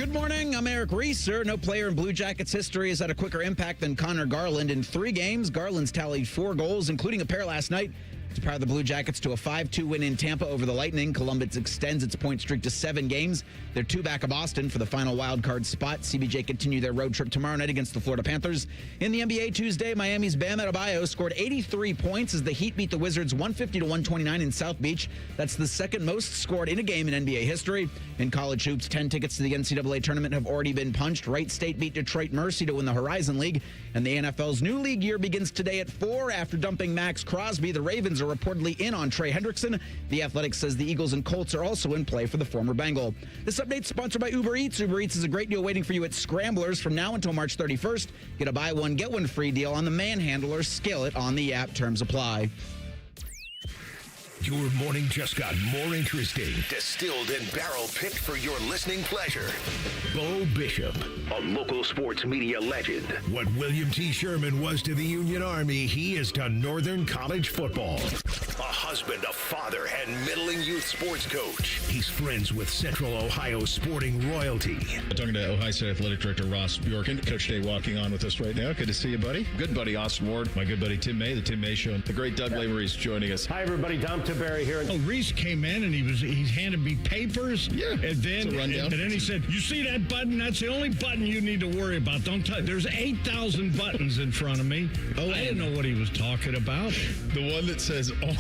Good morning, I'm Eric Reeser. No player in Blue Jackets history has had a quicker impact than Connor Garland. In 3 games, Garland's tallied 4 goals, including a pair last night, to power the Blue Jackets to a 5-2 win in Tampa over the Lightning. Columbus extends its point streak to 7 games. They're 2 back of Boston for the final wild card spot. CBJ continue their road trip tomorrow night against the Florida Panthers. In the NBA Tuesday, Miami's Bam Adebayo scored 83 points as the Heat beat the Wizards 150-129 in South Beach. That's the second most scored in a game in NBA history. In college hoops, 10 tickets to the NCAA tournament have already been punched. Wright State beat Detroit Mercy to win the Horizon League. And the NFL's new league year begins today at 4 after dumping Max Crosby. The Ravens are reportedly in on Trey Hendrickson. The Athletic says the Eagles and Colts are also in play for the former Bengal. This update's sponsored by Uber Eats. Uber Eats is a great deal waiting for you at Scramblers from now until March 31st. Get a buy one, get one free deal on the Manhandler. Scale it on the app. Terms apply. Your morning just got more interesting. Distilled and barrel-picked for your listening pleasure. Bo Bishop, a local sports media legend. What William T. Sherman was to the Union Army, he is to Northern College football. A husband, a father, and middling youth sports coach. He's friends with Central Ohio sporting royalty. I'm talking to Ohio State Athletic Director Ross Bjorken. Coach Day walking on with us right now. Good to see you, buddy. Good buddy, Austin Ward. My good buddy, Tim May, the Tim May Show. The great Doug Lavery's joining us. Hi, everybody. Dom Barry here. Oh, Reese came in and he handed me papers. Yeah, and then and then he said, "You see that button? That's the only button you need to worry about. Don't touch. There's 8,000 buttons in front of me." Oh, I didn't know what he was talking about. The one that says on.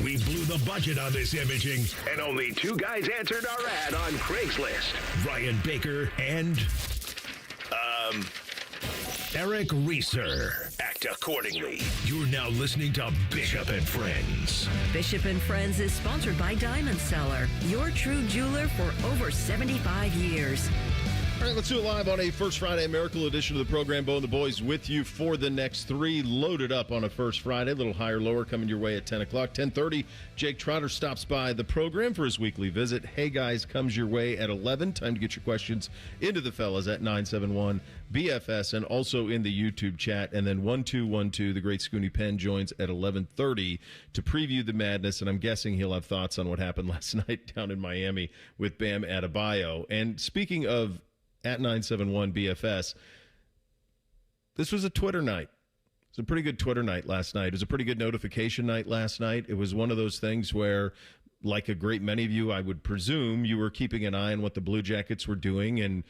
We blew the budget on this imaging, and only 2 guys answered our ad on Craigslist. Ryan Baker and Eric Reeser. Act accordingly. You're now listening to Bishop and Friends. Bishop and Friends is sponsored by Diamond Seller, your true jeweler for over 75 years. All right, let's do it live on a First Friday Miracle edition of the program. Bo and the boys with you for the next 3. Loaded up on a First Friday. A little higher, lower coming your way at 10 o'clock. 10:30, Jake Trotter stops by the program for his weekly visit. Hey, guys, comes your way at 11. Time to get your questions into the fellas at 971 BFS and also in the YouTube chat. And then 1212, the great Scoonie Penn joins at 11:30 to preview the madness. And I'm guessing he'll have thoughts on what happened last night down in Miami with Bam Adebayo. And speaking of at 971 BFS, this was a Twitter night. It was a pretty good Twitter night last night. It was a pretty good notification night last night. It was one of those things where, like a great many of you, I would presume you were keeping an eye on what the Blue Jackets were doing. And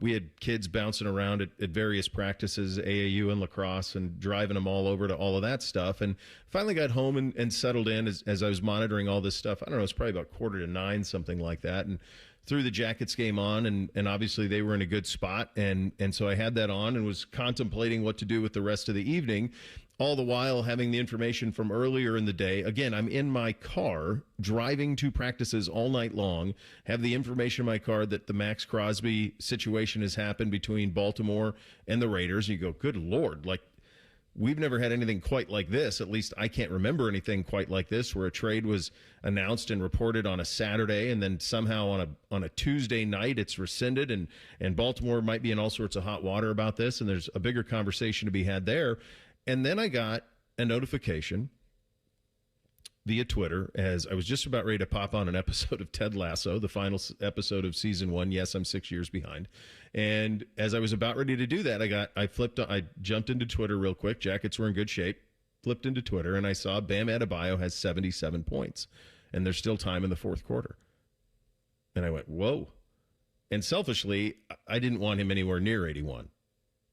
we had kids bouncing around at various practices, AAU and lacrosse, and driving them all over to all of that stuff. And finally got home and settled in as I was monitoring all this stuff. I don't know, it's probably about 8:45, something like that. And threw the Jackets game on, and obviously they were in a good spot. And so I had that on and was contemplating what to do with the rest of the evening, all the while having the information from earlier in the day. Again, I'm in my car driving to practices all night long, have the information in my car that the Max Crosby situation has happened between Baltimore and the Raiders. And you go, good Lord, like, we've never had anything quite like this. At least I can't remember anything quite like this, where a trade was announced and reported on a Saturday, and then somehow on a Tuesday night it's rescinded, and Baltimore might be in all sorts of hot water about this, and there's a bigger conversation to be had there. And then I got a notification via Twitter as I was just about ready to pop on an episode of Ted Lasso, the final episode of season 1. Yes, I'm 6 years behind. And as I was about ready to do that, I jumped into Twitter real quick. Jackets were in good shape. Flipped into Twitter, and I saw Bam Adebayo has 77 points, and there's still time in the fourth quarter. And I went, whoa. And selfishly, I didn't want him anywhere near 81.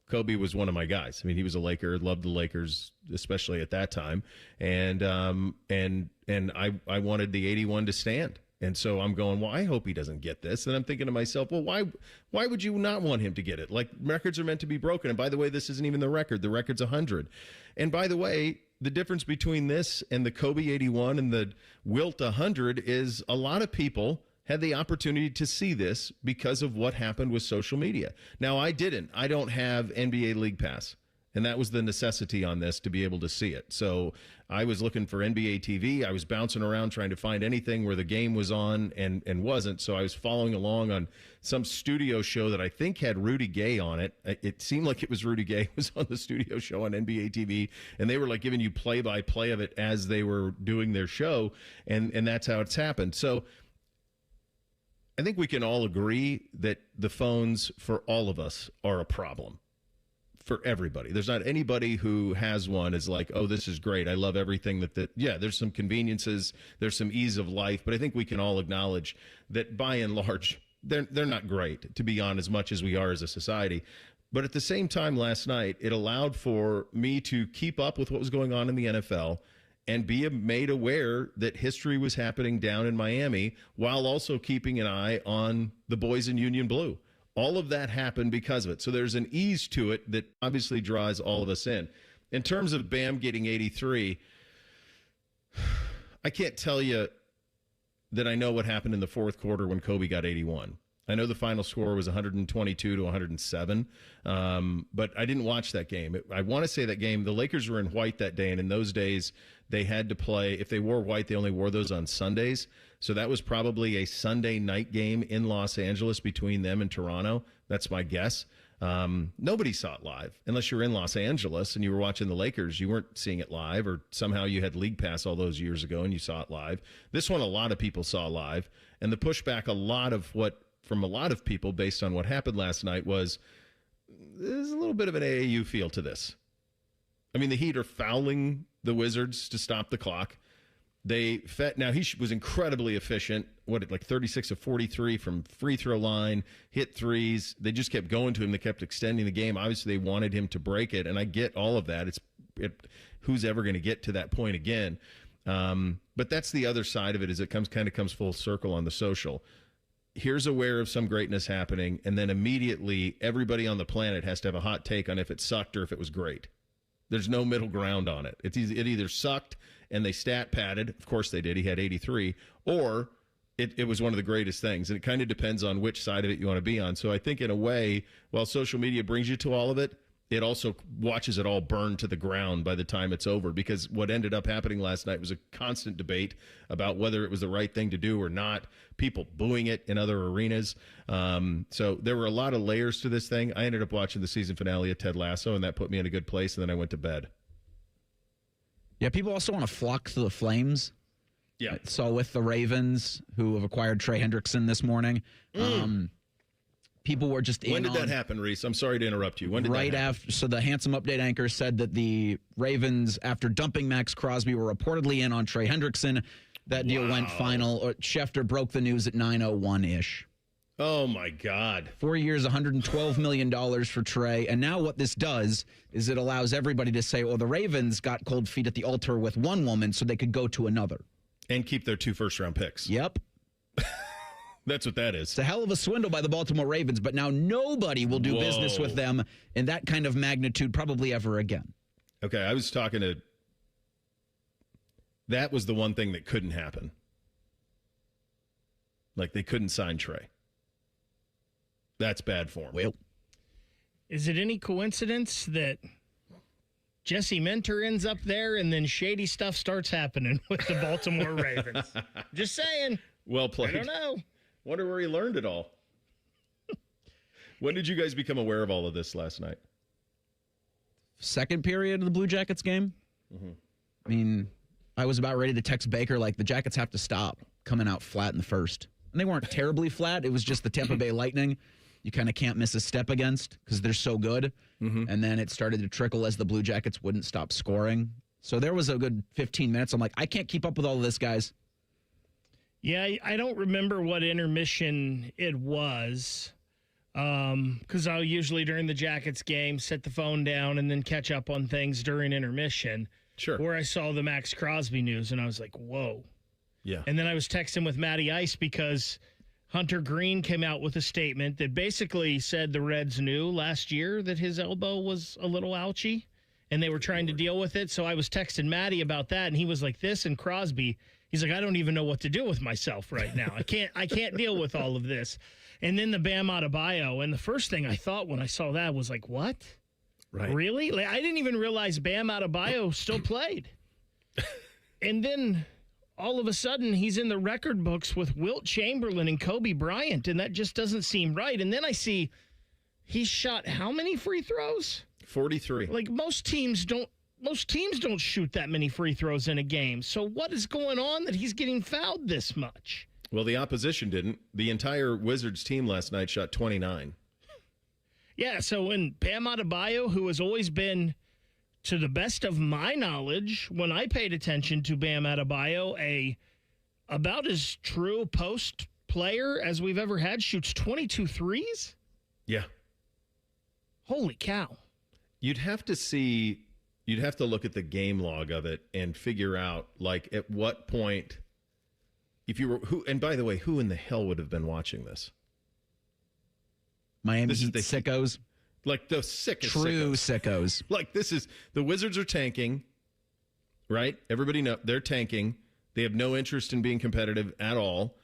Kobe was one of my guys. I mean, he was a Laker, loved the Lakers, especially at that time. And I wanted the 81 to stand. And so I'm going, well, I hope he doesn't get this. And I'm thinking to myself, well, why would you not want him to get it? Like, records are meant to be broken. And by the way, this isn't even the record. The record's 100. And by the way, the difference between this and the Kobe 81 and the Wilt 100 is a lot of people had the opportunity to see this because of what happened with social media. Now, I didn't. I don't have NBA League Pass. And that was the necessity on this, to be able to see it. So I was looking for NBA TV. I was bouncing around trying to find anything where the game was on and wasn't. So I was following along on some studio show that I think had Rudy Gay on it. It seemed like it was Rudy Gay was on the studio show on NBA TV. And they were like giving you play-by-play of it as they were doing their show. And that's how it's happened. So I think we can all agree that the phones for all of us are a problem. For everybody. There's not anybody who has one is like, oh, this is great. I love everything that yeah, there's some conveniences, there's some ease of life, but I think we can all acknowledge that by and large, they're not great, to be on as much as we are as a society. But at the same time, last night, it allowed for me to keep up with what was going on in the NFL and be made aware that history was happening down in Miami while also keeping an eye on the boys in Union Blue. All of that happened because of it. So there's an ease to it that obviously draws all of us in. In terms of Bam getting 83, I can't tell you that I know what happened in the fourth quarter when Kobe got 81. I know the final score was 122 to 107, but I didn't watch that game. I want to say that game, the Lakers were in white that day, and in those days they had to play, if they wore white, they only wore those on Sundays. So that was probably a Sunday night game in Los Angeles between them and Toronto. That's my guess. Nobody saw it live. Unless you're in Los Angeles and you were watching the Lakers, you weren't seeing it live, or somehow you had League Pass all those years ago and you saw it live. This one, a lot of people saw live. And the pushback, from a lot of people based on what happened last night was, there's a little bit of an AAU feel to this. I mean, the Heat are fouling the Wizards to stop the clock. Now, he was incredibly efficient. Like 36 of 43 from free throw line, hit threes. They just kept going to him. They kept extending the game. Obviously, they wanted him to break it, and I get all of that. Who's ever going to get to that point again? But that's the other side of it, is it comes full circle on the social. Here's aware of some greatness happening, and then immediately everybody on the planet has to have a hot take on if it sucked or if it was great. There's no middle ground on it. It either sucked and they stat padded. Of course they did. He had 83. Or it was one of the greatest things. And it kind of depends on which side of it you want to be on. So I think in a way, while social media brings you to all of it, it also watches it all burn to the ground by the time it's over. Because what ended up happening last night was a constant debate about whether it was the right thing to do or not. People booing it in other arenas. So there were a lot of layers to this thing. I ended up watching the season finale of Ted Lasso, and that put me in a good place, and then I went to bed. Yeah, people also want to flock to the Flames. Yeah. So with the Ravens, who have acquired Trey Hendrickson this morning, people were just in. When did that happen, Reese? I'm sorry to interrupt you. When did right that happen? after? So the Handsome Update anchor said that the Ravens, after dumping Max Crosby, were reportedly in on Trey Hendrickson. That deal went final. Schefter broke the news at 9:01-ish. Oh, my God. 4 years, $112 million for Trey. And now what this does is it allows everybody to say, well, the Ravens got cold feet at the altar with one woman so they could go to another. And keep their 2 first-round picks. Yep. That's what that is. It's a hell of a swindle by the Baltimore Ravens, but now nobody will do business with them in that kind of magnitude probably ever again. Okay, I was talking to... That was the one thing that couldn't happen. Like, they couldn't sign Trey. That's bad form. Well, is it any coincidence that Jesse Minter ends up there and then shady stuff starts happening with the Baltimore Ravens? Just saying. Well played. I don't know. Wonder where he learned it all. When did you guys become aware of all of this last night? second period of the Blue Jackets game. Mm-hmm. I mean, I was about ready to text Baker, like, the Jackets have to stop coming out flat in the first. And they weren't terribly flat. It was just the Tampa Bay Lightning you kind of can't miss a step against because they're so good. Mm-hmm. And then it started to trickle as the Blue Jackets wouldn't stop scoring. So there was a good 15 minutes. I'm like, I can't keep up with all of this, guys. Yeah, I don't remember what intermission it was because I'll usually, during the Jackets game, set the phone down and then catch up on things during intermission. Sure. Where I saw the Max Crosby news, and I was like, whoa. Yeah. And then I was texting with Matty Ice because Hunter Green came out with a statement that basically said the Reds knew last year that his elbow was a little ouchy, and they were trying to deal with it. So I was texting Matty about that, and he was like, this and Crosby. He's like, I don't even know what to do with myself right now. I can't deal with all of this. And then the Bam Adebayo, and the first thing I thought when I saw that was like, what? Right. Really? Like, I didn't even realize Bam Adebayo still played. And then all of a sudden he's in the record books with Wilt Chamberlain and Kobe Bryant, and that just doesn't seem right. And then I see he's shot how many free throws? 43. Like most teams don't shoot that many free throws in a game. So what is going on that he's getting fouled this much? Well, the opposition didn't. The entire Wizards team last night shot 29. Yeah, so when Bam Adebayo, who has always been, to the best of my knowledge, when I paid attention to Bam Adebayo, about as true post player as we've ever had, shoots 22 threes? Yeah. Holy cow. You'd have to look at the game log of it and figure out, like, at what point, if you were, and by the way, who in the hell would have been watching this? Miami Heat sickos. Like the sickest True sickos. Like the Wizards are tanking, right? Everybody know they're tanking. They have no interest in being competitive at all.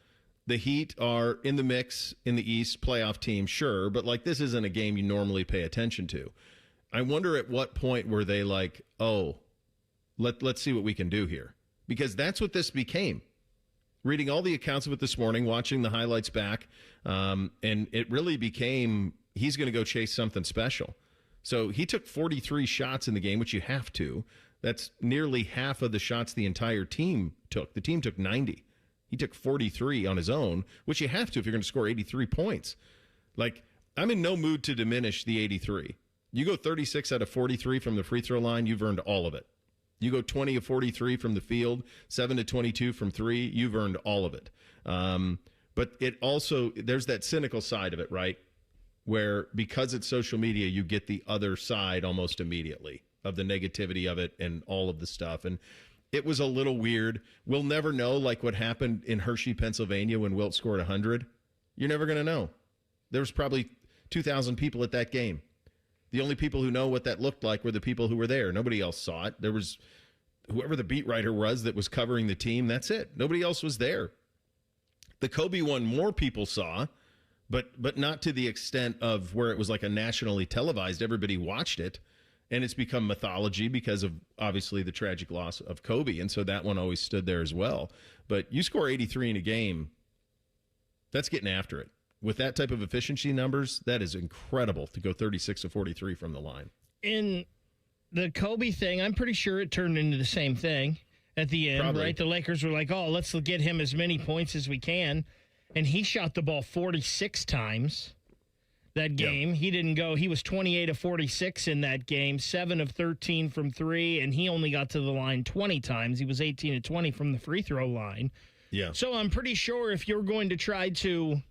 The Heat are in the mix in the East, playoff team, sure, but like this isn't a game you normally pay attention to. I wonder at what point were they like, oh, let's see what we can do here. Because that's what this became. Reading all the accounts of it this morning, watching the highlights back, and it really became he's going to go chase something special. So he took 43 shots in the game, which you have to. That's nearly half of the shots the entire team took. The team took 90. He took 43 on his own, which you have to if you're going to score 83 points. Like, I'm in no mood to diminish the 83. You go 36 out of 43 from the free throw line, you've earned all of it. You go 20 of 43 from the field, 7 to 22 from 3, you've earned all of it. But it also, there's that cynical side of it, right? Where because it's social media, you get the other side almost immediately of the negativity of it and all of the stuff. And it was a little weird. We'll never know, like what happened in Hershey, Pennsylvania when Wilt scored 100. You're never going to know. There was probably 2,000 people at that game. The only people who know what that looked like were the people who were there. Nobody else saw it. There was whoever the beat writer was that was covering the team. That's it. Nobody else was there. The Kobe one, more people saw, but not to the extent of where it was like a nationally televised. Everybody watched it, and it's become mythology because of obviously the tragic loss of Kobe, and so that one always stood there as well. But you score 83 in a game, that's getting after it. With that type of efficiency numbers, that is incredible to go 36 to 43 from the line. In the Kobe thing, I'm pretty sure it turned into the same thing at the end, Probably. right? The Lakers were like, oh, let's get him as many points as we can. And he shot the ball 46 times that game. Yeah. He didn't go. He was 28 of 46 in that game, 7 of 13 from 3, and he only got to the line 20 times. He was 18 of 20 from the free throw line. Yeah. So I'm pretty sure if you're going to try to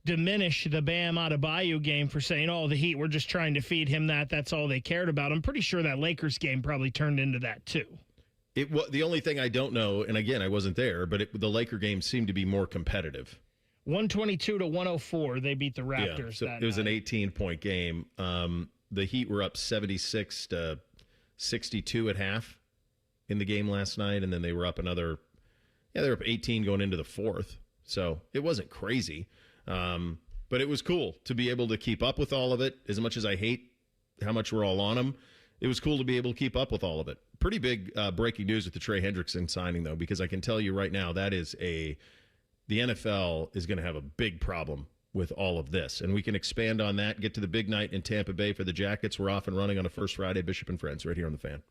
diminish the Bam Adebayo game for saying, oh, the Heat, we're just trying to feed him that's all they cared about, I'm pretty sure that Lakers game probably turned into that too. The only thing I don't know, and again, I wasn't there, but the Laker game seemed to be more competitive. 122 to 104, they beat the Raptors. Yeah, so that it was night. an 18-point game. The Heat were up 76 to 62 at half in the game last night, and then they were up another. Yeah, they were up 18 going into the fourth. So it wasn't crazy, but it was cool to be able to keep up with all of it. As much as I hate how much we're all on them, it was cool to be able to keep up with all of it. Pretty big breaking news with the Trey Hendrickson signing, though, because I can tell you right now that is the NFL is going to have a big problem with all of this. And we can expand on that, get to the big night in Tampa Bay for the Jackets. We're off and running on a First Friday, Bishop and Friends, right here on The Fan.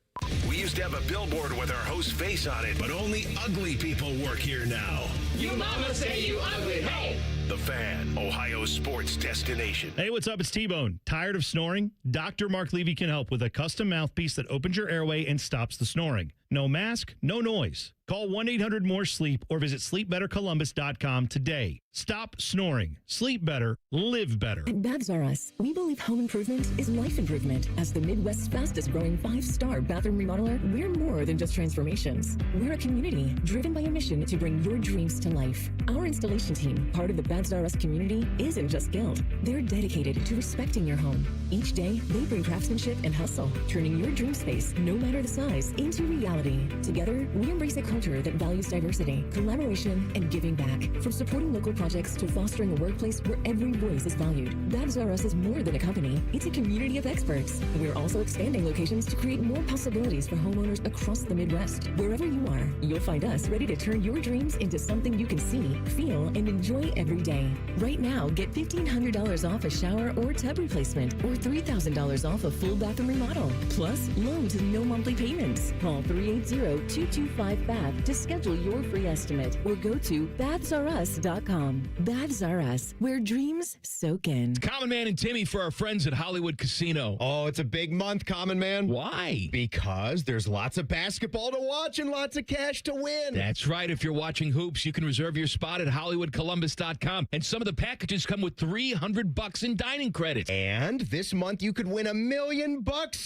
We used to have a billboard with our host's face on it, but only ugly people work here now. You mama say you ugly, hey! The Fan, Ohio's sports destination. Hey, what's up? It's T-Bone. Tired of snoring? Dr. Mark Levy can help with a custom mouthpiece that opens your airway and stops the snoring. No mask, no noise. Call 1-800-MORE-SLEEP or visit sleepbettercolumbus.com today. Stop snoring. Sleep better. Live better. At Babs R Us, we believe home improvement is life improvement. As the Midwest's fastest growing 5-star bathroom remodeler, we're more than just transformations. We're a community driven by a mission to bring your dreams to life. Our installation team, part of the Babs R Us community, isn't just skilled. They're dedicated to respecting your home. Each day, they bring craftsmanship and hustle, turning your dream space, no matter the size, into reality. Together, we embrace a culture that values diversity, collaboration, and giving back. From supporting local projects to fostering a workplace where every voice is valued. Babs R Us is more than a company. It's a community of experts. We're also expanding locations to create more possibilities for homeowners across the Midwest. Wherever you are, you'll find us ready to turn your dreams into something you can see, feel, and enjoy every day. Right now, get $1,500 off a shower or tub replacement or $3,000 off a full bathroom remodel. Plus, low to no monthly payments. Call 3 380-225-BATH to schedule your free estimate or go to bathsareus.com. Baths R Us, where dreams soak in. Common Man and Timmy for our friends at Hollywood Casino. Oh, it's a big month, Common Man. Why? Because there's lots of basketball to watch and lots of cash to win. That's right. If you're watching hoops, you can reserve your spot at HollywoodColumbus.com. And some of the packages come with $300 in dining credits. And this month you could win $1 million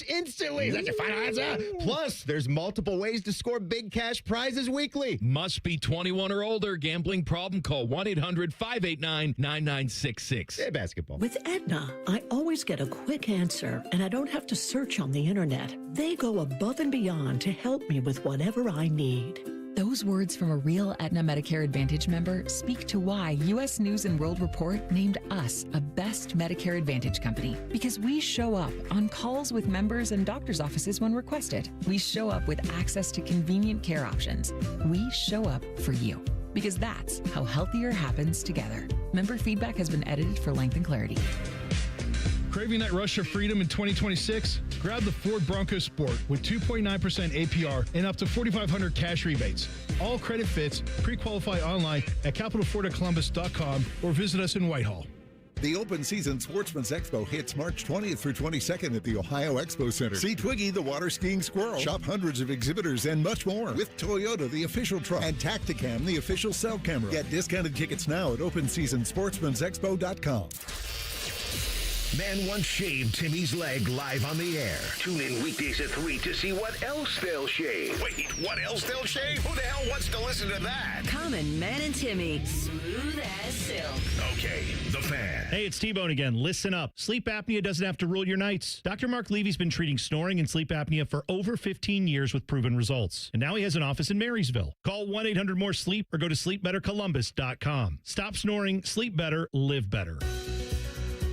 instantly. That's your final answer. Plus, there's multiple ways to score big cash prizes weekly. Must be 21 or older. Gambling problem? Call 1-800-589-9966. Hey, basketball. With Aetna, I always get a quick answer, and I don't have to search on the internet. They go above and beyond to help me with whatever I need. Those words from a real Aetna Medicare Advantage member speak to why U.S. News & World Report named us a best Medicare Advantage company. Because we show up on calls with members and doctors' offices when requested. We show up with access to convenient care options. We show up for you. Because that's how healthier happens together. Member feedback has been edited for length and clarity. Craving that rush of freedom in 2026? Grab the Ford Bronco Sport with 2.9% APR and up to $4,500 cash rebates. All credit fits. Pre-qualify online at capitalfordcolumbus.com or visit us in Whitehall. The open season Sportsman's Expo hits March 20th through 22nd at the Ohio Expo Center. See Twiggy the water skiing squirrel. Shop hundreds of exhibitors and much more. With Toyota, the official truck, and Tacticam, the official cell camera. Get discounted tickets now at openseasonsportsmansexpo.com. Man once shaved Timmy's leg live on the air. Tune in weekdays at 3 to see what else they'll shave. Wait, what else they'll shave? Who the hell wants to listen to that? Common Man and Timmy, smooth as silk. Okay, The Fan. Hey, it's T-Bone again. Listen up. Sleep apnea doesn't have to rule your nights. Dr. Mark Levy's been treating snoring and sleep apnea for over 15 years with proven results. And now he has an office in Marysville. Call 1-800-MORE-SLEEP or go to sleepbettercolumbus.com. Stop snoring, sleep better, live better.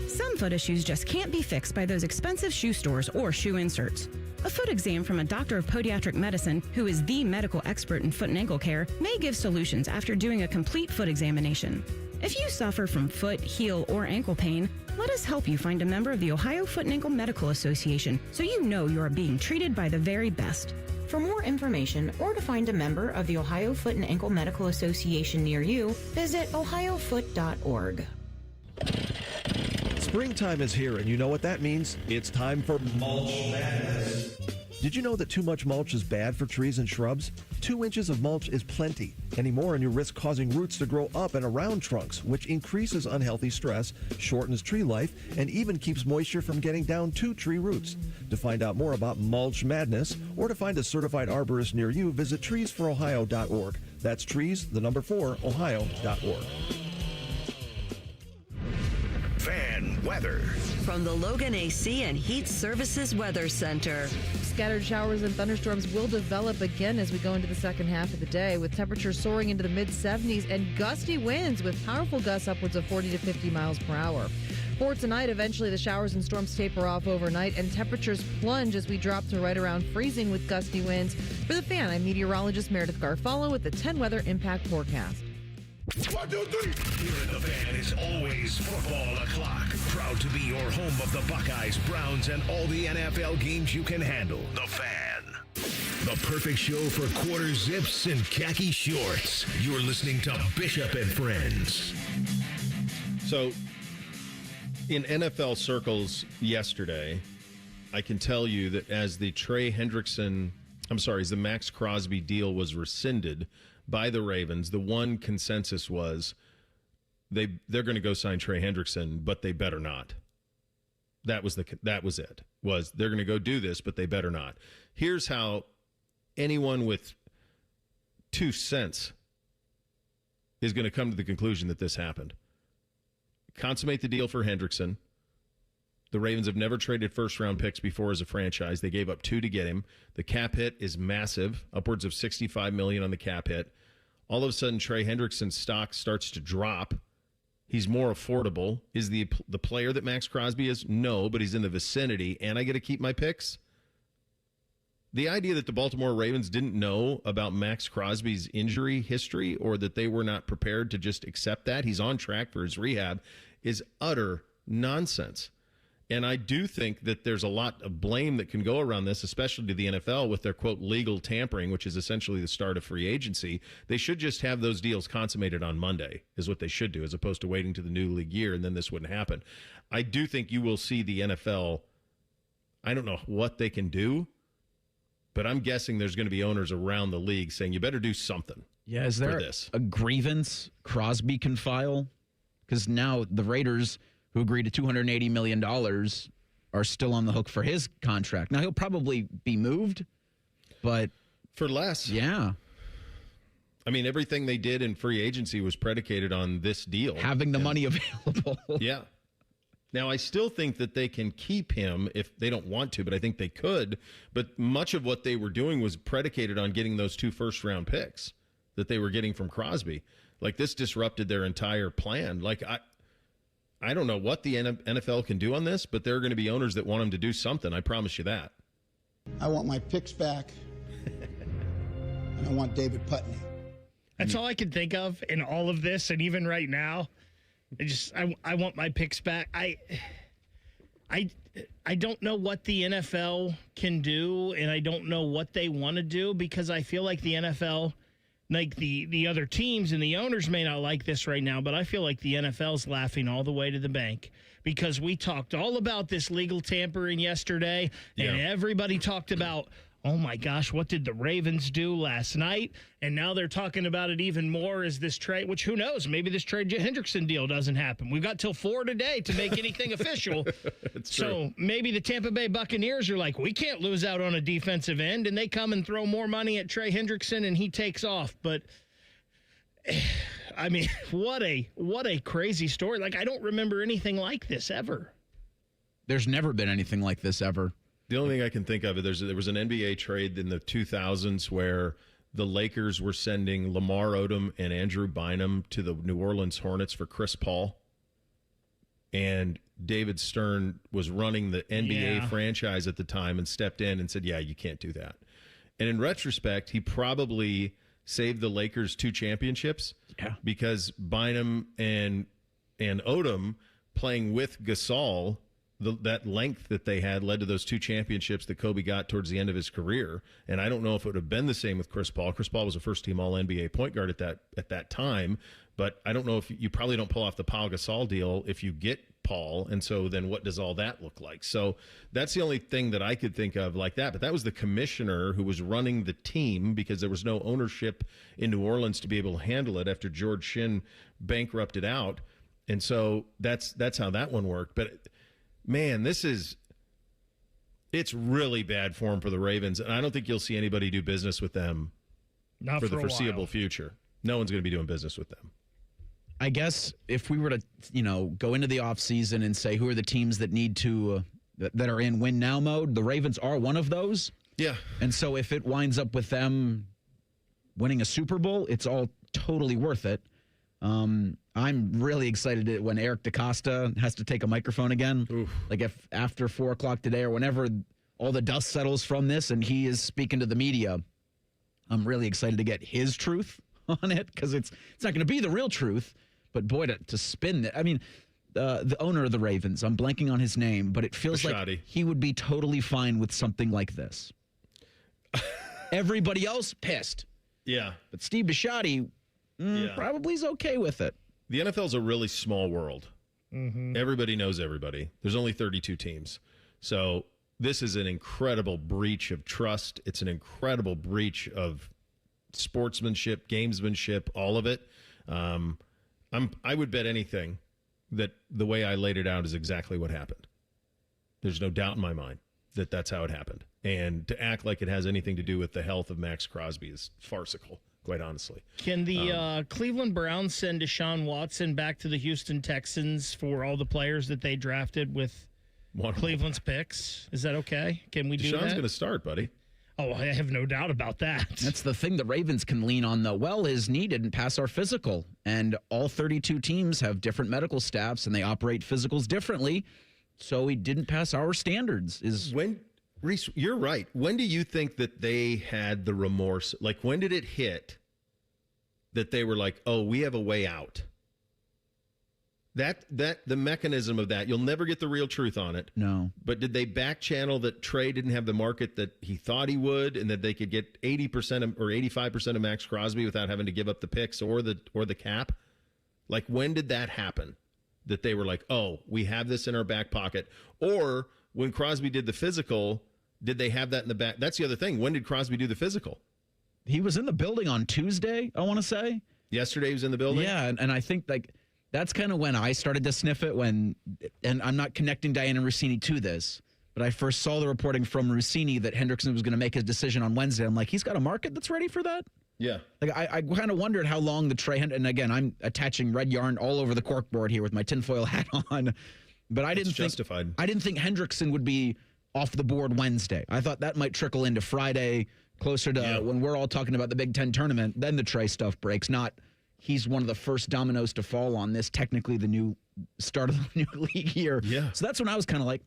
Some foot issues just can't be fixed by those expensive shoe stores or shoe inserts. A foot exam from a doctor of podiatric medicine, who is the medical expert in foot and ankle care, may give solutions after doing a complete foot examination. If you suffer from foot, heel, or ankle pain, let us help you find a member of the Ohio Foot and Ankle Medical Association so you know you are being treated by the very best. For more information or to find a member of the Ohio Foot and Ankle Medical Association near you, visit ohiofoot.org. Springtime is here, and you know what that means. It's time for mulch madness. Did you know that too much mulch is bad for trees and shrubs? 2 inches of mulch is plenty. Any more and you risk causing roots to grow up and around trunks, which increases unhealthy stress, shortens tree life, and even keeps moisture from getting down to tree roots. To find out more about mulch madness or to find a certified arborist near you, visit treesforohio.org. That's trees4ohio.org. Fan weather. From the Logan AC and Heat Services Weather Center. Scattered showers and thunderstorms will develop again as we go into the second half of the day, with temperatures soaring into the mid-70s and gusty winds with powerful gusts upwards of 40 to 50 miles per hour. For tonight, eventually the showers and storms taper off overnight and temperatures plunge as we drop to right around freezing with gusty winds. For the Fan, I'm meteorologist Meredith Garfalo with the 10 Weather Impact Forecast. 1, 2, 3. Here at The Fan is always football o'clock. Proud to be your home of the Buckeyes, Browns, and all the NFL games you can handle. The Fan. The perfect show for quarter zips and khaki shorts. You're listening to Bishop and Friends. So, in NFL circles yesterday, I can tell you that as the Max Crosby deal was rescinded by the Ravens, the one consensus was they're going to go sign Trey Hendrickson, but they better not. That was it. They're going to go do this, but they better not. Here's how anyone with 2 cents is going to come to the conclusion that this happened. Consummate the deal for Hendrickson. The Ravens have never traded first-round picks before as a franchise. They gave up 2 to get him. The cap hit is massive, upwards of $65 million on the cap hit. All of a sudden, Trey Hendrickson's stock starts to drop. He's more affordable. Is the player that Max Crosby is? No, but he's in the vicinity, and I get to keep my picks? The idea that the Baltimore Ravens didn't know about Max Crosby's injury history or that they were not prepared to just accept that he's on track for his rehab is utter nonsense. And I do think that there's a lot of blame that can go around this, especially to the NFL with their, quote, legal tampering, which is essentially the start of free agency. They should just have those deals consummated on Monday, is what they should do, as opposed to waiting to the new league year, and then this wouldn't happen. I do think you will see the NFL, I don't know what they can do, but I'm guessing there's going to be owners around the league saying, you better do something. Yeah, is there a grievance Crosby can file? Because now the Raiders, who agreed to $280 million, are still on the hook for his contract. Now, he'll probably be moved, but... For less. Yeah. I mean, everything they did in free agency was predicated on this deal. Having the money available. Yeah. Now, I still think that they can keep him if they don't want to, but I think they could. But much of what they were doing was predicated on getting those 2 first-round picks that they were getting from Crosby. Like, this disrupted their entire plan. Like, I don't know what the NFL can do on this, but there are going to be owners that want them to do something. I promise you that. I want my picks back, and I want David Putney. That's all I can think of in all of this, and even right now, I want my picks back. I don't know what the NFL can do, and I don't know what they want to do, because I feel like the NFL, like the other teams and the owners may not like this right now, but I feel like the NFL's laughing all the way to the bank, because we talked all about this legal tampering yesterday, and everybody talked about, oh my gosh, what did the Ravens do last night? And now they're talking about it even more as this trade, which who knows, maybe this Trey Hendrickson deal doesn't happen. We've got till 4 today to make anything official. So maybe the Tampa Bay Buccaneers are like, we can't lose out on a defensive end, and they come and throw more money at Trey Hendrickson and he takes off. But I mean, what a crazy story. Like, I don't remember anything like this ever. There's never been anything like this ever. The only thing I can think of, there was an NBA trade in the 2000s where the Lakers were sending Lamar Odom and Andrew Bynum to the New Orleans Hornets for Chris Paul. And David Stern was running the NBA franchise at the time and stepped in and said, yeah, you can't do that. And in retrospect, he probably saved the Lakers 2 championships because Bynum and Odom playing with Gasol, that length that they had led to those 2 championships that Kobe got towards the end of his career. And I don't know if it would have been the same with Chris Paul. Chris Paul was a first-team All-NBA point guard at that time, but I don't know if you probably don't pull off the Paul Gasol deal if you get Paul, and so then what does all that look like? So that's the only thing that I could think of like that. But that was the commissioner who was running the team because there was no ownership in New Orleans to be able to handle it after George Shinn bankrupted out. And so that's how that one worked. But man, it's really bad form for the Ravens, and I don't think you'll see anybody do business with them for the foreseeable future. No one's going to be doing business with them. I guess if we were to, go into the offseason and say who are the teams that need to that are in win now mode, the Ravens are one of those. Yeah. And so if it winds up with them winning a Super Bowl, it's all totally worth it. I'm really excited when Eric DaCosta has to take a microphone again. Oof. Like if after 4 o'clock today or whenever all the dust settles from this and he is speaking to the media, I'm really excited to get his truth on it, because it's not going to be the real truth. But boy, to spin that. I mean, the owner of the Ravens, I'm blanking on his name, but it feels like he would be totally fine with something like this. Everybody else pissed. Yeah. But Steve Bisciotti probably is okay with it. The NFL's a really small world. Mm-hmm. Everybody knows everybody. There's only 32 teams. So this is an incredible breach of trust. It's an incredible breach of sportsmanship, gamesmanship, all of it. I would bet anything that the way I laid it out is exactly what happened. There's no doubt in my mind that that's how it happened. And to act like it has anything to do with the health of Max Crosby is farcical, quite honestly. Can the Cleveland Browns send Deshaun Watson back to the Houston Texans for all the players that they drafted with Cleveland's picks? Is that okay? Can we do that? Deshaun's going to start, buddy. Oh, I have no doubt about that. That's the thing the Ravens can lean on, though. Well, his knee didn't pass our physical, and all 32 teams have different medical staffs, and they operate physicals differently, so he didn't pass our standards. Reese, you're right. When do you think that they had the remorse? Like, when did it hit that they were like, oh, we have a way out? the mechanism of that, you'll never get the real truth on it. No. But did they back channel that Trey didn't have the market that he thought he would, and that they could get 80% or 85% of Max Crosby without having to give up the picks or the cap? Like, when did that happen? That they were like, oh, we have this in our back pocket. Or when Crosby did the physical, did they have that in the back? That's the other thing. When did Crosby do the physical? He was in the building on Tuesday, I want to say. Yesterday he was in the building? Yeah, and I think that's kind of when I started to sniff it, and I'm not connecting Diana Rossini to this, but I first saw the reporting from Rossini that Hendrickson was going to make his decision on Wednesday. I'm like, he's got a market that's ready for that? Yeah. Like, I kind of wondered how long the Trey, and again, I'm attaching red yarn all over the corkboard here with my tinfoil hat on, but I didn't think Hendrickson would be off the board Wednesday. I thought that might trickle into Friday, closer to when we're all talking about the Big Ten tournament, then the Trey stuff breaks, not he's one of the first dominoes to fall on this, technically the new start of the new league year. Yeah. So that's when I was kind of like,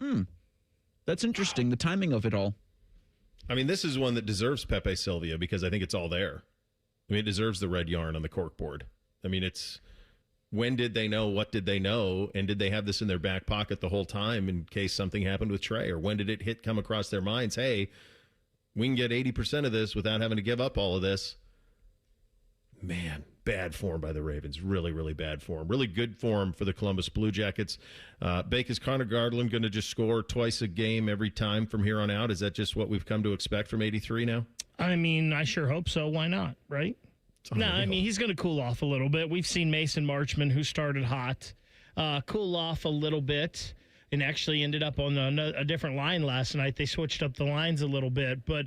that's interesting, the timing of it all. I mean, this is one that deserves Pepe Silvia because I think it's all there. I mean, it deserves the red yarn on the corkboard. I mean, it's when did they know? What did they know? And did they have this in their back pocket the whole time in case something happened with Trey? Or when did it come across their minds? Hey, we can get 80% of this without having to give up all of this. Man, bad form by the Ravens. Really, really bad form. Really good form for the Columbus Blue Jackets. Bake, is Connor Garland going to just score twice a game every time from here on out? Is that just what we've come to expect from 83 now? I mean, I sure hope so. Why not, right? No, I mean, he's going to cool off a little bit. We've seen Mason Marchman, who started hot, cool off a little bit and actually ended up on a different line last night. They switched up the lines a little bit. But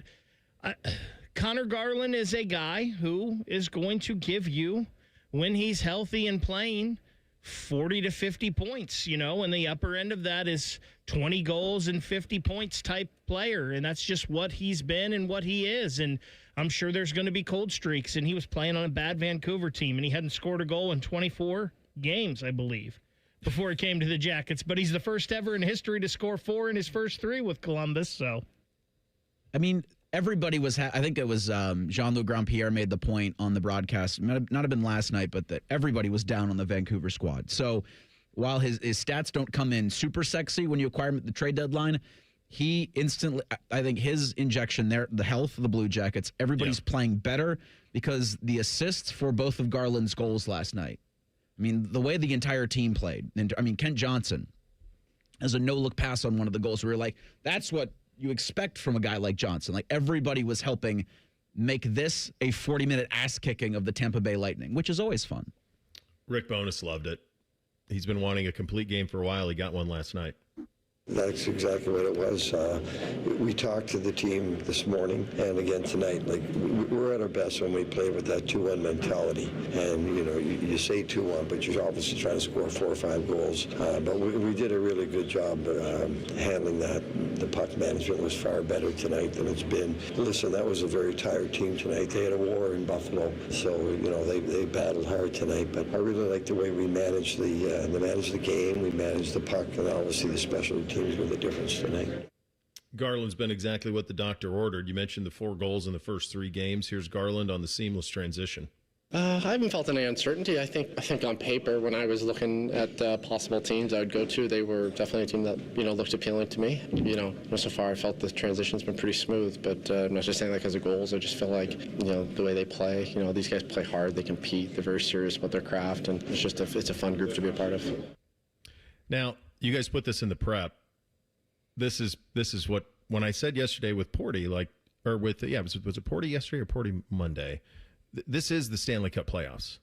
Connor Garland is a guy who is going to give you, when he's healthy and playing, 40 to 50 points, and the upper end of that is 20 goals and 50 points type player. And that's just what he's been and what he is. And I'm sure there's going to be cold streaks. And he was playing on a bad Vancouver team, and he hadn't scored a goal in 24 games, I believe, before he came to the Jackets. But he's the first ever in history to score 4 in his first 3 with Columbus. So, I mean, everybody was, I think it was Jean-Luc Grandpierre made the point on the broadcast, not have been last night, but that everybody was down on the Vancouver squad. So while his stats don't come in super sexy when you acquire him at the trade deadline, he instantly, I think his injection there, the health of the Blue Jackets, everybody's playing better because the assists for both of Garland's goals last night. I mean, the way the entire team played, and I mean, Kent Johnson has a no-look pass on one of the goals where you're like, that's what you expect from a guy like Johnson. Like, everybody was helping make this a 40-minute ass-kicking of the Tampa Bay Lightning, which is always fun. Rick Bowness loved it. He's been wanting a complete game for a while. He got one last night. That's exactly what it was. We talked to the team this morning and again tonight. Like, we're at our best when we play with that 2-1 mentality. And, you say 2-1, but you're obviously trying to score 4 or 5 goals. But we did a really good job handling that. The puck management was far better tonight than it's been. Listen, that was a very tired team tonight. They had a war in Buffalo. So, they battled hard tonight. But I really like the way we managed the game. We managed the puck, and obviously the special teams were the difference tonight. Garland's been exactly what the doctor ordered. You mentioned the 4 goals in the first 3 games. Here's Garland on the seamless transition. I haven't felt any uncertainty. I think on paper, when I was looking at possible teams I would go to, they were definitely a team that looked appealing to me. So far I felt the transition's been pretty smooth. But I'm not just saying that because of goals. I just feel like the way they play. These guys play hard. They compete. They're very serious about their craft, and it's a fun group to be a part of. Now, you guys put this in the prep. This is what, when I said yesterday with Porty, was it Porty yesterday or Porty Monday? This is the Stanley Cup playoffs.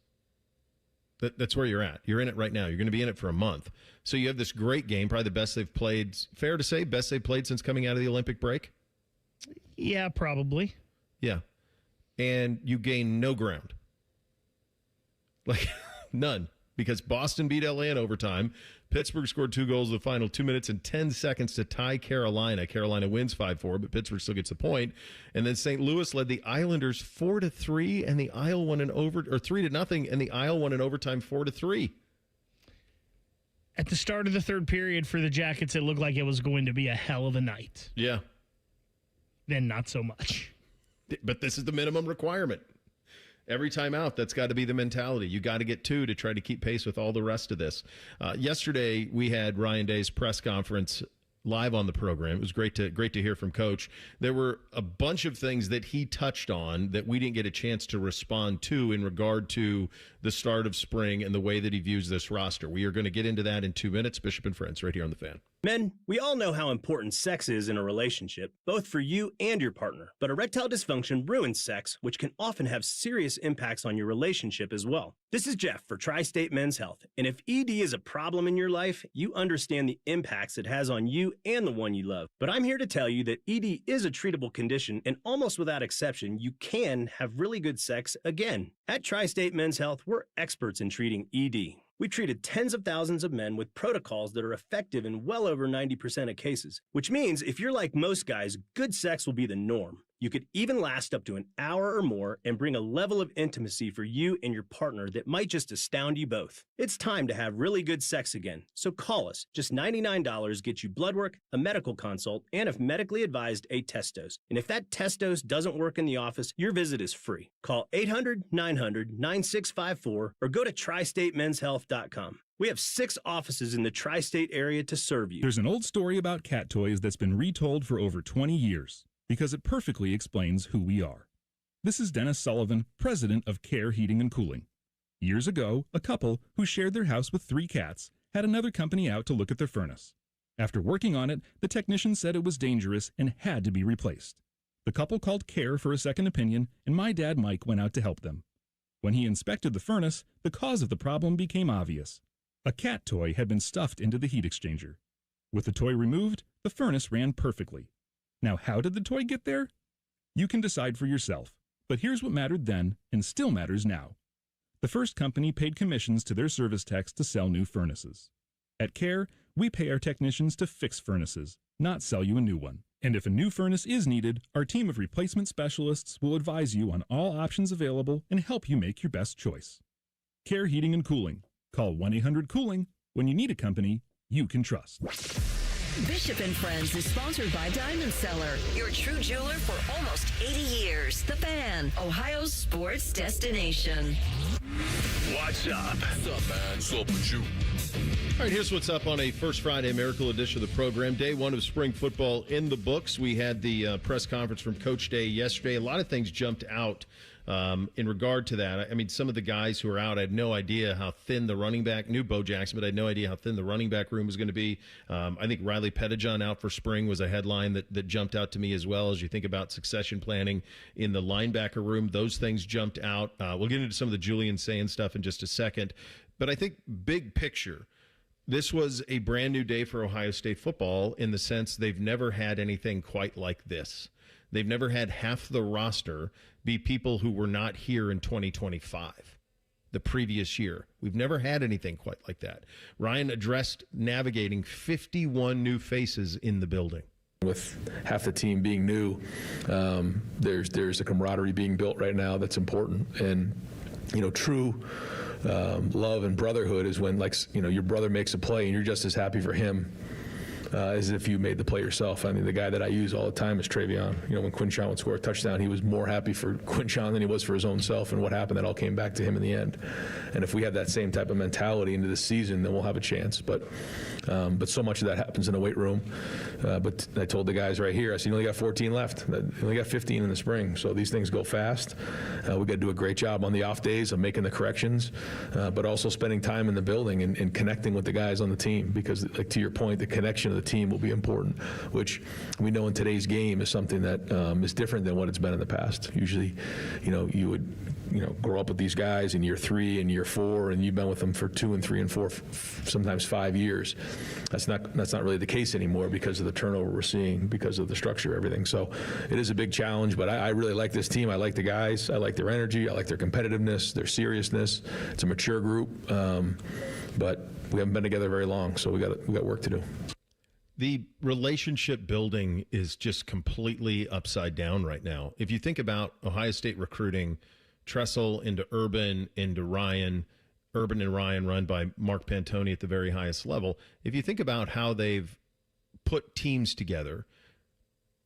That's where you're at. You're in it right now. You're going to be in it for a month. So you have this great game, probably the best they've played. Fair to say, best they've played since coming out of the Olympic break? Yeah, probably. Yeah. And you gain no ground. Like, none. Because Boston beat LA in overtime. Pittsburgh scored 2 goals in the final 2 minutes and 10 seconds to tie Carolina. Carolina wins 5-4, but Pittsburgh still gets the point. And then St. Louis led the Islanders 4-3, and the Isle won 3-0, and the Isle won in overtime 4-3. At the start of the third period for the Jackets, it looked like it was going to be a hell of a night. Yeah. Then not so much. But this is the minimum requirement. Every time out, that's got to be the mentality. You got to get 2 to try to keep pace with all the rest of this. Yesterday, we had Ryan Day's press conference live on the program. It was great to hear from Coach. There were a bunch of things that he touched on that we didn't get a chance to respond to in regard to the start of spring and the way that he views this roster. We are going to get into that in 2 minutes. Bishop and Friends right here on The Fan. Men, we all know how important sex is in a relationship, both for you and your partner. But erectile dysfunction ruins sex, which can often have serious impacts on your relationship as well. This is Jeff for Tri-State Men's Health. And if ED is a problem in your life, you understand the impacts it has on you and the one you love. But I'm here to tell you that ED is a treatable condition, and almost without exception, you can have really good sex again. At Tri-State Men's Health, we're experts in treating ED. We've treated tens of thousands of men with protocols that are effective in well over 90% of cases, which means if you're like most guys, good sex will be the norm. You could even last up to an hour or more and bring a level of intimacy for you and your partner that might just astound you both. It's time to have really good sex again, so call us. Just $99 gets you blood work, a medical consult, and if medically advised, a test dose. And if that test dose doesn't work in the office, your visit is free. Call 800-900-9654 or go to tristatemenshealth.com. We have 6 offices in the tri-state area to serve you. There's an old story about cat toys that's been retold for over 20 years because it perfectly explains who we are. This is Dennis Sullivan, president of Care Heating and Cooling. Years ago, a couple who shared their house with 3 cats had another company out to look at their furnace. After working on it, the technician said it was dangerous and had to be replaced. The couple called Care for a second opinion, and my dad Mike went out to help them. When he inspected the furnace, the cause of the problem became obvious. A cat toy had been stuffed into the heat exchanger. With the toy removed, the furnace ran perfectly. Now, how did the toy get there? You can decide for yourself, but here's what mattered then and still matters now. The first company paid commissions to their service techs to sell new furnaces. At Care, we pay our technicians to fix furnaces, not sell you a new one. And if a new furnace is needed, our team of replacement specialists will advise you on all options available and help you make your best choice. Care Heating and Cooling. Call 1-800-COOLING when you need a company you can trust. Bishop and Friends is sponsored by Diamond Seller, your true jeweler for almost 80 years. The Fan, Ohio's sports destination. What's up? What's up, man? What's up with you? All right, here's what's up on a First Friday Miracle edition of the program. Day 1 of spring football in the books. We had the press conference from Coach Day yesterday. A lot of things jumped out in regard to that. I mean, some of the guys who are out, I had no idea how thin the running back, knew Bo Jackson, but I had no idea how thin the running back room was going to be. I think Riley Pettijohn out for spring was a headline that jumped out to me as well. As you think about succession planning in the linebacker room, those things jumped out. We'll get into some of the Julian Sayin stuff in just a second. But I think big picture, this was a brand new day for Ohio State football in the sense they've never had anything quite like this. They've never had half the roster be people who were not here in 2025, the previous year. We've never had anything quite like that. Ryan addressed navigating 51 new faces in the building. With half the team being new, there's a camaraderie being built right now that's important. And, true love and brotherhood is when, your brother makes a play and you're just as happy for him as if you made the play yourself. I mean, the guy that I use all the time is Travion. When Quinshon would score a touchdown, he was more happy for Quinshon than he was for his own self. And what happened, that all came back to him in the end. And if we have that same type of mentality into the season, then we'll have a chance. But so much of that happens in the weight room. But I told the guys right here, I said, you only got 14 left. You only got 15 in the spring. So these things go fast. We got to do a great job on the off days of making the corrections, but also spending time in the building and connecting with the guys on the team. Because, to your point, the connection of the team will be important, which we know in today's game is something that is different than what it's been in the past. Usually, you would, grow up with these guys in year 3 and year 4, and you've been with them for 2 and 3 and 4, sometimes 5 years. That's not really the case anymore because of the turnover we're seeing, because of the structure of everything. So it is a big challenge, but I really like this team. I like the guys. I like their energy. I like their competitiveness, their seriousness. It's a mature group, but we haven't been together very long, so we got work to do. The relationship building is just completely upside down right now. If you think about Ohio State recruiting, Tressel into Urban, into Ryan, Urban and Ryan run by Mark Pantoni at the very highest level. If you think about how they've put teams together,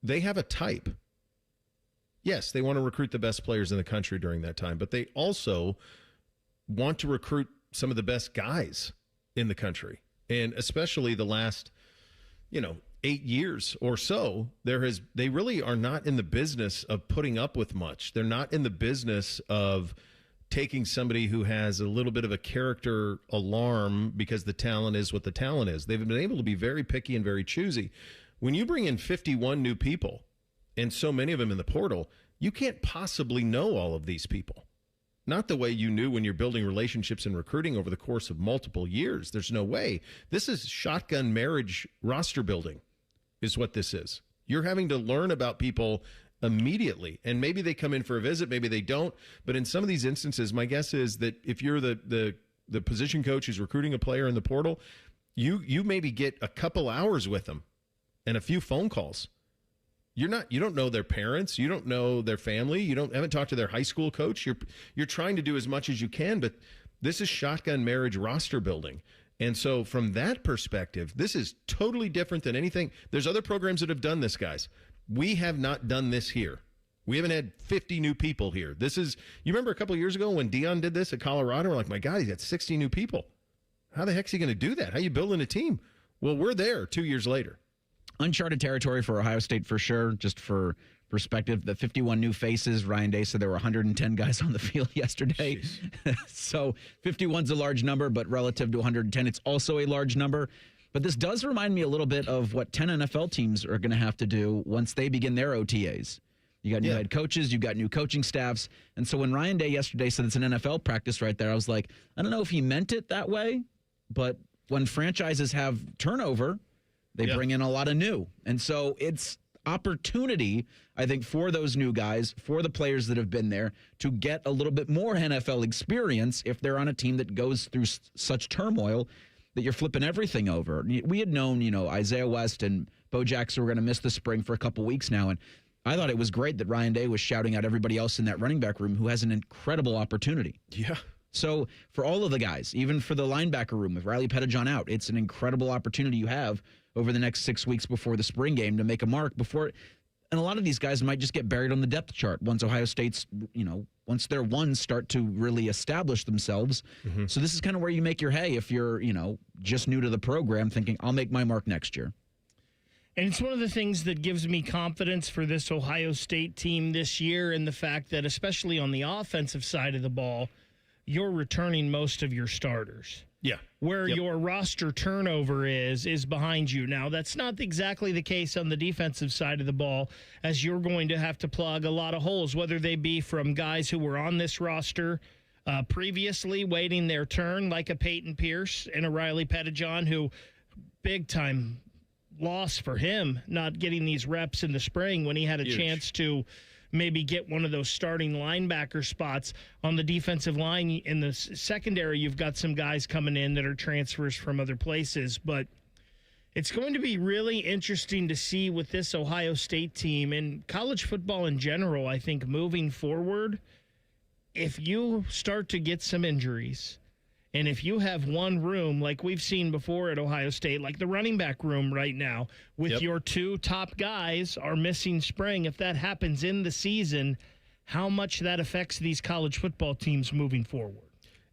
they have a type. Yes, they want to recruit the best players in the country during that time, but they also want to recruit some of the best guys in the country. And especially the last, 8 years or so, they really are not in the business of putting up with much. They're not in the business of taking somebody who has a little bit of a character alarm because the talent is what the talent is. They've been able to be very picky and very choosy. When you bring in 51 new people and so many of them in the portal, you can't possibly know all of these people. Not the way you knew when you're building relationships and recruiting over the course of multiple years. There's no way. This is shotgun marriage roster building is what this is. You're having to learn about people immediately, and maybe they come in for a visit, maybe they don't, but in some of these instances, my guess is that if you're the position coach who's recruiting a player in the portal, you maybe get a couple hours with them and a few phone calls. You don't know their parents, you don't know their family, haven't talked to their high school coach. You're trying to do as much as you can, but this is shotgun marriage roster building. And so from that perspective, this is totally different than anything. There's other programs that have done this, guys. We have not done this here. We haven't had 50 new people here. You remember a couple of years ago when Dion did this at Colorado? We're like, my God, he's got 60 new people. How the heck is he going to do that? How are you building a team? Well, we're there 2 years later. Uncharted territory for Ohio State for sure. Just for perspective, the 51 new faces, Ryan Day said there were 110 guys on the field yesterday. So 51's a large number, but relative to 110, it's also a large number. But this does remind me a little bit of what 10 NFL teams are going to have to do once they begin their OTAs. You got new head coaches, you've got new coaching staffs. And so when Ryan Day yesterday said it's an NFL practice right there, I was like, I don't know if he meant it that way, but when franchises have turnover, they bring in a lot of new. And so it's opportunity, I think, for those new guys, for the players that have been there, to get a little bit more NFL experience if they're on a team that goes through such turmoil that you're flipping everything over. We had known, Isaiah West and Bo Jackson were going to miss the spring for a couple weeks now, and I thought it was great that Ryan Day was shouting out everybody else in that running back room who has an incredible opportunity. Yeah. So for all of the guys, even for the linebacker room, with Riley Pettijohn out, it's an incredible opportunity you have over the next 6 weeks before the spring game to make a mark before. And a lot of these guys might just get buried on the depth chart once Ohio State's, once their ones start to really establish themselves. Mm-hmm. So this is kind of where you make your hay if you're, just new to the program thinking, I'll make my mark next year. And it's one of the things that gives me confidence for this Ohio State team this year, and the fact that, especially on the offensive side of the ball, you're returning most of your starters. Yeah. Where your roster turnover is behind you. Now, that's not exactly the case on the defensive side of the ball, as you're going to have to plug a lot of holes, whether they be from guys who were on this roster previously waiting their turn, like a Peyton Pierce and a Riley Pettijohn, who big-time loss for him not getting these reps in the spring when he had a chance to maybe get one of those starting linebacker spots on the defensive line. In the secondary, you've got some guys coming in that are transfers from other places, but it's going to be really interesting to see with this Ohio State team and college football in general. I think moving forward, if you start to get some injuries, and if you have one room like we've seen before at Ohio State, like the running back room right now, with your two top guys are missing spring, if that happens in the season, how much that affects these college football teams moving forward.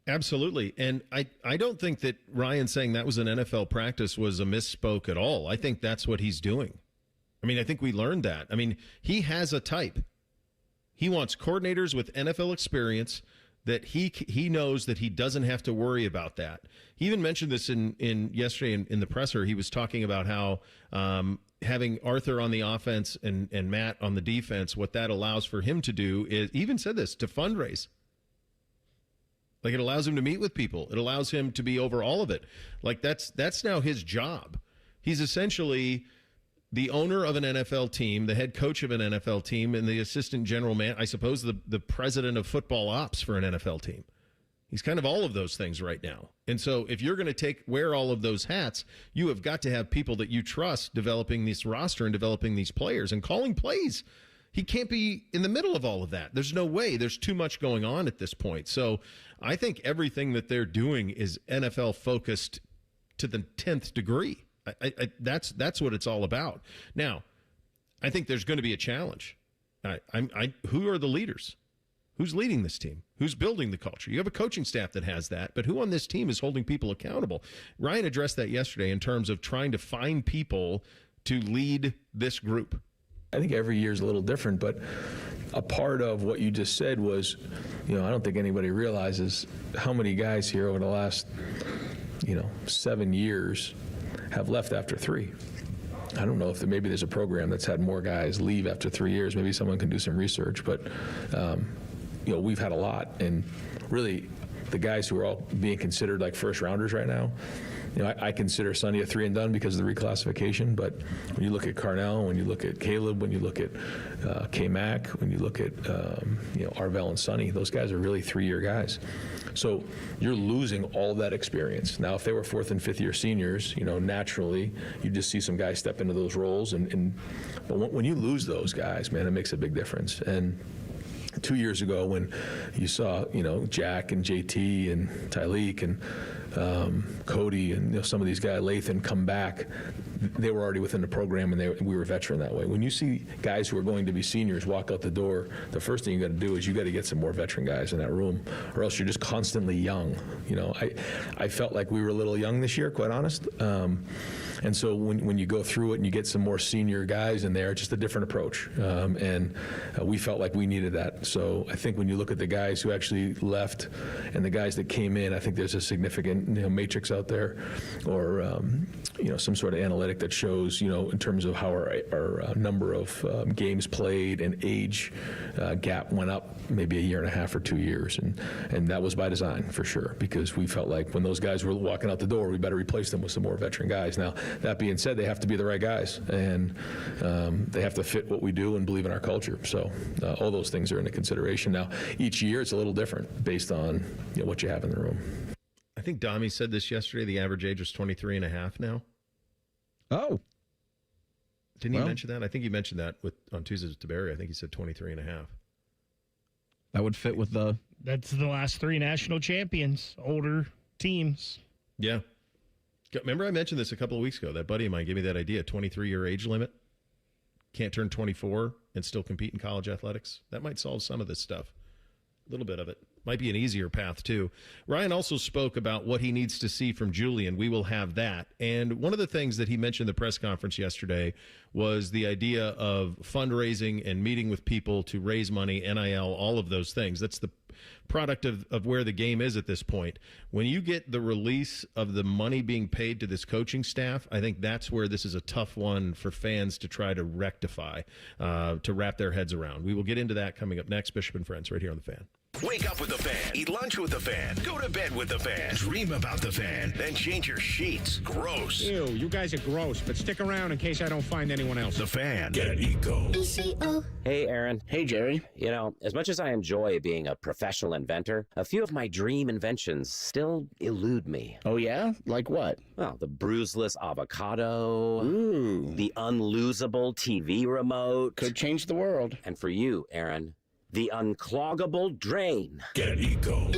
Absolutely. And I don't think that Ryan saying that was an NFL practice was a misspoke at all. I think that's what he's doing. I mean, I think we learned that. I mean, he has a type. He wants coordinators with NFL experience that he knows that he doesn't have to worry about that. He even mentioned this in yesterday in the presser. He was talking about how having Arthur on the offense and Matt on the defense, what that allows for him to do is, he even said this, to fundraise. Like, it allows him to meet with people. It allows him to be over all of it. Like, that's now his job. He's essentially the owner of an NFL team, the head coach of an NFL team, and the assistant general man, I suppose the president of football ops for an NFL team. He's kind of all of those things right now. And so if you're going to wear all of those hats, you have got to have people that you trust developing this roster and developing these players and calling plays. He can't be in the middle of all of that. There's no way. There's too much going on at this point. So I think everything that they're doing is NFL focused to the 10th degree. That's what it's all about. Now, I think there's going to be a challenge. Who are the leaders? Who's leading this team? Who's building the culture? You have a coaching staff that has that, but who on this team is holding people accountable? Ryan addressed that yesterday in terms of trying to find people to lead this group. I think every year is a little different, but a part of what you just said was, I don't think anybody realizes how many guys here over the last, 7 years have left after 3. I don't know if maybe there's a program that's had more guys leave after 3 years. Maybe someone can do some research, but we've had a lot, and really the guys who are all being considered like first rounders right now. I consider Sonny a 3 and done because of the reclassification, but when you look at Carnell, when you look at Caleb, when you look at K-Mac, when you look at Arvell and Sonny, those guys are really 3-year guys. So you're losing all that experience. Now, if they were 4th and 5th year seniors, naturally you just see some guys step into those roles, but when you lose those guys, man, it makes a big difference. And 2 years ago when you saw, Jack and JT and Tyleek and Cody and some of these guys, Lathan, come back, they were already within the program, and we were veteran that way. When you see guys who are going to be seniors walk out the door, the first thing you got to do is you got to get some more veteran guys in that room, or else you're just constantly young. I felt like we were a little young this year, quite honest. And so when you go through it and you get some more senior guys in there, it's just a different approach. And we felt like we needed that. So I think when you look at the guys who actually left and the guys that came in, I think there's a significant matrix out there, or some sort of analytic that shows in terms of how our number of games played and age gap went up maybe 1.5 years or 2 years, and that was by design for sure, because we felt like when those guys were walking out the door, we better replace them with some more veteran guys. Now that being said, they have to be the right guys, and they have to fit what we do and believe in our culture. So all those things are into consideration. Now each year it's a little different based on what you have in the room. I think Dami said this yesterday. The average age is 23 and a half now. Oh. Didn't you mention that? I think you mentioned that on Tuesdays with Taberry. I think he said 23 and a half. That would fit with That's the last 3 national champions, older teams. Yeah. Remember I mentioned this a couple of weeks ago. That buddy of mine gave me that idea, 23-year age limit. Can't turn 24 and still compete in college athletics. That might solve some of this stuff. A little bit of it. Might be an easier path, too. Ryan also spoke about what he needs to see from Julian. We will have that. And one of the things that he mentioned in the press conference yesterday was the idea of fundraising and meeting with people to raise money, NIL, all of those things. That's the product of where the game is at this point. When you get the release of the money being paid to this coaching staff, I think that's where this is a tough one for fans to try to rectify, to wrap their heads around. We will get into that coming up next. Bishop and Friends right here on The Fan. Wake up with the Fan. Eat lunch with the Fan. Go to bed with the Fan. Dream about the Fan. Then change your sheets. Gross. Ew, you guys are gross, but stick around in case I don't find anyone else. The Fan. Get Eco. Hey, Aaron. Hey, Jerry. As much as I enjoy being a professional inventor, a few of my dream inventions still elude me. Oh, yeah? Like what? Well, the bruiseless avocado. Ooh. The unlosable TV remote. Could change the world. And for you, Aaron, the uncloggable drain. Get Eco.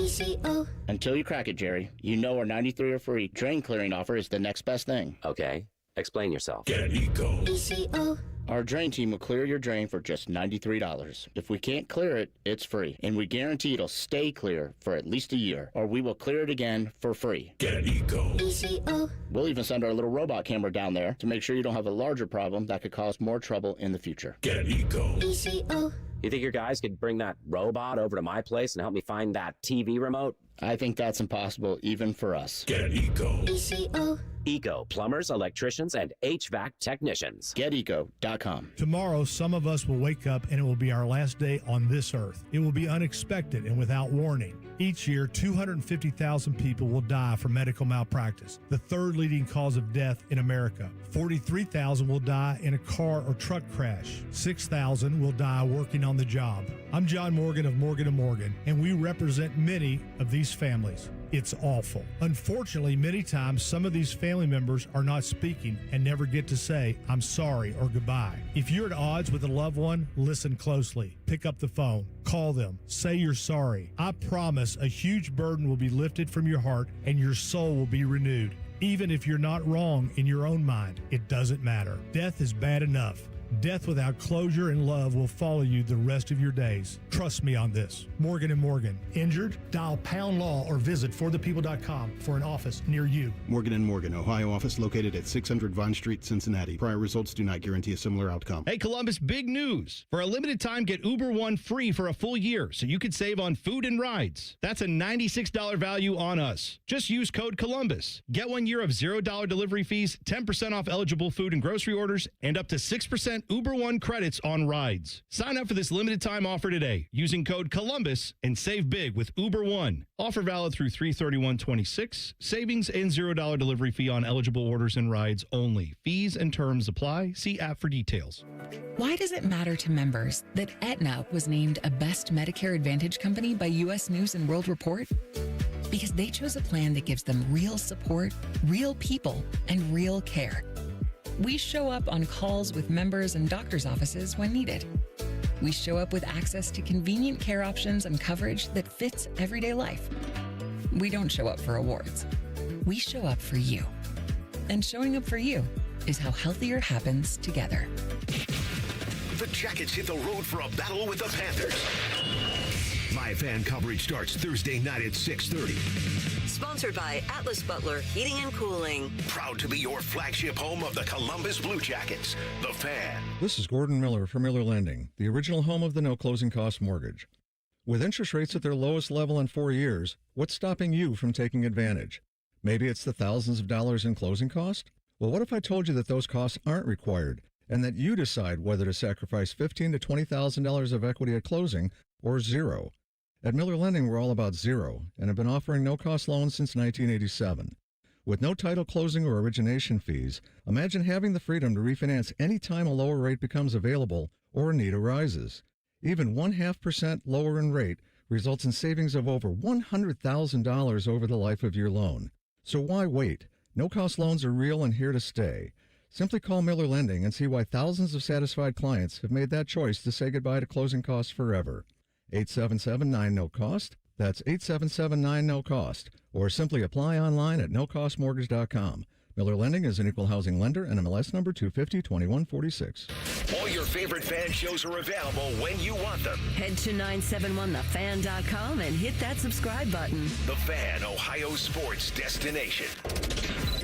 Until you crack it, Jerry. You know our 93 or free drain clearing offer is the next best thing. Okay. Explain yourself. Get Eco. Our drain team will clear your drain for just $93. If we can't clear it, it's free. And we guarantee it'll stay clear for at least a year, or we will clear it again for free. Get Eco. We'll even send our little robot camera down there to make sure you don't have a larger problem that could cause more trouble in the future. Get Eco. You think your guys could bring that robot over to my place and help me find that TV remote? I think that's impossible even for us. Get Eco. Eco, plumbers, electricians, and HVAC technicians. GetEco.com. Tomorrow, some of us will wake up and it will be our last day on this earth. It will be unexpected and without warning. Each year, 250,000 people will die from medical malpractice, the third leading cause of death in America. 43,000 will die in a car or truck crash. 6,000 will die working on the job. I'm John Morgan of Morgan & Morgan, and we represent many of these families. It's awful. Unfortunately, many times some of these family members are not speaking and never get to say, I'm sorry or goodbye. If you're at odds with a loved one, listen closely. Pick up the phone. Call them. Say you're sorry. I promise a huge burden will be lifted from your heart and your soul will be renewed. Even if you're not wrong in your own mind, it doesn't matter. Death is bad enough. Death without closure and love will follow you the rest of your days. Trust me on this. Morgan & Morgan. Injured? Dial Pound Law or visit forthepeople.com for an office near you. Morgan & Morgan, Ohio office located at 600 Vine Street, Cincinnati. Prior results do not guarantee a similar outcome. Hey, Columbus, big news. For a limited time, get Uber One free for a full year so you could save on food and rides. That's a $96 value on us. Just use code Columbus. Get 1 year of $0 delivery fees, 10% off eligible food and grocery orders, and up to 6% Uber One credits on rides. Sign up for this limited time offer today using code Columbus and save big with Uber One. Offer valid through 3/31/26. Savings and $0 delivery fee on eligible orders and rides only. Fees and terms apply. See app for details. Why does it matter to members that Aetna was named a Best Medicare Advantage company by U.S. News and World Report? Because they chose a plan that gives them real support, real people, and real care. We show up on calls with members and doctors' offices when needed. We show up with access to convenient care options and coverage that fits everyday life. We don't show up for awards. We show up for you. And showing up for you is how healthier happens together. The Jackets hit the road for a battle with the Panthers. Live fan coverage starts Thursday night at 6:30. Sponsored by Atlas Butler Heating and Cooling. Proud to be your flagship home of the Columbus Blue Jackets. The Fan. This is Gordon Miller from Miller Lending, the original home of the no closing cost mortgage. With interest rates at their lowest level in 4 years, what's stopping you from taking advantage? Maybe it's the thousands of dollars in closing cost? Well, what if I told you that those costs aren't required and that you decide whether to sacrifice $15,000 to $20,000 of equity at closing or zero? At Miller Lending, we're all about zero and have been offering no-cost loans since 1987. With no title closing or origination fees, imagine having the freedom to refinance any time a lower rate becomes available or a need arises. Even 0.5% lower in rate results in savings of over $100,000 over the life of your loan. So why wait? No-cost loans are real and here to stay. Simply call Miller Lending and see why thousands of satisfied clients have made that choice to say goodbye to closing costs forever. 877-9-NO-COST. That's 877-9-NO-COST. Or simply apply online at nocostmortgage.com. Miller Lending is an equal housing lender and MLS number 250-2146. All your favorite fan shows are available when you want them. Head to 971thefan.com and hit that subscribe button. The Fan, Ohio sports destination.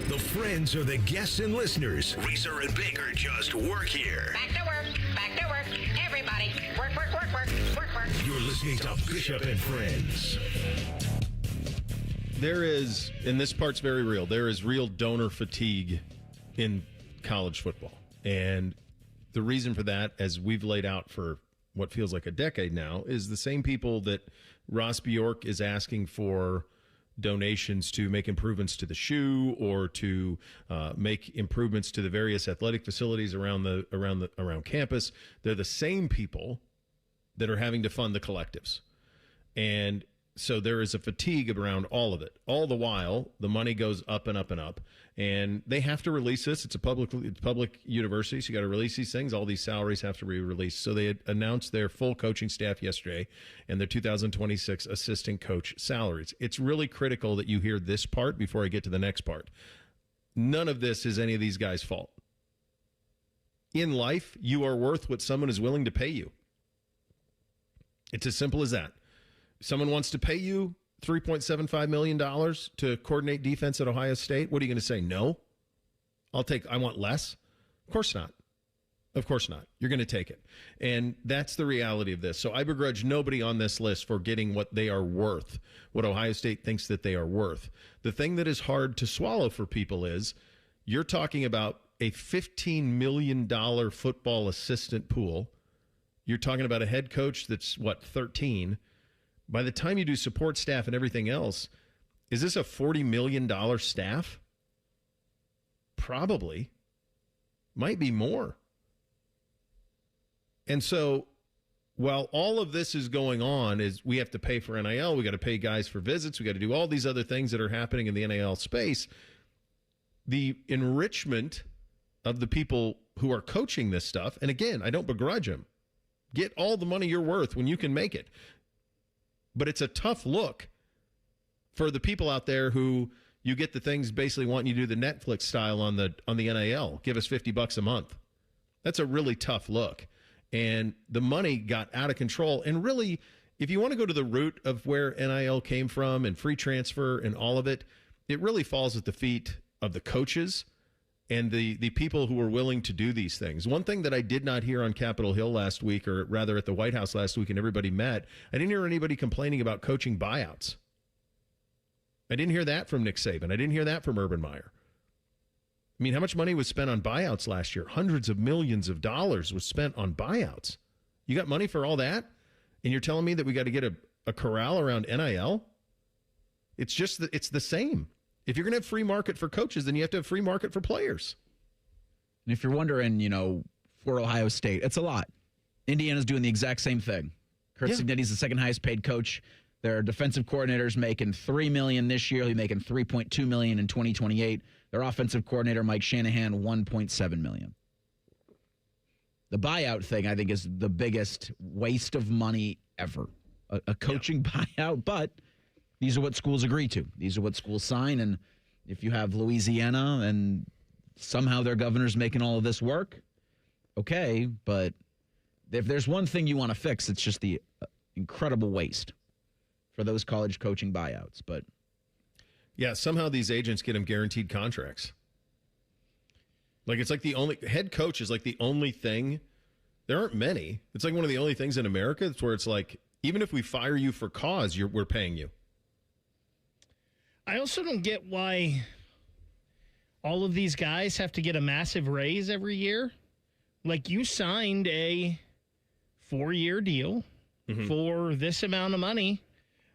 The friends are the guests and listeners. Reeser and Baker just work here. Back to work. Back to work. Everybody. Work, work, work, work, work, work. You're listening to Bishop and Friends. There is, and this part's very real, there is real donor fatigue in college football. And the reason for that, as we've laid out for what feels like a decade now, is the same people that Ross Bjork is asking for donations to make improvements to the shoe or to make improvements to the various athletic facilities around campus. They're the same people that are having to fund the collectives. And so there is a fatigue around all of it. All the while, the money goes up and up and up. And they have to release this. It's a public university, so you got to release these things. All these salaries have to be released. So they had announced their full coaching staff yesterday and their 2026 assistant coach salaries. It's really critical that you hear this part before I get to the next part. None of this is any of these guys' fault. In life, you are worth what someone is willing to pay you. It's as simple as that. Someone wants to pay you $3.75 million to coordinate defense at Ohio State. What are you going to say? No? I want less? Of course not. Of course not. You're going to take it. And that's the reality of this. So I begrudge nobody on this list for getting what they are worth, what Ohio State thinks that they are worth. The thing that is hard to swallow for people is you're talking about a $15 million football assistant pool. You're talking about a head coach that's, 13. By the time you do support staff and everything else, is this a $40 million staff? Probably. Might be more. And so while all of this is going on, is we have to pay for NIL, we got to pay guys for visits, we got to do all these other things that are happening in the NIL space, the enrichment of the people who are coaching this stuff, and again, I don't begrudge them. Get all the money you're worth when you can make it. But it's a tough look for the people out there who you get the things basically wanting you to do the Netflix style on the NIL. Give us $50 a month. That's a really tough look. And the money got out of control. And really, if you want to go to the root of where NIL came from and free transfer and all of it, it really falls at the feet of the coaches and the people who were willing to do these things. One thing that I did not hear on Capitol Hill last week, or rather at the White House last week, and everybody met, I didn't hear anybody complaining about coaching buyouts. I didn't hear that from Nick Saban. I didn't hear that from Urban Meyer. I mean, how much money was spent on buyouts last year? Hundreds of millions of dollars was spent on buyouts. You got money for all that? And you're telling me that we got to get a corral around NIL? It's just that it's the same. If you're going to have free market for coaches, then you have to have free market for players. And if you're wondering, for Ohio State, it's a lot. Indiana's doing the exact same thing. Kurt Cignetti's the second highest paid coach. Their defensive coordinator's making $3 million this year. He'll be making $3.2 million in 2028. Their offensive coordinator, Mike Shanahan, $1.7 million. The buyout thing, I think, is the biggest waste of money ever. A coaching buyout, but these are what schools agree to. These are what schools sign, and if you have Louisiana and somehow their governor's making all of this work, okay, but if there's one thing you want to fix, it's just the incredible waste for those college coaching buyouts. But yeah, somehow these agents get them guaranteed contracts. Like, it's like the only head coach is like the only thing. There aren't many. It's like one of the only things in America. It's where it's like, even if we fire you for cause, we're paying you. I also don't get why all of these guys have to get a massive raise every year. Like, you signed a 4-year deal for this amount of money.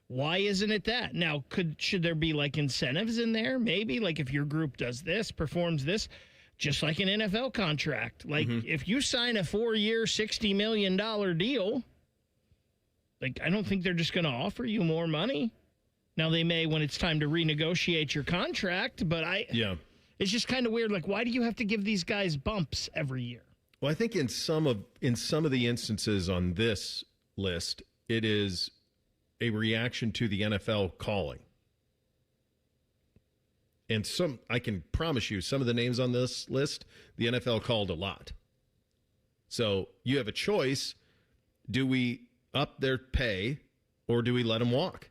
Why isn't it that? Now, should there be like incentives in there? Maybe, like, if your group does this, performs this, just like an NFL contract. Like, if you sign a 4-year, $60 million deal, like, I don't think they're just going to offer you more money. Now, they may when it's time to renegotiate your contract, but it's just kind of weird. Like, why do you have to give these guys bumps every year? Well, I think in some of the instances on this list, it is a reaction to the NFL calling. And I can promise you, some of the names on this list, the NFL called a lot. So you have a choice. Do we up their pay or do we let them walk?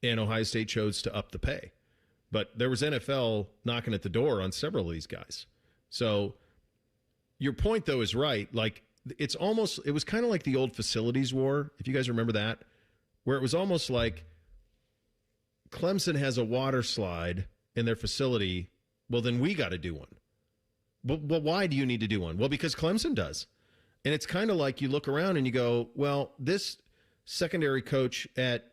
And Ohio State chose to up the pay. But there was NFL knocking at the door on several of these guys. So your point, though, is right. Like, it was kind of like the old facilities war, if you guys remember that, where it was almost like Clemson has a water slide in their facility. Well, then we got to do one. But why do you need to do one? Well, because Clemson does. And it's kind of like you look around and you go, well, this secondary coach at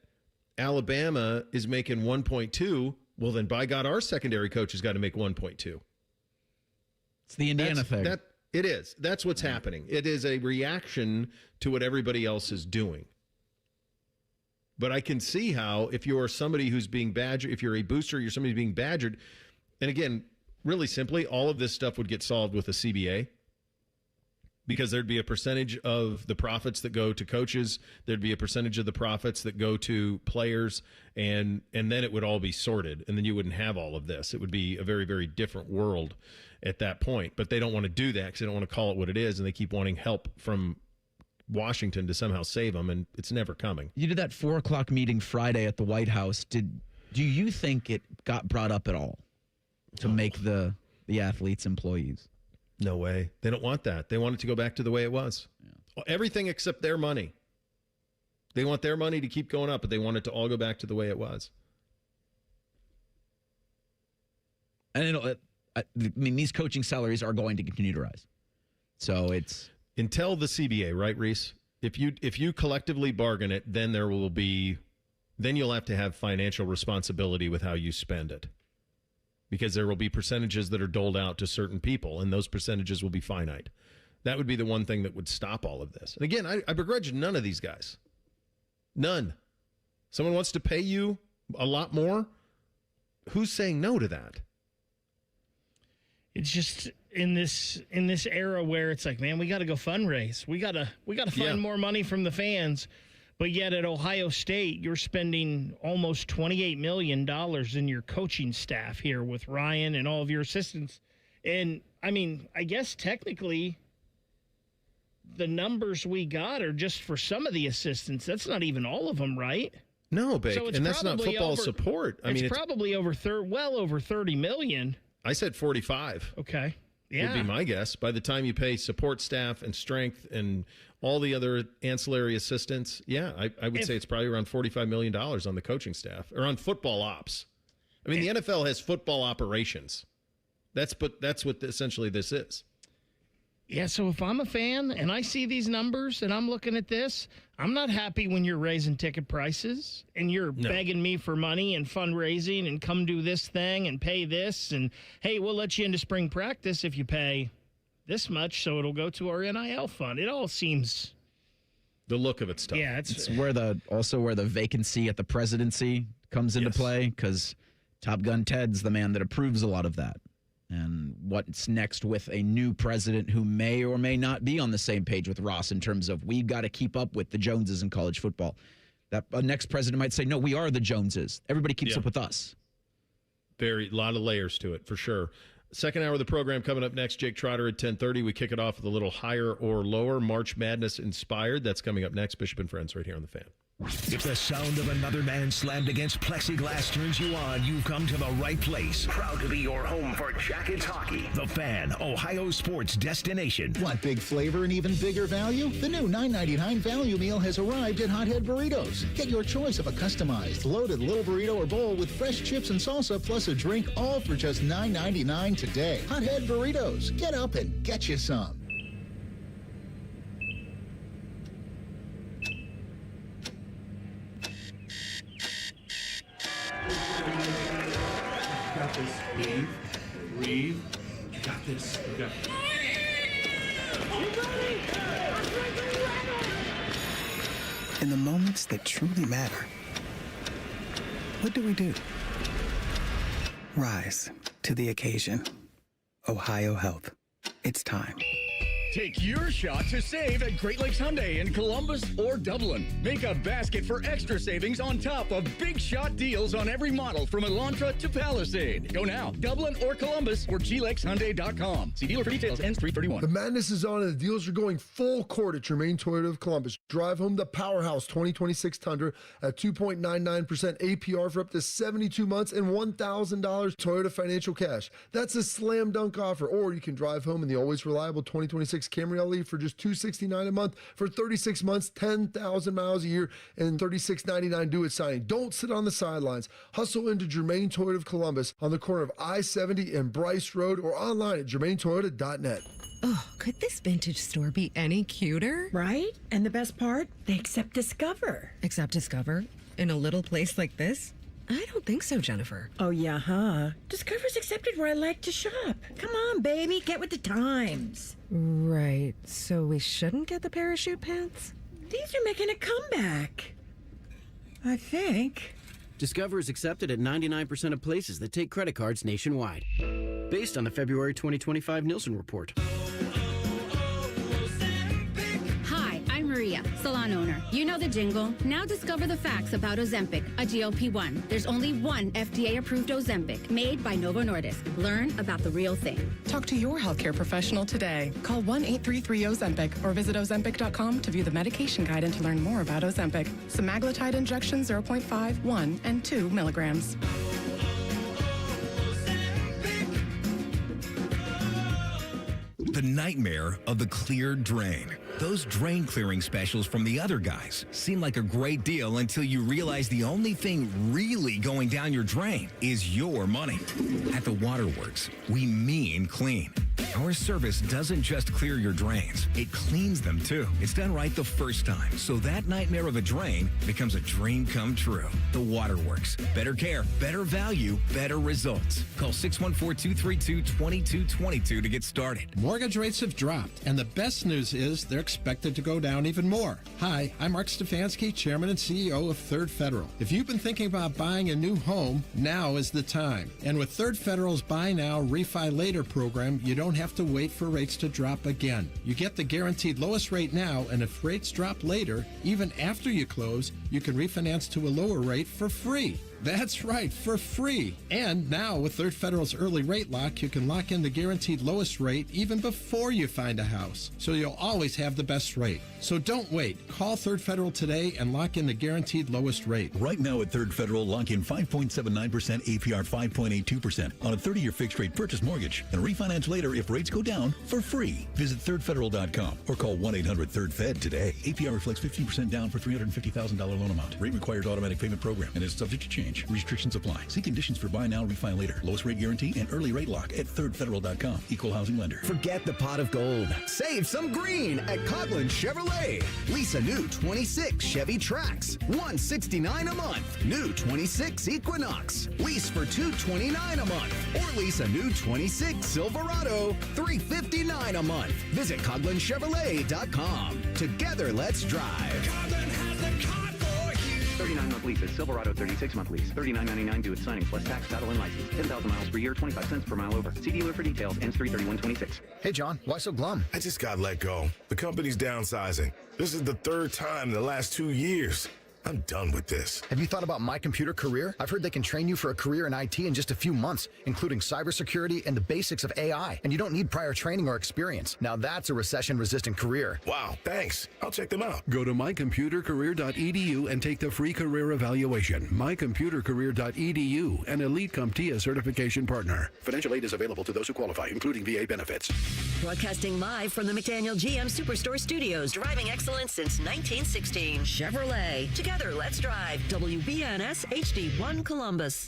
Alabama is making 1.2. Well, then by God, our secondary coach has got to make 1.2. It's the Indiana thing. It is. That's what's happening. It is a reaction to what everybody else is doing. But I can see how if you're somebody who's being badgered, if you're a booster, you're somebody being badgered. And again, really simply, all of this stuff would get solved with a CBA. Because there'd be a percentage of the profits that go to coaches. There'd be a percentage of the profits that go to players. And then it would all be sorted. And then you wouldn't have all of this. It would be a very, very different world at that point. But they don't want to do that because they don't want to call it what it is. And they keep wanting help from Washington to somehow save them. And it's never coming. You did that 4 o'clock meeting Friday at the White House. Do you think it got brought up at all to make the athletes employees? No way. They don't want that. They want it to go back to the way it was. Yeah. Everything except their money. They want their money to keep going up, but they want it to all go back to the way it was. And I mean, these coaching salaries are going to continue to rise. So it's until the CBA, right, Reese? If you collectively bargain it, then you'll have to have financial responsibility with how you spend it. Because there will be percentages that are doled out to certain people, and those percentages will be finite. That would be the one thing that would stop all of this. And again, I begrudge none of these guys. None. Someone wants to pay you a lot more? Who's saying no to that? It's just in this era where it's like, man, we got to go fundraise. We got to find more money from the fans. But yet at Ohio State, you're spending almost $28 million in your coaching staff here with Ryan and all of your assistants. And, I mean, I guess technically the numbers we got are just for some of the assistants. That's not even all of them, right? No, Bake, So it's and that's not probably football over- support. I mean, it's probably well over 30 million. I said 45. Okay. Yeah. Would be my guess. By the time you pay support staff and strength and all the other ancillary assistants, I would say it's probably around $45 million on the coaching staff or on football ops. I mean, the NFL has football operations. That's what essentially this is. Yeah, so if I'm a fan and I see these numbers and I'm looking at this, I'm not happy when you're raising ticket prices and you're begging me for money and fundraising and come do this thing and pay this and, hey, we'll let you into spring practice if you pay this much, so it'll go to our NIL fund. It all seems... The look of it's tough. Yeah, it's where the vacancy at the presidency comes into play, because Top Gun Ted's the man that approves a lot of that. And what's next with a new president who may or may not be on the same page with Ross in terms of we've got to keep up with the Joneses in college football. That next president might say, no, we are the Joneses. Everybody keeps up with us. A lot of layers to it, for sure. Second hour of the program coming up next. Jake Trotter at 10:30. We kick it off with a little higher or lower, March Madness inspired. That's coming up next. Bishop and Friends right here on The Fan. If the sound of another man slammed against plexiglass turns you on, you've come to the right place. Proud to be your home for Jackets hockey. The Fan, Ohio sports destination. Want big flavor and even bigger value? The new $9.99 value meal has arrived at Hothead Burritos. Get your choice of a customized, loaded little burrito or bowl with fresh chips and salsa plus a drink, all for just $9.99 today. Hothead Burritos. Get up and get you some. Got this. Breathe. You got this. You got this. In the moments that truly matter, what do? Rise to the occasion. Ohio Health. It's time. Take your shot to save at Great Lakes Hyundai in Columbus or Dublin. Make a basket for extra savings on top of big shot deals on every model from Elantra to Palisade. Go now, Dublin or Columbus or glakeshyundai.com. See dealer for details. Ends 3/31. The madness is on and the deals are going full court at Germain Toyota of Columbus. Drive home the Powerhouse 2026 Tundra at 2.99% APR for up to 72 months and $1,000 Toyota financial cash. That's a slam dunk offer. Or you can drive home in the always reliable 2026 Camry LE for just $269 a month for 36 months, 10,000 miles a year, and $36.99 due at signing. Don't sit on the sidelines. Hustle into Germain Toyota of Columbus on the corner of I-70 and Bryce Road or online at germaintoyota.net. Oh, could this vintage store be any cuter? Right? And the best part? They accept Discover. Accept Discover? In a little place like this? I don't think so, Jennifer. Oh, yeah, huh? Discover's accepted where I like to shop. Come on, baby, get with the times. Right, so we shouldn't get the parachute pants? These are making a comeback. I think. Discover is accepted at 99% of places that take credit cards nationwide. Based on the February 2025 Nielsen report. Hi, I'm Maria, salon owner. You know the jingle. Now discover the facts about Ozempic, a GLP-1. There's only one FDA-approved Ozempic, made by Novo Nordisk. Learn about the real thing. Talk to your healthcare professional today. Call 1-833-OZEMPIC or visit Ozempic.com to view the medication guide and to learn more about Ozempic. Semaglutide injection 0.5, 1, and 2 milligrams. The nightmare of the cleared drain. Those drain clearing specials from the other guys seem like a great deal until you realize the only thing really going down your drain is your money. At the Waterworks, we mean clean. Our service doesn't just clear your drains, it cleans them too. It's done right the first time, so that nightmare of a drain becomes a dream come true. The Waterworks. Better care, better value, better results. Call 614-232-2222 to get started. Mortgage rates have dropped, and the best news is they're expected to go down even more. Hi, I'm Mark Stefanski, Chairman and CEO of Third Federal. If you've been thinking about buying a new home, now is the time. And with Third Federal's Buy Now, Refi Later program, you don't have to wait for rates to drop again. You get the guaranteed lowest rate now, and if rates drop later, even after you close, you can refinance to a lower rate for free. That's right, for free. And now with Third Federal's early rate lock, you can lock in the guaranteed lowest rate even before you find a house. So you'll always have the best rate. So don't wait. Call Third Federal today and lock in the guaranteed lowest rate. Right now at Third Federal, lock in 5.79% APR 5.82% on a 30-year fixed rate purchase mortgage and refinance later if rates go down for free. Visit thirdfederal.com or call 1-800-3rd-FED today. APR reflects 15% down for $350,000 loan amount. Rate requires automatic payment program and is subject to change. Restrictions apply. See conditions for buy now, refi later. Lowest rate guarantee and early rate lock at thirdfederal.com. Equal housing lender. Forget the pot of gold. Save some green at Coghlan Chevrolet. Lease a new 26 Chevy Trax, $169 a month. New 26 Equinox, lease for $229 a month. Or lease a new 26 Silverado, $359 a month. Visit CoglanChevrolet.com. Together, let's drive. 39-month leases. Silverado 36-month lease. $39.99 due at signing plus tax, title, and license. 10,000 miles per year. 25 cents per mile over. See dealer for details. Ends 3/31/26. Hey, John, why so glum? I just got let go. The company's downsizing. This is the third time in the last 2 years. I'm done with this. Have you thought about My Computer Career? I've heard they can train you for a career in IT in just a few months, including cybersecurity and the basics of AI. And you don't need prior training or experience. Now that's a recession-resistant career. Wow, thanks. I'll check them out. Go to mycomputercareer.edu and take the free career evaluation. Mycomputercareer.edu, an Elite CompTIA certification partner. Financial aid is available to those who qualify, including VA benefits. Broadcasting live from the McDaniel GM Superstore Studios, driving excellence since 1916. Chevrolet. Together, let's drive. WBNS HD1 Columbus.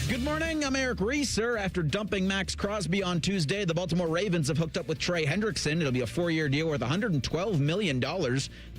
Good morning, I'm Eric Reeser. After dumping Max Crosby on Tuesday, the Baltimore Ravens have hooked up with Trey Hendrickson. It'll be a 4-year deal worth $112 million. The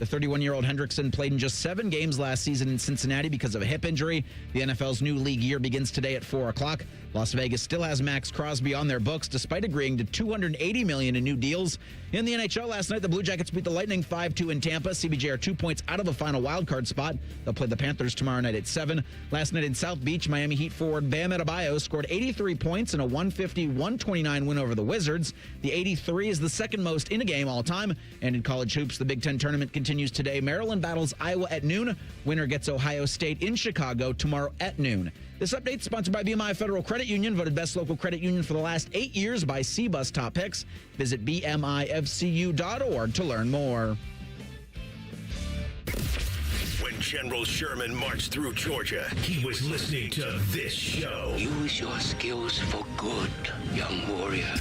31-year-old Hendrickson played in just 7 games last season in Cincinnati because of a hip injury. The NFL's new league year begins today at 4 o'clock. Las Vegas still has Max Crosby on their books, despite agreeing to $280 million in new deals. In the NHL last night, the Blue Jackets beat the Lightning 5-2 in Tampa. CBJ are 2 points out of a final wildcard spot. They'll play the Panthers tomorrow night at 7. Last night in South Beach, Miami Heat forward Bam Adebayo scored 83 points in a 150-129 win over the Wizards. The 83 is the second most in a game all time. And in college hoops, the Big Ten tournament continues today. Maryland battles Iowa at noon. Winner gets Ohio State in Chicago tomorrow at noon. This update is sponsored by BMI Federal Credit Union, voted best local credit union for the last 8 years by CBUS Top Picks. Visit bmifcu.org to learn more. When General Sherman marched through Georgia, he was listening to this show. Use your skills for good, young warrior.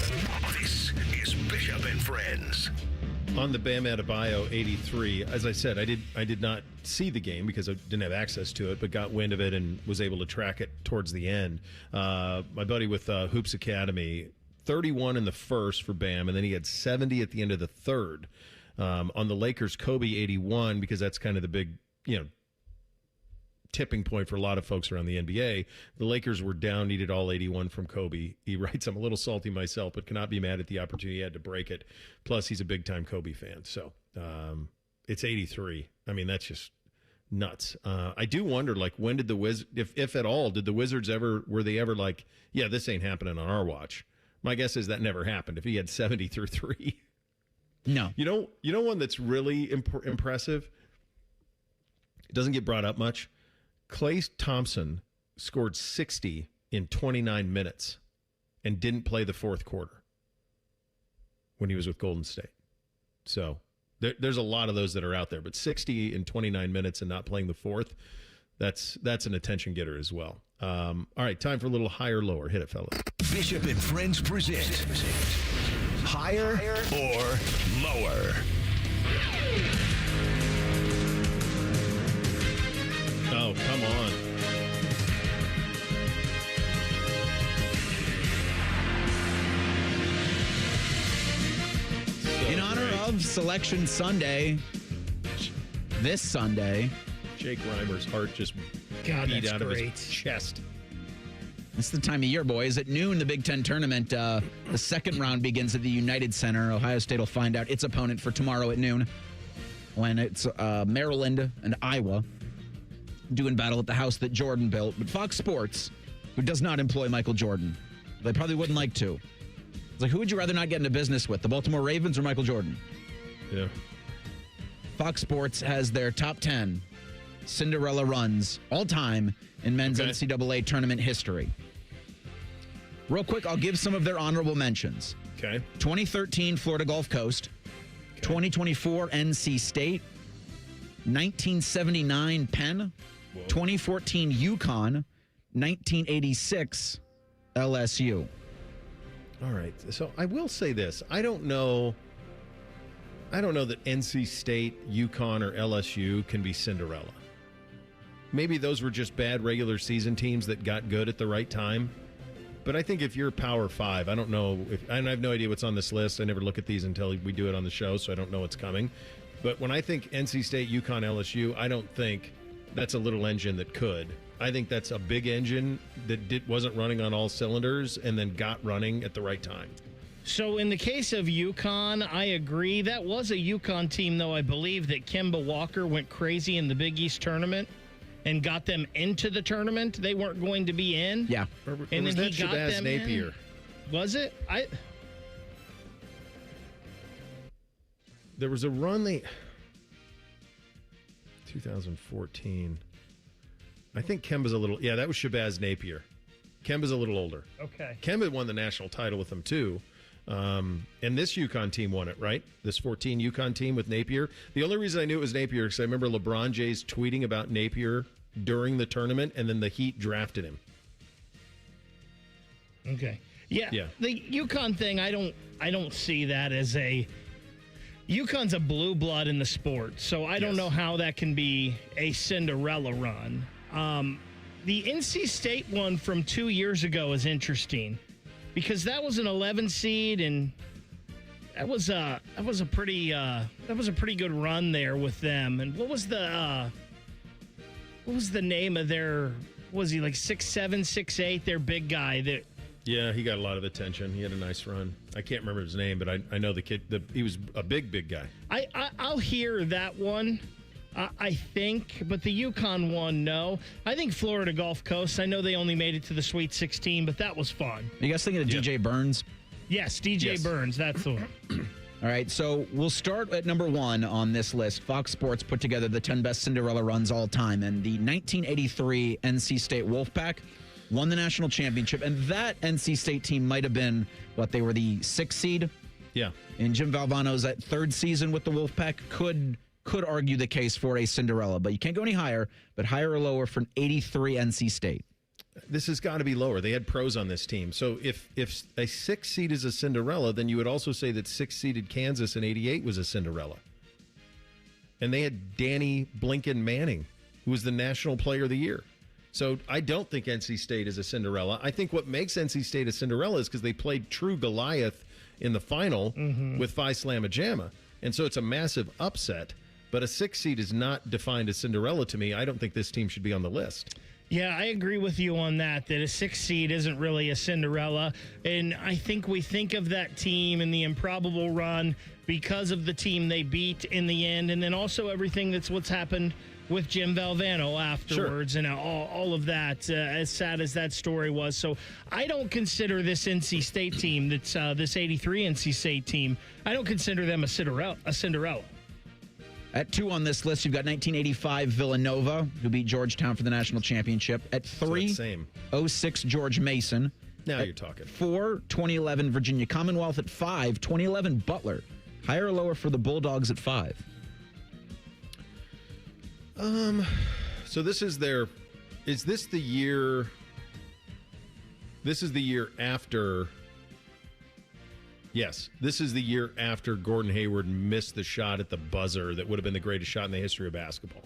This is Bishop and Friends. On the Bam Adebayo 83, as I said, I did not see the game because I didn't have access to it, but got wind of it and was able to track it towards the end. My buddy with Hoops Academy, 31 in the first for Bam, and then he had 70 at the end of the third. On the Lakers, Kobe 81, because that's kind of the big, tipping point for a lot of folks around the NBA. The Lakers were down, needed all 81 from Kobe. He writes, I'm a little salty myself, but cannot be mad at the opportunity he had to break it. Plus, he's a big-time Kobe fan. So it's 83. I mean, that's just nuts. I do wonder, when did the Wizards, if at all, did the Wizards were they ever like, yeah, this ain't happening on our watch? My guess is that never happened if he had 70 through 3. No. You know one that's really impressive? It doesn't get brought up much. Klay Thompson scored 60 in 29 minutes and didn't play the fourth quarter when he was with Golden State. So there's a lot of those that are out there, but 60 in 29 minutes and not playing the fourth, that's an attention getter as well. All right, time for a little higher, lower. Hit it, fellas. Bishop and Friends present Higher or Lower. Oh, come on. In honor of Selection Sunday, this Sunday, Jake Reimer's heart just beat out of his chest. It's the time of year, boys. At noon, the Big Ten tournament, the second round begins at the United Center. Ohio State will find out its opponent for tomorrow at noon, when it's Maryland and Iowa doing battle at the house that Jordan built. But Fox Sports, who does not employ Michael Jordan, they probably wouldn't like to. It's like, who would you rather not get into business with, the Baltimore Ravens or Michael Jordan? Yeah. Fox Sports has their top 10 Cinderella runs all time in men's NCAA tournament history. Real quick, I'll give some of their honorable mentions. Okay. 2013 Florida Gulf Coast, 2024 NC State, 1979 Penn, 2014 UConn, 1986 LSU. All right. So I will say this. I don't know that NC State, UConn, or LSU can be Cinderella. Maybe those were just bad regular season teams that got good at the right time. But I think if you're Power 5, I don't know. And I have no idea what's on this list. I never look at these until we do it on the show, so I don't know what's coming. But when I think NC State, UConn, LSU, I don't think that's a little engine that could. I think that's a big engine that wasn't running on all cylinders and then got running at the right time. So in the case of UConn, I agree. That was a UConn team, though, I believe, that Kemba Walker went crazy in the Big East tournament and got them into the tournament. They weren't going to be in. Yeah. And was then that he got Shabazz them Napier? In. Was it? There was a run 2014. I think Kemba's a little... Yeah, that was Shabazz Napier. Kemba's a little older. Okay. Kemba won the national title with them, too. And this UConn team won it, right? This 14 UConn team with Napier. The only reason I knew it was Napier because I remember LeBron James tweeting about Napier during the tournament, and then the Heat drafted him. Okay. Yeah. The UConn thing, I don't see that as a... UConn's a blue blood in the sport, so I don't know how that can be a Cinderella run. The NC State one from 2 years ago is interesting because that was an 11 seed, and that was a pretty good run there with them. And what was the name of their? Was he like 6'7", 6'8"? Their big guy that. Yeah, he got a lot of attention. He had a nice run. I can't remember his name, but I know the kid. He was a big guy. I'll hear that one. I think, but the UConn one, no. I think Florida Gulf Coast. I know they only made it to the Sweet 16, but that was fun. Are you guys thinking of DJ Burns? Yes, DJ Burns. That's the one. All right, so we'll start at number 1 on this list. Fox Sports put together the 10 best Cinderella runs all time, and the 1983 NC State Wolfpack won the national championship, and that NC State team might have been, they were the 6th seed? Yeah. And Jim Valvano's that 3rd season with the Wolfpack could argue the case for a Cinderella, but you can't go any higher, but higher or lower for an 83 NC State. This has got to be lower. They had pros on this team. So if a 6th seed is a Cinderella, then you would also say that 6th-seeded Kansas in 88 was a Cinderella. And they had Danny Blinken Manning, who was the National Player of the Year. So I don't think NC State is a Cinderella. I think what makes NC State a Cinderella is because they played true Goliath in the final with Phi Slamma Jamma. And so it's a massive upset. But a 6th seed is not defined as Cinderella to me. I don't think this team should be on the list. Yeah, I agree with you on that a 6th seed isn't really a Cinderella. And I think we think of that team and the improbable run because of the team they beat in the end, and then also everything what's happened with Jim Valvano afterwards and all of that, as sad as that story was. So I don't consider this NC State team, that's this 83 NC State team, I don't consider them a Cinderella. At 2 on this list, you've got 1985 Villanova, who beat Georgetown for the national championship. At 3, 06 George Mason. Now you're talking. 4, 2011 Virginia Commonwealth. At 5, 2011 Butler. Higher or lower for the Bulldogs at 5? So this is is this the year? This is the year after. Yes, this is the year after Gordon Hayward missed the shot at the buzzer that would have been the greatest shot in the history of basketball,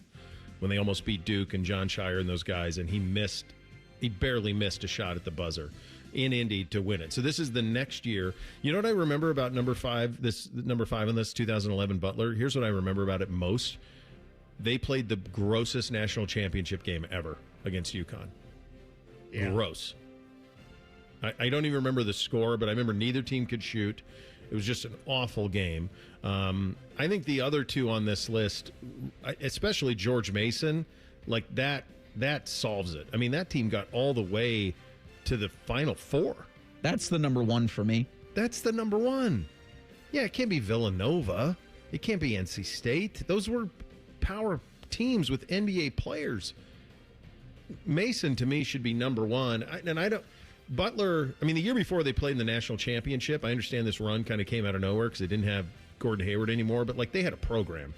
when they almost beat Duke and John Shire and those guys, and he barely missed a shot at the buzzer in Indy to win it. So this is the next year. You know what I remember about number 5 on this 2011 Butler? Here's what I remember about it most. They played the grossest national championship game ever against UConn. Yeah. Gross. I don't even remember the score, but I remember neither team could shoot. It was just an awful game. I think the other 2 on this list, especially George Mason, like that solves it. I mean, that team got all the way to the Final Four. That's the number 1 for me. That's the number 1. Yeah, it can't be Villanova. It can't be NC State. Those were power teams with NBA players. Mason, to me, should be number one. Butler, I mean, the year before they played in the national championship, I understand this run kind of came out of nowhere because they didn't have Gordon Hayward anymore, but, they had a program.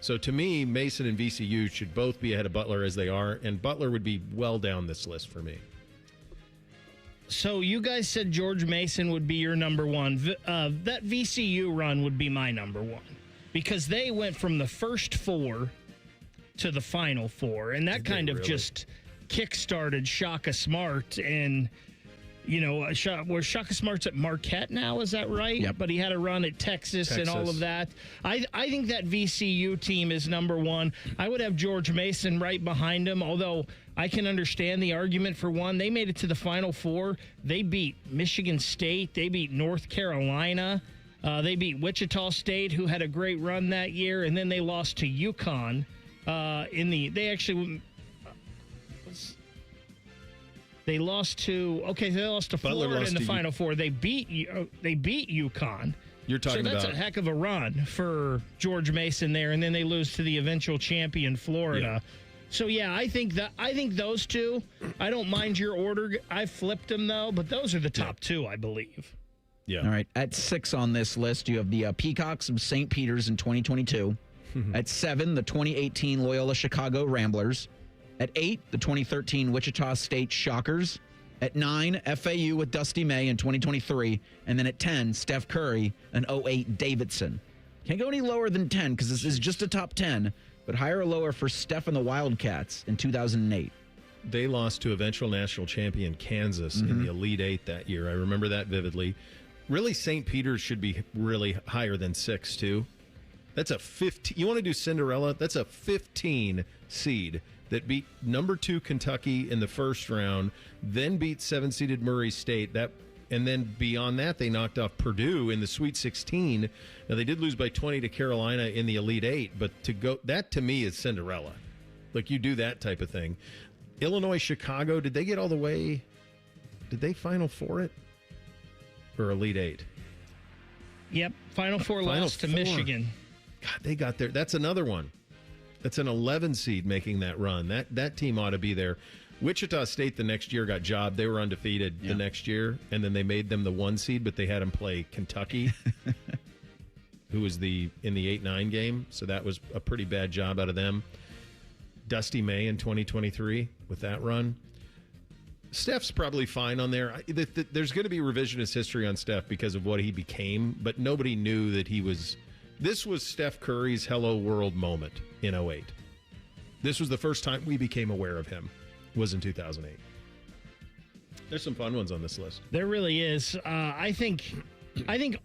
So, to me, Mason and VCU should both be ahead of Butler as they are, and Butler would be well down this list for me. So you guys said George Mason would be your number one. That VCU run would be my number one because they went from the first four to the final four, and that kind of just kick-started Shaka Smart. And, where Shaka Smart's at Marquette now, is that right? Yep. But he had a run at Texas and all of that. I think that VCU team is number one. I would have George Mason right behind him, although I can understand the argument for one. They made it to the Final Four. They beat Michigan State. They beat North Carolina. They beat Wichita State, who had a great run that year, and then they lost to UConn. They lost to Florida in the Final Four. They beat UConn. You're talking about. So that's a heck of a run for George Mason there, and then they lose to the eventual champion Florida. Yeah. So I think those two. I don't mind your order. I flipped them though, but those are the top two, I believe. Yeah. All right. At 6 on this list, you have the Peacocks of St. Peter's in 2022. At 7, the 2018 Loyola Chicago Ramblers. At 8, the 2013 Wichita State Shockers. At 9, FAU with Dusty May in 2023. And then at 10, Steph Curry and 08 Davidson. Can't go any lower than 10 because this is just a top 10, but higher or lower for Steph and the Wildcats in 2008. They lost to eventual national champion Kansas in the Elite Eight that year. I remember that vividly. Really, St. Peter's should be really higher than 6, too. That's a 15. You want to do Cinderella? That's a 15 seed that beat number 2 Kentucky in the first round, then beat 7-seeded Murray State. And then beyond that, they knocked off Purdue in the Sweet 16. Now, they did lose by 20 to Carolina in the Elite Eight, but that to me is Cinderella. You do that type of thing. Illinois, Chicago, did they get all the way? Did they Final Four it? Or Elite Eight? Yep, Final Four lost to Michigan. God, they got there. That's another one. That's an 11 seed making that run. That team ought to be there. Wichita State the next year got jobbed. They were undefeated the next year, and then they made them the 1 seed, but they had them play Kentucky, who was in the 8-9 game. So that was a pretty bad job out of them. Dusty May in 2023 with that run. Steph's probably fine on there. There's going to be revisionist history on Steph because of what he became, but nobody knew that he was... This was Steph Curry's Hello World moment in 2008. This was the first time we became aware of him, was in 2008. There's some fun ones on this list. There really is. I think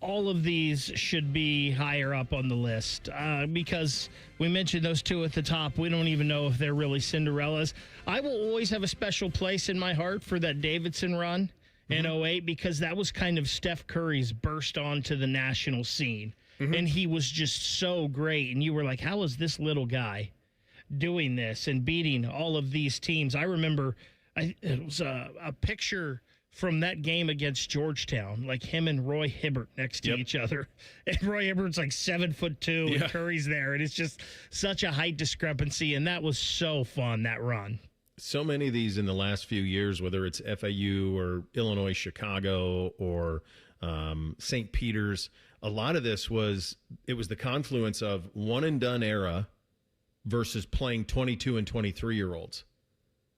all of these should be higher up on the list because we mentioned those two at the top. We don't even know if they're really Cinderellas. I will always have a special place in my heart for that Davidson run in 2008 because that was kind of Steph Curry's burst onto the national scene. And he was just so great. And you were like, how is this little guy doing this and beating all of these teams? I remember it was a picture from that game against Georgetown, like him and Roy Hibbert next to each other. And Roy Hibbert's like 7'2", and Curry's there. And it's just such a height discrepancy. And that was so fun, that run. So many of these in the last few years, whether it's FAU or Illinois, Chicago, or St. Peter's, a lot of this was the confluence of one-and-done era versus playing 22 and 23-year-olds.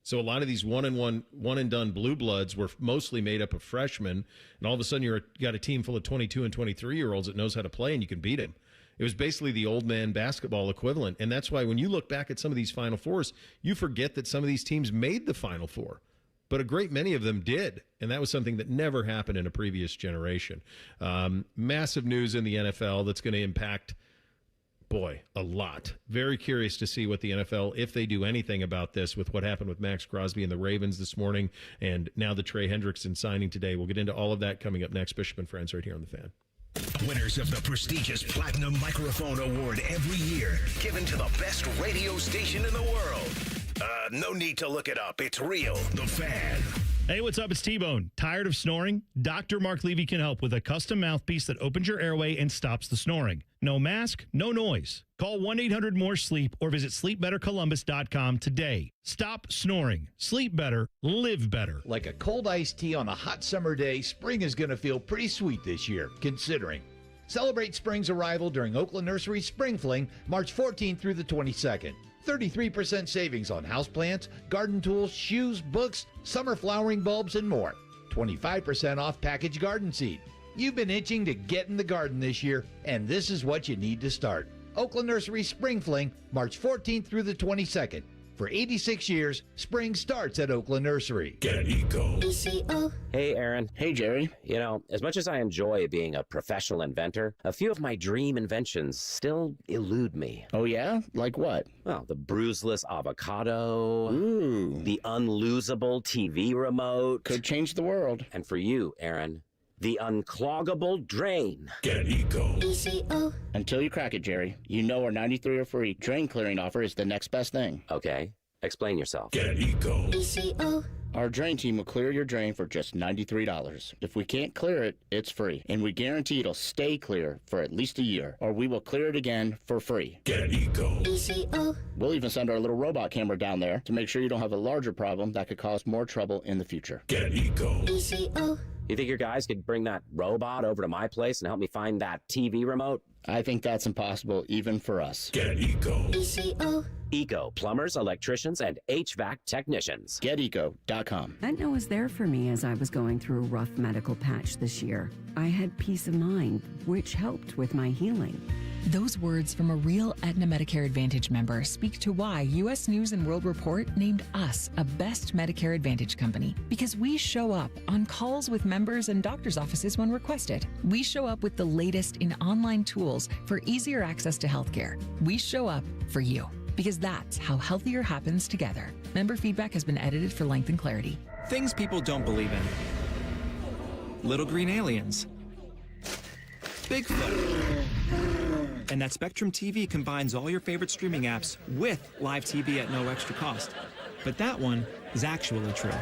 So a lot of these one-and-done blue bloods were mostly made up of freshmen, and all of a sudden you got a team full of 22 and 23-year-olds that knows how to play, and you can beat them. It was basically the old man basketball equivalent, and that's why when you look back at some of these Final Fours, you forget that some of these teams made the Final Four. But a great many of them did, and that was something that never happened in a previous generation. Massive news in the NFL that's going to impact, a lot. Very curious to see what the NFL, if they do anything about this with what happened with Max Crosby and the Ravens this morning, and now the Trey Hendrickson signing today. We'll get into all of that coming up next. Bishop and Friends right here on The Fan. Winners of the prestigious Platinum Microphone Award every year, given to the best radio station in the world. No need to look it up. It's real. The Fan. Hey, what's up? It's T-Bone. Tired of snoring? Dr. Mark Levy can help with a custom mouthpiece that opens your airway and stops the snoring. No mask, no noise. Call 1-800-MORE-SLEEP or visit sleepbettercolumbus.com today. Stop snoring. Sleep better. Live better. Like a cold iced tea on a hot summer day, spring is going to feel pretty sweet this year, considering. Celebrate spring's arrival during Oakland Nursery's Spring Fling, March 14th through the 22nd. 33% savings on houseplants, garden tools, shoes, books, summer flowering bulbs, and more. 25% off packaged garden seed. You've been itching to get in the garden this year, and this is what you need to start. Oakland Nursery Spring Fling, March 14th through the 22nd. For 86 years, spring starts at Oakland Nursery. Get Eco. Hey, Aaron. Hey, Jerry. You know, as much as I enjoy being a professional inventor, a few of my dream inventions still elude me. Oh, yeah? Like what? Well, the bruiseless avocado. Ooh. The unlosable TV remote. Could change the world. And for you, Aaron, the uncloggable drain. Get Eco. Until you crack it, Jerry. You know our 93 or free drain clearing offer is the next best thing. Okay. Explain yourself. Get Eco. Our drain team will clear your drain for just $93. If we can't clear it, it's free. And we guarantee it'll stay clear for at least a year, or we will clear it again for free. Get Eco. We'll even send our little robot camera down there to make sure you don't have a larger problem that could cause more trouble in the future. Get Eco. You think your guys could bring that robot over to my place and help me find that TV remote? I think that's impossible even for us. Get Eco. Eco, plumbers, electricians, and HVAC technicians. GetEco.com. That no was there for me as I was going through a rough medical patch this year. I had peace of mind, which helped with my healing. Those words from a real Aetna Medicare Advantage member speak to why U.S. News & World Report named us a best Medicare Advantage company. Because we show up on calls with members and doctors' offices when requested. We show up with the latest in online tools for easier access to healthcare. We show up for you. Because that's how healthier happens together. Member feedback has been edited for length and clarity. Things people don't believe in. Little green aliens. Bigfoot. And that Spectrum TV combines all your favorite streaming apps with live TV at no extra cost. But that one is actually true.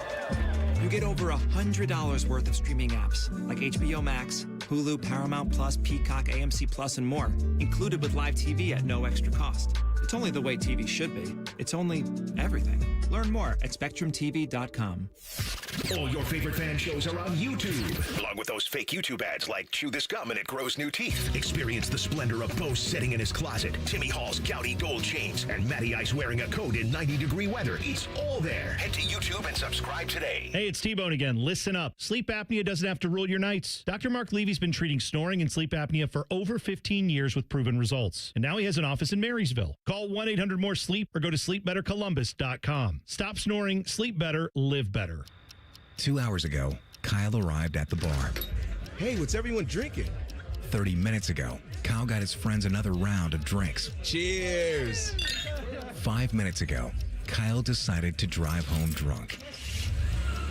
You get over $100 worth of streaming apps like HBO Max, Hulu, Paramount Plus, Peacock, AMC Plus, and more, included with live TV at no extra cost. It's only the way TV should be. It's only everything. Learn more at SpectrumTV.com. All your favorite fan shows are on YouTube, along with those fake YouTube ads like Chew This Gum and It Grows New Teeth. Experience the splendor of Bo sitting in his closet, Timmy Hall's gouty gold chains, and Matty Ice wearing a coat in 90-degree weather. It's all there. Head to YouTube and subscribe today. Hey, it's T-Bone again. Listen up. Sleep apnea doesn't have to rule your nights. Dr. Mark Levy's been treating snoring and sleep apnea for over 15 years with proven results. And now he has an office in Marysville. Call 1-800-MORE-SLEEP or go to sleepbettercolumbus.com. Stop snoring, sleep better, live better. 2 hours ago, Kyle arrived at the bar. Hey, what's everyone drinking? 30 minutes ago, Kyle got his friends another round of drinks. Cheers! 5 minutes ago, Kyle decided to drive home drunk.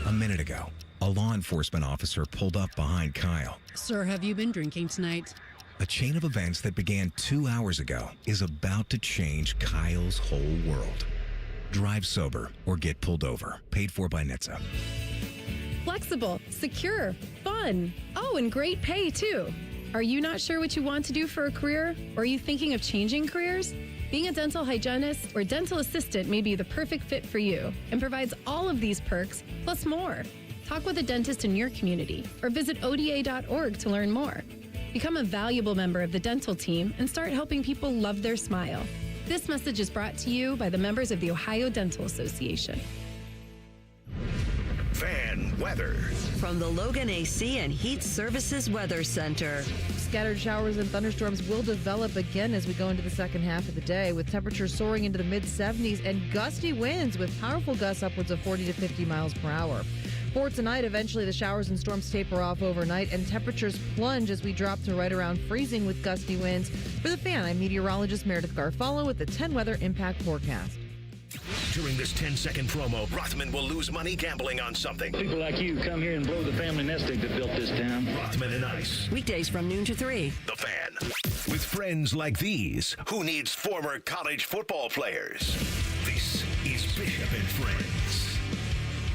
A minute ago, a law enforcement officer pulled up behind Kyle. Sir, have you been drinking tonight? A chain of events that began 2 hours ago is about to change Kyle's whole world. Drive sober or get pulled over. Paid for by NHTSA. Flexible, secure, fun. Oh, and great pay, too. Are you not sure what you want to do for a career? Or are you thinking of changing careers? Being a dental hygienist or dental assistant may be the perfect fit for you and provides all of these perks, plus more. Talk with a dentist in your community or visit oda.org to learn more. Become a valuable member of the dental team and start helping people love their smile. This message is brought to you by the members of the Ohio Dental Association. Fan weather. From the Logan AC and Heat Services Weather Center. Scattered showers and thunderstorms will develop again as we go into the second half of the day, with temperatures soaring into the mid-70s and gusty winds with powerful gusts upwards of 40 to 50 miles per hour. For tonight, eventually the showers and storms taper off overnight and temperatures plunge as we drop to right around freezing with gusty winds. For the Fan, I'm meteorologist Meredith Garfalo with the 10 weather impact forecast. During this 10-second promo, Rothman will lose money gambling on something. People like you come here and blow the family nest egg that built this town. Rothman and Ice. Weekdays from noon to 3. The Fan. With friends like these, who needs former college football players? This is Bishop and Friends.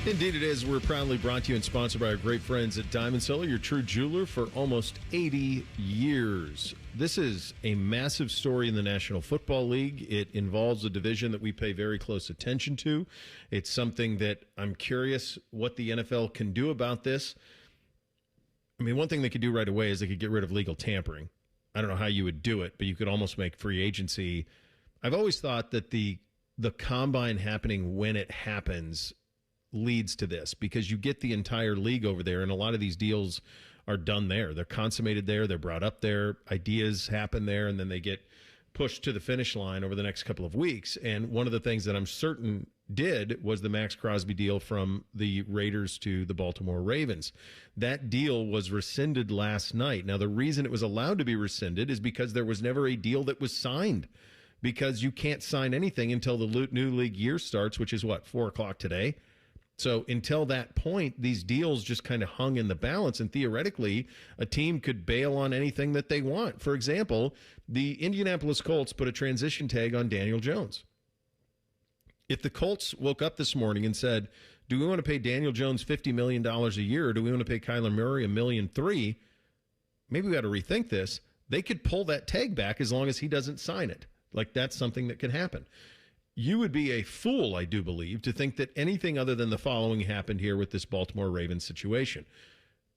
Indeed it is. We're proudly brought to you and sponsored by our great friends at Diamond Cellar, your true jeweler for almost 80 years. This is a massive story in the National Football League. It involves a division that we pay very close attention to. It's something that I'm curious what the NFL can do about this. I mean, one thing they could do right away is they could get rid of legal tampering. I don't know how you would do it, but you could almost make free agency. I've always thought that the combine happening when it happens leads to this, because you get the entire league over there, and a lot of these deals are done there. They're consummated there. They're brought up there. Ideas happen there, and then they get pushed to the finish line over the next couple of weeks. And one of the things that I'm certain did was the Max Crosby deal from the Raiders to the Baltimore Ravens. That deal was rescinded last night. Now, the reason it was allowed to be rescinded is because there was never a deal that was signed, because you can't sign anything until the new league year starts, which is what, 4 o'clock today? So until that point, these deals just kind of hung in the balance, and theoretically, a team could bail on anything that they want. For example, the Indianapolis Colts put a transition tag on Daniel Jones. If the Colts woke up this morning and said, do we want to pay Daniel Jones $50 million a year, or do we want to pay Kyler Murray $1.3 million? Maybe we got to rethink this. They could pull that tag back as long as he doesn't sign it. Like, that's something that could happen. You would be a fool, I do believe, to think that anything other than the following happened here with this Baltimore Ravens situation.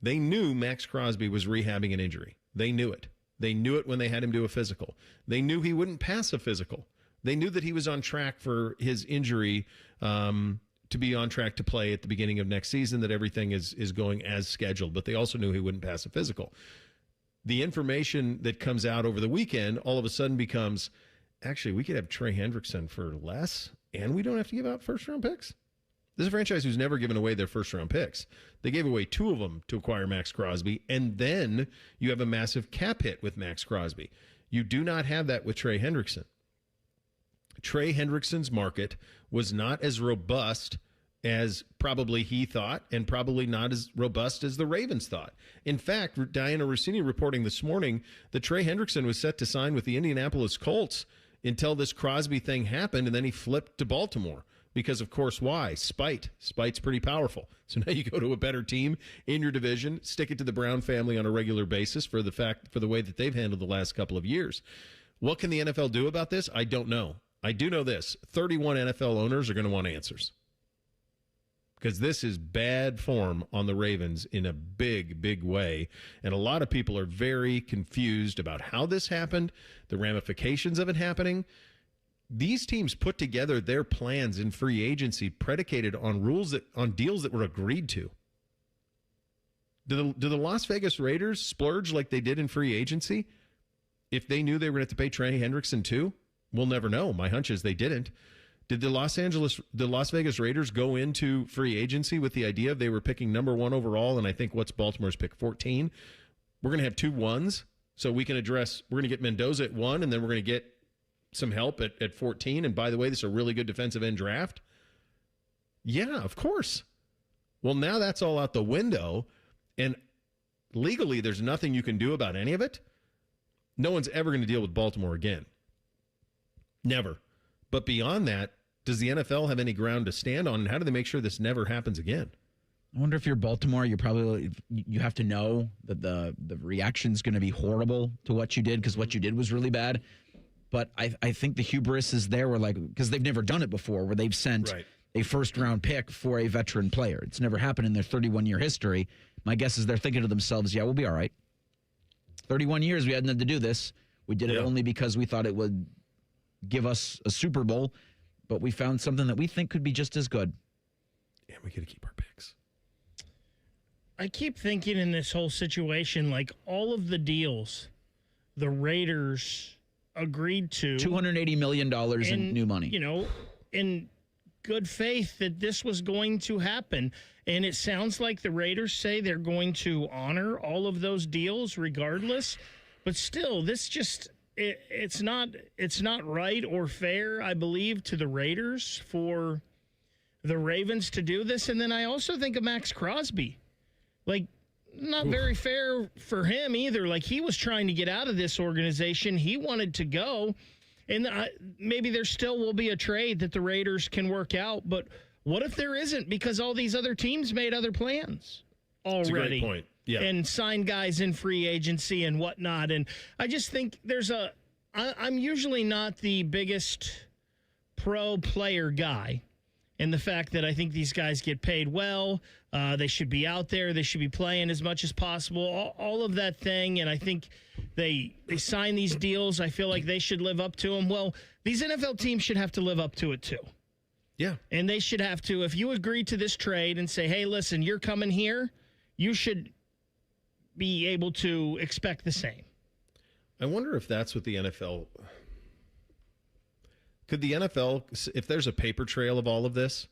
They knew Max Crosby was rehabbing an injury. They knew it. They knew it when they had him do a physical. They knew he wouldn't pass a physical. They knew that he was on track for his injury to be on track to play at the beginning of next season, that everything is going as scheduled. But they also knew he wouldn't pass a physical. The information that comes out over the weekend all of a sudden becomes, actually, we could have Trey Hendrickson for less, and we don't have to give out first-round picks. This is a franchise who's never given away their first-round picks. They gave away 2 of them to acquire Max Crosby, and then you have a massive cap hit with Max Crosby. You do not have that with Trey Hendrickson. Trey Hendrickson's market was not as robust as probably he thought, and probably not as robust as the Ravens thought. In fact, Diana Rossini reporting this morning that Trey Hendrickson was set to sign with the Indianapolis Colts until this Crosby thing happened, and then he flipped to Baltimore. Because, of course, why? Spite. Spite's pretty powerful. So now you go to a better team in your division, stick it to the Brown family on a regular basis for the way that they've handled the last couple of years. What can the NFL do about this? I don't know. I do know this. 31 NFL owners are going to want answers, because this is bad form on the Ravens in a big, big way. And a lot of people are very confused about how this happened, the ramifications of it happening. These teams put together their plans in free agency predicated on on deals that were agreed to. Do the Las Vegas Raiders splurge like they did in free agency if they knew they were going to have to pay Trey Hendrickson too? We'll never know. My hunch is they didn't. Did the Las Vegas Raiders go into free agency with the idea they were picking number 1 overall, and I think what's Baltimore's pick, 14? We're going to have 2 1s, so we can address, we're going to get Mendoza at 1, and then we're going to get some help at 14. And by the way, this is a really good defensive end draft. Yeah, of course. Well, now that's all out the window, and legally there's nothing you can do about any of it. No one's ever going to deal with Baltimore again. Never. But beyond that, does the NFL have any ground to stand on, and how do they make sure this never happens again? I wonder if you're Baltimore, you have to know that the reaction's going to be horrible to what you did, because what you did was really bad. But I think the hubris is there, because they've never done it before, where they've sent a first-round pick for a veteran player. It's never happened in their 31-year history. My guess is they're thinking to themselves, yeah, we'll be all right. 31 years we hadn't had to do this. We did it only because we thought it would give us a Super Bowl, but we found something that we think could be just as good. And we got to keep our picks. I keep thinking in this whole situation, like all of the deals the Raiders agreed to. $280 million in new money. You know, in good faith that this was going to happen. And it sounds like the Raiders say they're going to honor all of those deals regardless. But still, this just... It's not right or fair, I believe, to the Raiders for the Ravens to do this. And then I also think of Max Crosby. Like, not very fair for him either. Like, he was trying to get out of this organization. He wanted to go. And maybe there still will be a trade that the Raiders can work out. But What if there isn't because all these other teams made other plans already? That's a great point. Yeah. And signed guys in free agency and whatnot. And I just think I'm usually not the biggest pro player guy. And the fact that I think these guys get paid well, they should be out there, they should be playing as much as possible, all of that thing. And I think they sign these deals. I feel like they should live up to them. Well, these NFL teams should have to live up to it too. Yeah. And they should have to, if you agree to this trade and say, hey, listen, you're coming here, you should be able to expect the same. I wonder if that's what the NFL... Could the NFL, if there's a paper trail of all of this,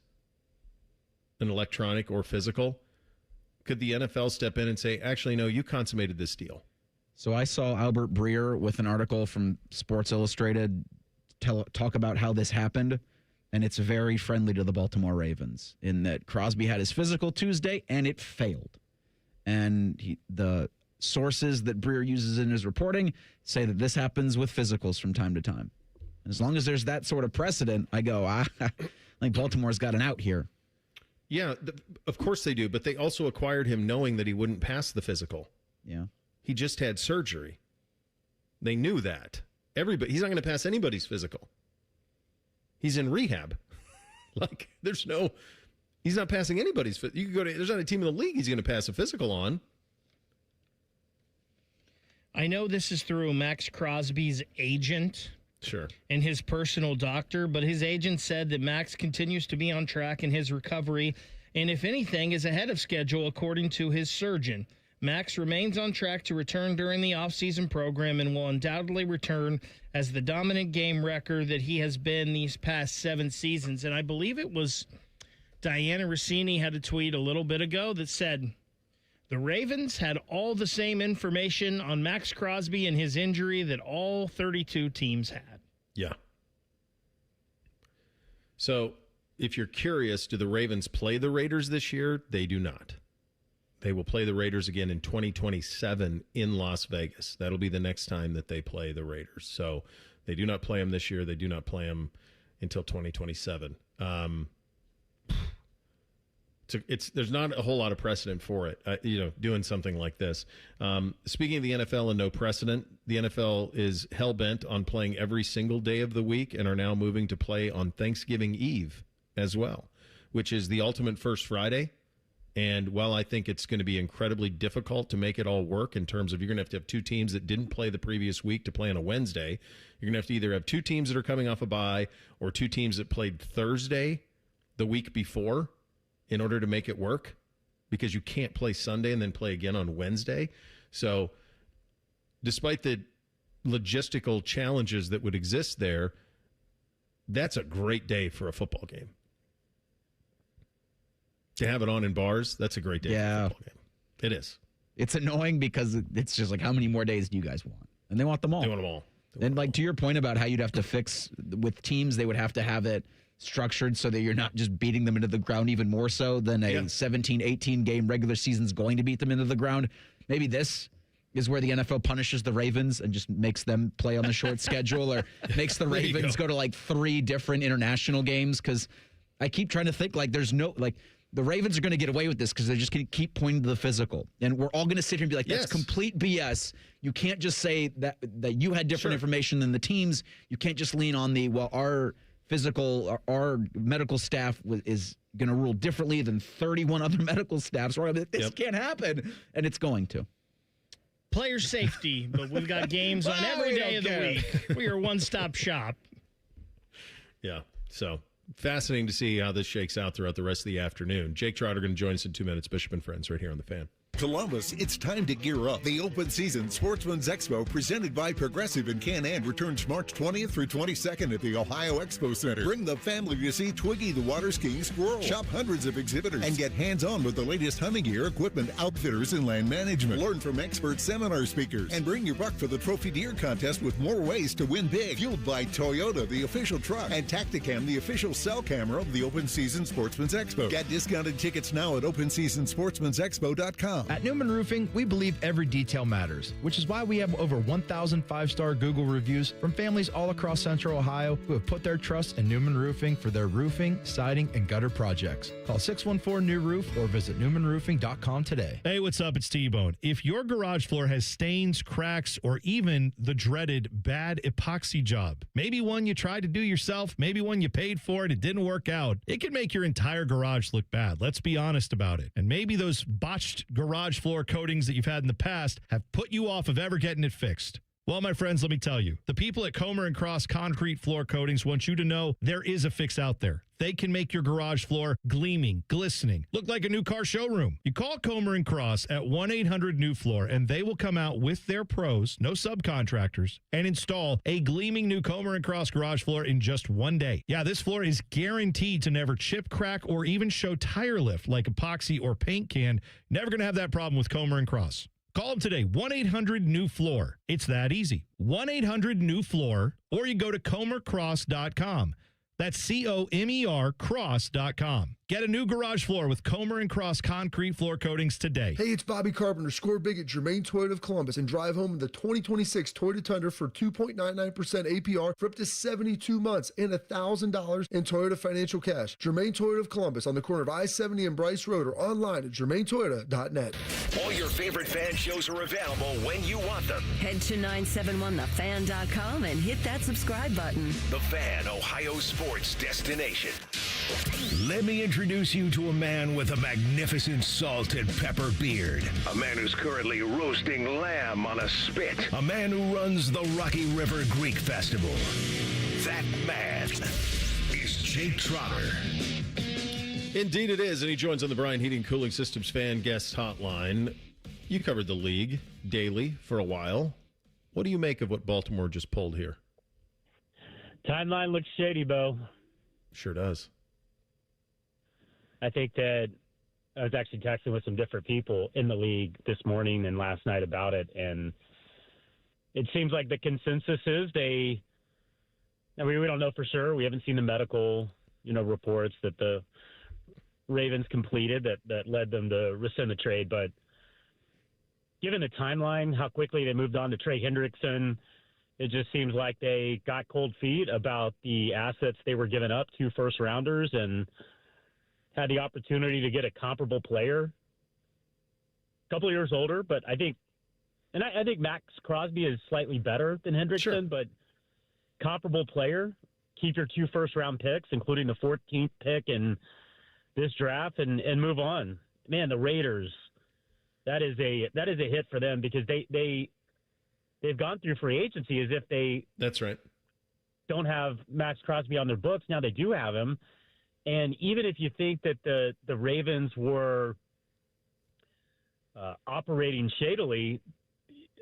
an electronic or physical, could the NFL step in and say, actually, no, you consummated this deal? So I saw Albert Breer with an article from Sports Illustrated talk about how this happened, and it's very friendly to the Baltimore Ravens in that Crosby had his physical Tuesday, and it failed. And the sources that Breer uses in his reporting say that this happens with physicals from time to time. As long as there's that sort of precedent, I go, I think Baltimore's got an out here. Yeah, of course they do, but they also acquired him knowing that he wouldn't pass the physical. Yeah. He just had surgery. They knew that. He's not going to pass anybody's physical. He's in rehab. He's not passing anybody's. You could go to, there's not a team in the league he's going to pass a physical on. I know this is through Max Crosby's agent. Sure. And his personal doctor, but his agent said that Max continues to be on track in his recovery, and if anything, is ahead of schedule according to his surgeon. Max remains on track to return during the offseason program and will undoubtedly return as the dominant game wrecker that he has been these past 7 seasons. And I believe it was Diana Rossini had a tweet a little bit ago that said, the Ravens had all the same information on Max Crosby and his injury that all 32 teams had. Yeah. So, if you're curious, do the Ravens play the Raiders this year? They do not. They will play the Raiders again in 2027 in Las Vegas. That'll be the next time that they play the Raiders. So, they do not play them this year. They do not play them until 2027. There's not a whole lot of precedent for it, doing something like this. Speaking of the NFL and no precedent, the NFL is hell-bent on playing every single day of the week and are now moving to play on Thanksgiving Eve as well, which is the ultimate first Friday. And while I think it's going to be incredibly difficult to make it all work in terms of you're going to have 2 teams that didn't play the previous week to play on a Wednesday, you're going to have to either have 2 teams that are coming off a bye or 2 teams that played Thursday the week before in order to make it work, because you can't play Sunday and then play again on Wednesday. So despite the logistical challenges that would exist there, that's a great day for a football game. To have it on in bars, that's a great day for a football game. It is. It's annoying because it's just like, how many more days do you guys want? And they want them all. They want them all. And to your point about how you'd have to fix with teams, they would have to have it structured so that you're not just beating them into the ground even more so than a 17, 18 game regular season's going to beat them into the ground. Maybe this is where the NFL punishes the Ravens and just makes them play on the short schedule, or makes the Ravens go to like 3 different international games. Because I keep trying to think there's no the Ravens are going to get away with this because they're just going to keep pointing to the physical, and we're all going to sit here and be like, that's complete BS. You can't just say that you had different information than the teams. You can't just lean on our physical, our medical staff is going to rule differently than 31 other medical staffs. This can't happen, and it's going to. Player safety, but we've got games on every day of the week. We are a one-stop shop. Yeah, so fascinating to see how this shakes out throughout the rest of the afternoon. Jake Trotter going to join us in 2 minutes. Bishop and Friends right here on The Fan. Columbus, it's time to gear up. The Open Season Sportsman's Expo presented by Progressive in Can-Am returns March 20th through 22nd at the Ohio Expo Center. Bring the family to see Twiggy the water skiing squirrel. Shop hundreds of exhibitors and get hands-on with the latest hunting gear, equipment, outfitters, and land management. Learn from expert seminar speakers and bring your buck for the Trophy Deer Contest with more ways to win big. Fueled by Toyota, the official truck, and Tacticam, the official cell camera of the Open Season Sportsman's Expo. Get discounted tickets now at OpenSeasonSportsman'sExpo.com. At Newman Roofing, we believe every detail matters, which is why we have over 1,000 five-star Google reviews from families all across Central Ohio who have put their trust in Newman Roofing for their roofing, siding, and gutter projects. Call 614-NEW-ROOF or visit newmanroofing.com today. Hey, what's up? It's T-Bone. If your garage floor has stains, cracks, or even the dreaded bad epoxy job, maybe one you tried to do yourself, maybe one you paid for and it didn't work out, it can make your entire garage look bad. Let's be honest about it. And maybe those botched garage floor coatings that you've had in the past have put you off of ever getting it fixed. Well, my friends, let me tell you, the people at Comer & Cross Concrete Floor Coatings want you to know there is a fix out there. They can make your garage floor gleaming, glistening, look like a new car showroom. You call Comer & Cross at 1-800-NEW-FLOOR, and they will come out with their pros, no subcontractors, and install a gleaming new Comer & Cross garage floor in just one day. Yeah, this floor is guaranteed to never chip, crack, or even show tire lift like epoxy or paint can. Never going to have that problem with Comer & Cross. Call them today, 1-800-NEW-FLOOR. It's that easy. 1-800-NEW-FLOOR, or you go to comercross.com. That's COMER cross.com. Get a new garage floor with Comer & Cross Concrete Floor Coatings today. Hey, it's Bobby Carpenter. Score big at Germain Toyota of Columbus and drive home in the 2026 Toyota Tundra for 2.99% APR for up to 72 months and $1,000 in Toyota financial cash. Germain Toyota of Columbus on the corner of I-70 and Bryce Road or online at germaintoyota.net. All your favorite fan shows are available when you want them. Head to 971thefan.com and hit that subscribe button. The Fan, Ohio sports destination. Let me introduce you to a man with a magnificent salt and pepper beard. A man who's currently roasting lamb on a spit. A man who runs the Rocky River Greek Festival. That man is Jake Trotter. Indeed it is, and he joins on the Brian Heating Cooling Systems Fan Guest Hotline. You covered the league daily for a while. What do you make of what Baltimore just pulled here? Timeline looks shady, Bo. Sure does. I think that I was actually texting with some different people in the league this morning and last night about it, and it seems like the consensus is we don't know for sure. We haven't seen the medical, reports that the Ravens completed that led them to rescind the trade, but given the timeline, how quickly they moved on to Trey Hendrickson, it just seems like they got cold feet about the assets they were giving up, 2 first-rounders, and had the opportunity to get a comparable player, a couple of years older, but I think Max Crosby is slightly better than Hendrickson, sure. But comparable player, keep your 2 first-round picks, including the 14th pick in this draft, and move on. Man, the Raiders, that is a hit for them because they've gone through free agency as if that's right, don't have Max Crosby on their books. Now they do have him. And even if you think that the Ravens were operating shadily,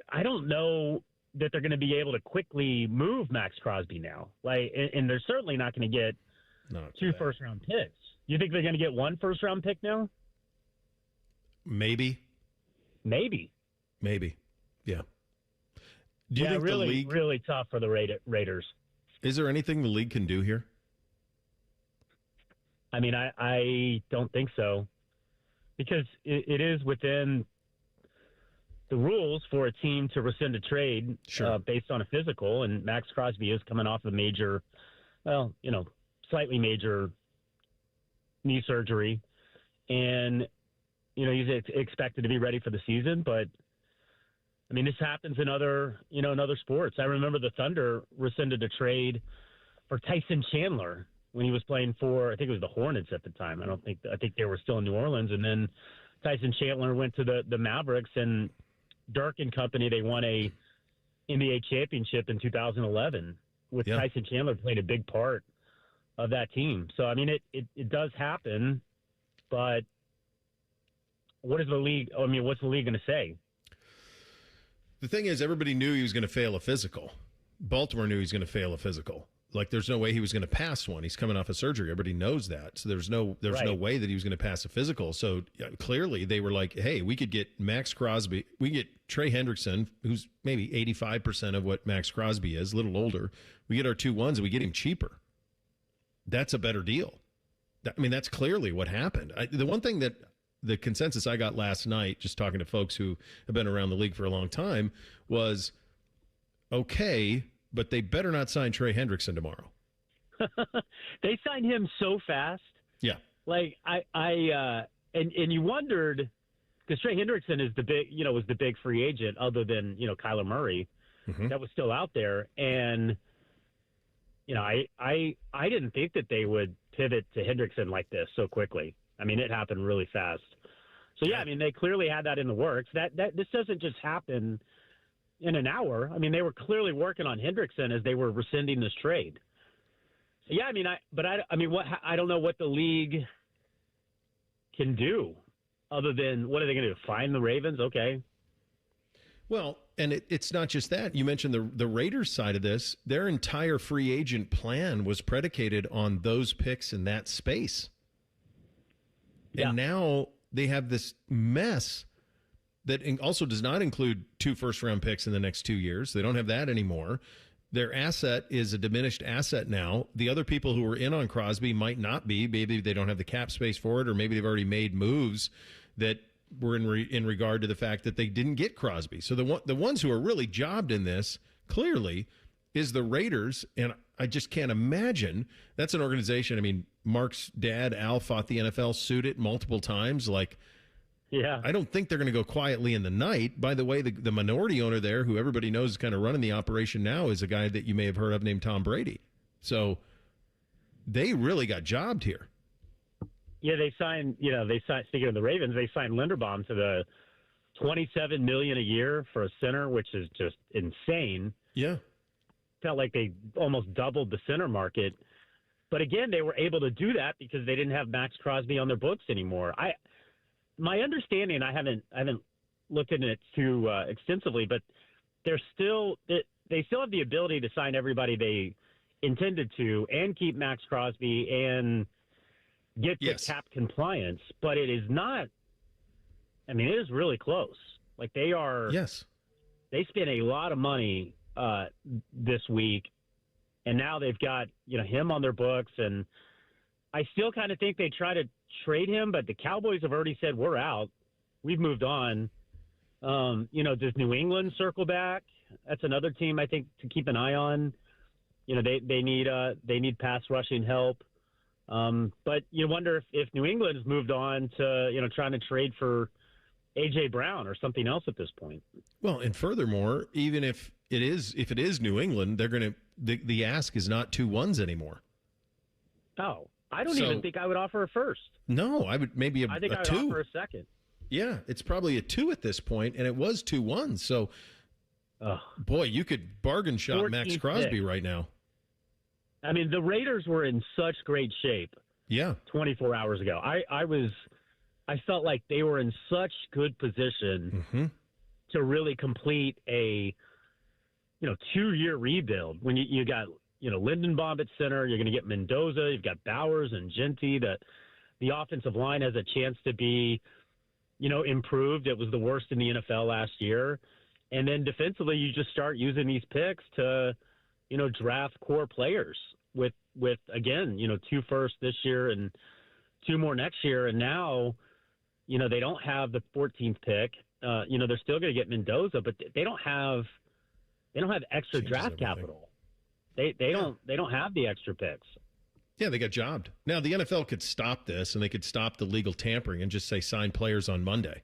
I don't know that they're going to be able to quickly move Max Crosby now. And they're certainly not going to get 2 first-round picks. You think they're going to get 1 first-round pick now? Maybe. Yeah. Do you think really, the league, really tough for the Raiders. Is there anything the league can do here? I mean, I don't think so, because it is within the rules for a team to rescind a trade based on a physical, and Max Crosby is coming off a major, slightly major knee surgery, and, he's expected to be ready for the season, but, I mean, this happens in other sports. I remember the Thunder rescinded a trade for Tyson Chandler when he was playing for, I think it was the Hornets at the time. I think they were still in New Orleans. And then Tyson Chandler went to the Mavericks, and Dirk and company, they won a NBA championship in 2011 with Tyson Chandler playing a big part of that team. So, I mean, it does happen, but what's the league going to say? The thing is, everybody knew he was going to fail a physical. Baltimore knew he was going to fail a physical. Like, there's no way he was going to pass one. He's coming off of surgery. Everybody knows that. So there's no way that he was going to pass a physical. So clearly they were like, hey, we could get Max Crosby. We get Trey Hendrickson, who's maybe 85% of what Max Crosby is, a little older. We get our 2-1s and we get him cheaper. That's a better deal. I mean, that's clearly what happened. The one thing that the consensus I got last night, just talking to folks who have been around the league for a long time, was okay, but they better not sign Trey Hendrickson tomorrow. They signed him so fast. Yeah. Like and you wondered, because Trey Hendrickson is was the big free agent other than, Kyler Murray that was still out there. And, I didn't think that they would pivot to Hendrickson like this so quickly. I mean, it happened really fast. So, yeah, I mean, they clearly had that in the works. This doesn't just happen in an hour. I mean, they were clearly working on Hendrickson as they were rescinding this trade. So, yeah, I mean, I don't know what the league can do other than, what are they going to do? Find the Ravens? Okay. Well, and it's not just that. You mentioned the Raiders side of this. Their entire free agent plan was predicated on those picks in that space. Yeah. And now they have this mess that also does not include 2 first-round picks in the next 2 years. They don't have that anymore. Their asset is a diminished asset now. The other people who were in on Crosby might not be. Maybe they don't have the cap space for it, or maybe they've already made moves that were in regard to the fact that they didn't get Crosby. So the ones who are really jobbed in this, clearly, is the Raiders, and I just can't imagine. That's an organization. I mean, Mark's dad, Al, fought the NFL, sued it multiple times. Like, yeah, I don't think they're going to go quietly in the night. By the way, the minority owner there, who everybody knows is kind of running the operation now, is a guy that you may have heard of named Tom Brady. So they really got jobbed here. Yeah, they signed, speaking of the Ravens, they signed Linderbaum to the $27 million a year for a center, which is just insane. Yeah. Felt like they almost doubled the center market. But again, they were able to do that because they didn't have Max Crosby on their books anymore. My understanding, I haven't looked into it too extensively, but they still have the ability to sign everybody they intended to and keep Max Crosby and get to cap compliance. But it is not. I mean, it is really close. Like they are. Yes. They spent a lot of money this week, and now they've got him on their books, and I still kind of think they try to trade him, but the Cowboys have already said we're out. We've moved on. Does New England circle back? That's another team I think to keep an eye on. They need pass rushing help. But you wonder if New England's moved on to trying to trade for A.J. Brown or something else at this point. Well, and furthermore, even if it is New England, they're going to the ask is not 2 1s anymore. Oh, I don't even think I would offer a first. No, I would maybe I think a I would 2. offer a second. Yeah, it's probably a 2 at this point, and it was 2 1s. So, boy, you could bargain shop Max Crosby right now. I mean, the Raiders were in such great shape. Yeah, 24 hours ago, I felt like they were in such good position to really complete a 2-year rebuild. When you got Lindenbaum at center, you're going to get Mendoza, you've got Bowers and Genty. The offensive line has a chance to be improved. It was the worst in the NFL last year. And then defensively, you just start using these picks to draft core players with again 2 firsts this year and 2 more next year. And now they don't have the 14th pick. They're still going to get Mendoza, but they don't have extra draft capital. They don't have the extra picks. Yeah, they got jobbed. Now the NFL could stop this, and they could stop the legal tampering and just say sign players on Monday.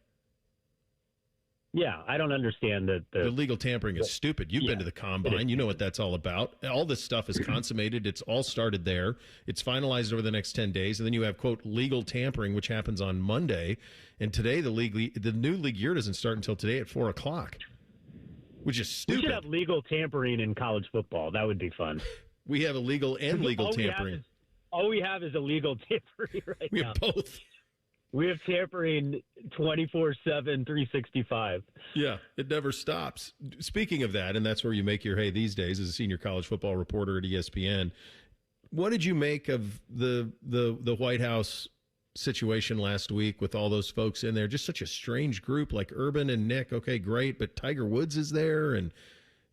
Yeah, I don't understand that. The legal tampering is stupid. You've been to the combine. You know what that's all about. All this stuff is consummated. It's all started there. It's finalized over the next 10 days. And then you have, quote, legal tampering, which happens on Monday. And today, the new league year doesn't start until today at 4 o'clock, which is stupid. We should have legal tampering in college football. That would be fun. We have illegal and legal tampering. All we have is illegal tampering right now. We have both. We have tampering 24/7, 365. Yeah, it never stops. Speaking of that, and that's where you make your hay these days as a senior college football reporter at ESPN, what did you make of the White House situation last week with all those folks in there? Just such a strange group, like Urban and Nick. Okay, great, but Tiger Woods is there, and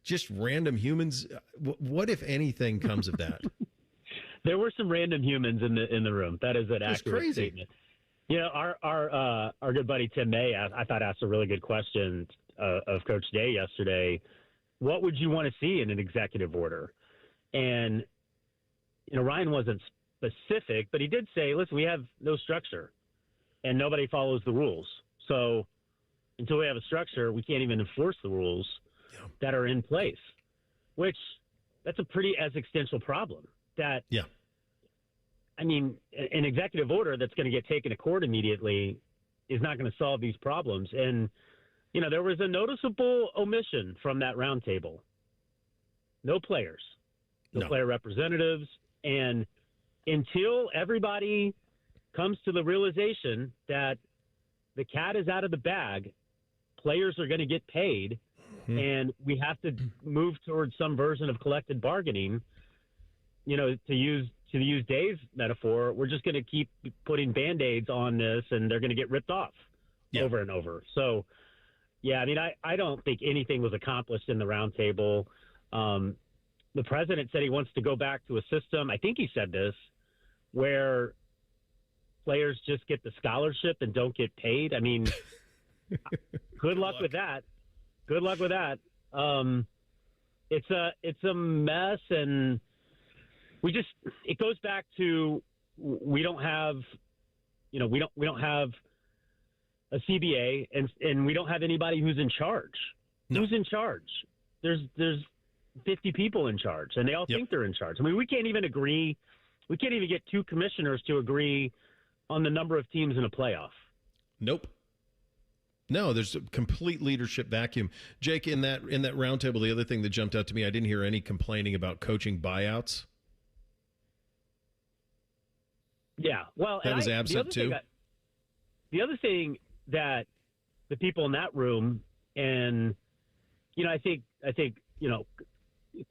just random humans. What, if anything, comes of that? There were some random humans in the room. That is an accurate statement. Our good buddy Tim May, I thought, asked a really good question of Coach Day yesterday. What would you want to see in an executive order? And Ryan wasn't specific, but he did say, "Listen, we have no structure, and nobody follows the rules. So until we have a structure, we can't even enforce the rules that are in place." Which that's a pretty existential problem. That I mean, an executive order that's going to get taken to court immediately is not going to solve these problems. And, there was a noticeable omission from that roundtable. No players, no player representatives. And until everybody comes to the realization that the cat is out of the bag, players are going to get paid, and we have to move towards some version of collective bargaining, to use Dave's metaphor, we're just going to keep putting Band-Aids on this, and they're going to get ripped off over and over. So, I mean, I don't think anything was accomplished in the roundtable. The president said he wants to go back to a system, I think he said this, where players just get the scholarship and don't get paid. I mean, good luck with that. Good luck with that. It's a mess, and it goes back to we don't have a CBA, and we don't have anybody who's in charge. No. Who's in charge? There's 50 people in charge, and they all think they're in charge. I mean, we can't even agree. We can't even get two commissioners to agree on the number of teams in a playoff. Nope. No, there's a complete leadership vacuum. Jake, in that roundtable, the other thing that jumped out to me, I didn't hear any complaining about coaching buyouts. Yeah, well, that was absent too. The other thing that the people in that room, and I think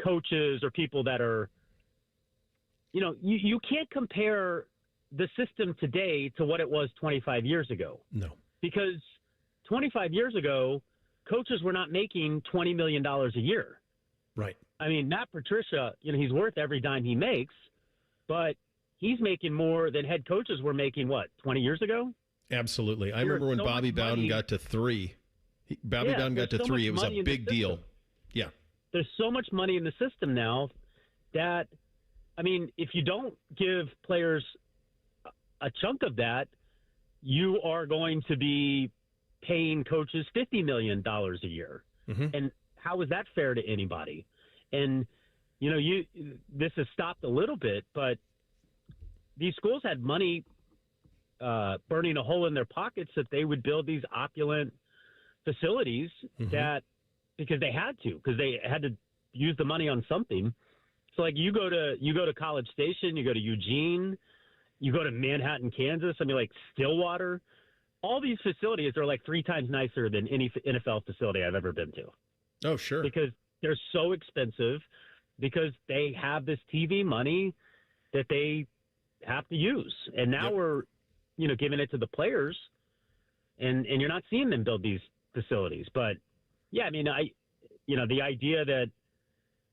coaches or people that are, you can't compare the system today to what it was 25 years ago. No, because 25 years ago, coaches were not making $20 million a year. Right. I mean, Matt Patricia, he's worth every dime he makes, but he's making more than head coaches were making, 20 years ago? Absolutely. I remember when Bobby Bowden got to 3. Bobby Bowden got to 3. It was a big deal. Yeah. There's so much money in the system now that, I mean, if you don't give players a chunk of that, you are going to be paying coaches $50 million a year. Mm-hmm. And how is that fair to anybody? And, this has stopped a little bit, but these schools had money burning a hole in their pockets that they would build these opulent facilities because they had to use the money on something. So like you go to College Station, you go to Eugene, you go to Manhattan, Kansas. I mean, like Stillwater, all these facilities are like 3 times nicer than any NFL facility I've ever been to. Oh, sure. Because they're so expensive, because they have this TV money that they have to use. And now we're, giving it to the players, and you're not seeing them build these facilities. But yeah, I mean, the idea that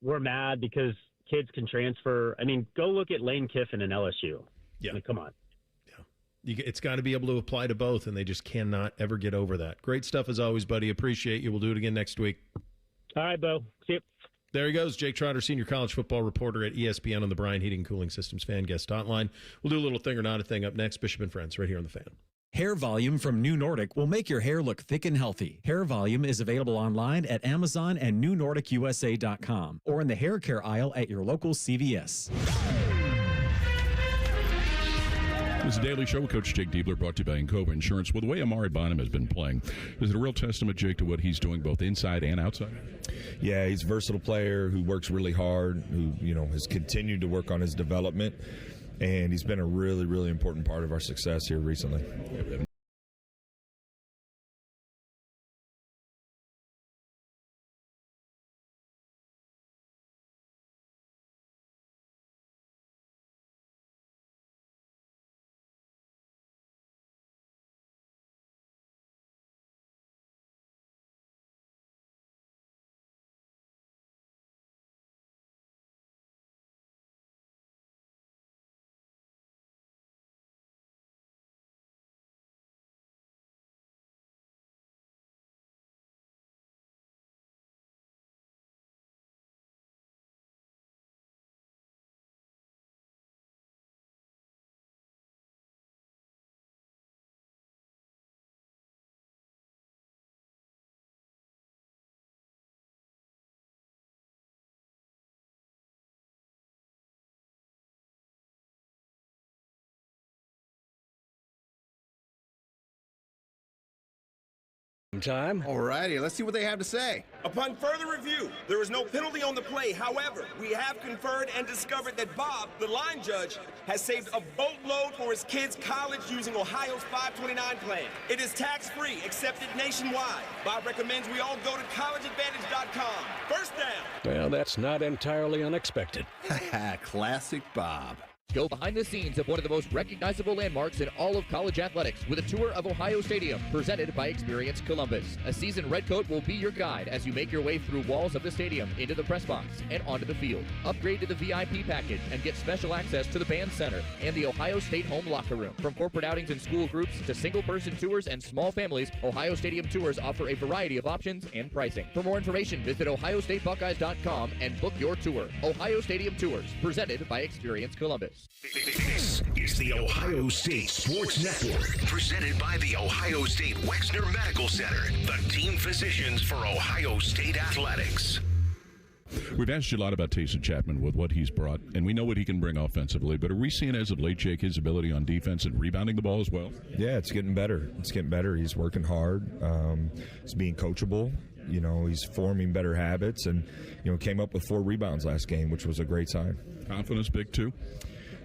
we're mad because kids can transfer. I mean, go look at Lane Kiffin and LSU. Yeah. I mean, come on. Yeah. It's got to be able to apply to both, and they just cannot ever get over that. Great stuff as always, buddy. Appreciate you. We'll do it again next week. All right, Bo. See you. There he goes, Jake Trotter, senior college football reporter at ESPN on the Bryan Heating and Cooling Systems fan guest hotline. We'll do a little thing or not a thing up next. Bishop and Friends, right here on the Fan. Hair Volume from New Nordic will make your hair look thick and healthy. Hair Volume is available online at Amazon and NewNordicUSA.com or in the hair care aisle at your local CVS. This is a Daily Show with Coach Jake Diebler, brought to you by Encova Insurance. Well, the way Amari Bonham has been playing, is it a real testament, Jake, to what he's doing both inside and outside? Yeah, he's a versatile player who works really hard, who, has continued to work on his development, and he's been a really, really important part of our success here recently. Time. Alrighty, let's see what they have to say. Upon further review, there is no penalty on the play. However, we have conferred and discovered that Bob, the line judge, has saved a boatload for his kids' college using Ohio's 529 plan. It is tax-free, accepted nationwide. Bob recommends we all go to collegeadvantage.com. First down. Well, that's not entirely unexpected. Classic Bob. Go behind the scenes of one of the most recognizable landmarks in all of college athletics with a tour of Ohio Stadium presented by Experience Columbus. A seasoned redcoat will be your guide as you make your way through walls of the stadium, into the press box, and onto the field. Upgrade to the VIP package and get special access to the band center and the Ohio State home locker room. From corporate outings and school groups to single-person tours and small families, Ohio Stadium tours offer a variety of options and pricing. For more information, visit OhioStateBuckeyes.com and book your tour. Ohio Stadium Tours, presented by Experience Columbus. This is the Ohio State Sports Network, presented by the Ohio State Wexner Medical Center, the team physicians for Ohio State athletics. We've asked you a lot about Taysom Chapman with what he's brought, and we know what he can bring offensively, but are we seeing as of late, Jake, his ability on defense and rebounding the ball as well? Yeah, it's getting better. He's working hard. He's being coachable. He's forming better habits and, came up with 4 rebounds last game, which was a great sign. Confidence big, too?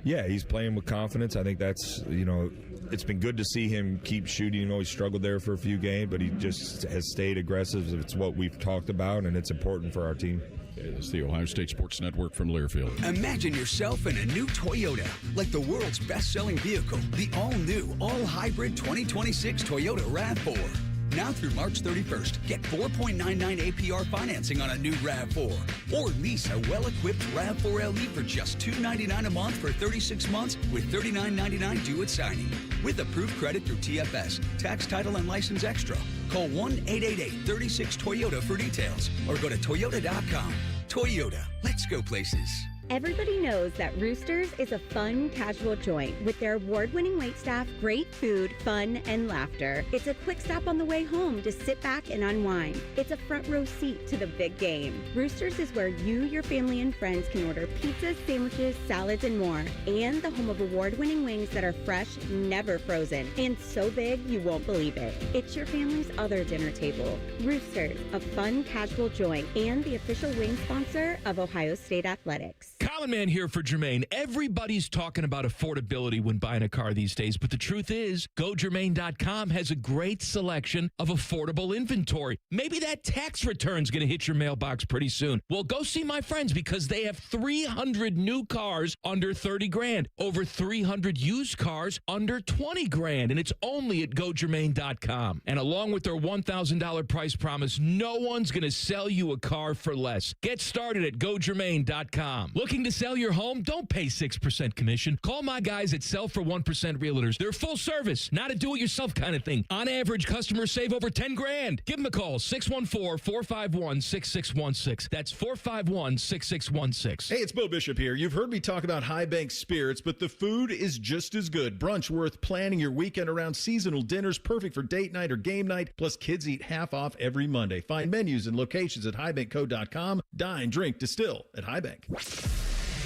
Yeah, he's playing with confidence. I think that's, it's been good to see him keep shooting. He struggled there for a few games, but he just has stayed aggressive. It's what we've talked about, and it's important for our team. Okay, this is the Ohio State Sports Network from Learfield. Imagine yourself in a new Toyota, like the world's best-selling vehicle, the all-new, all-hybrid 2026 Toyota RAV4. Now through March 31st, get 4.99 APR financing on a new RAV4. Or lease a well-equipped RAV4 LE for just $299 a month for 36 months with $39.99 due at signing. With approved credit through TFS, tax, title, and license extra. Call 1-888-36-TOYOTA for details or go to Toyota.com. Toyota, let's go places. Everybody knows that Roosters is a fun, casual joint with their award-winning waitstaff, great food, fun, and laughter. It's a quick stop on the way home to sit back and unwind. It's a front row seat to the big game. Roosters is where you, your family, and friends can order pizzas, sandwiches, salads, and more. And the home of award-winning wings that are fresh, never frozen, and so big you won't believe it. It's your family's other dinner table. Roosters, a fun, casual joint, and the official wing sponsor of Ohio State Athletics. Common Man here for Jermaine. Everybody's talking about affordability when buying a car these days, but the truth is, GoJermaine.com has a great selection of affordable inventory. Maybe that tax return's going to hit your mailbox pretty soon. Well, go see my friends because they have 300 new cars under 30 grand, over 300 used cars under 20 grand, and it's only at GoJermaine.com. And along with their $1,000 price promise, no one's going to sell you a car for less. Get started at GoJermaine.com. Looking to sell your home? Don't pay 6% commission. Call my guys at Sell for 1% Realtors. They're full service, not a do-it-yourself kind of thing. On average, customers save over 10 grand. Give them a call, 614-451-6616. That's 451-6616. Hey, it's Bo Bishop here. You've heard me talk about High Bank Spirits, but the food is just as good. Brunch worth planning your weekend around, seasonal dinners perfect for date night or game night. Plus, kids eat half off every Monday. Find menus and locations at highbankco.com. Dine, drink, distill at High Bank.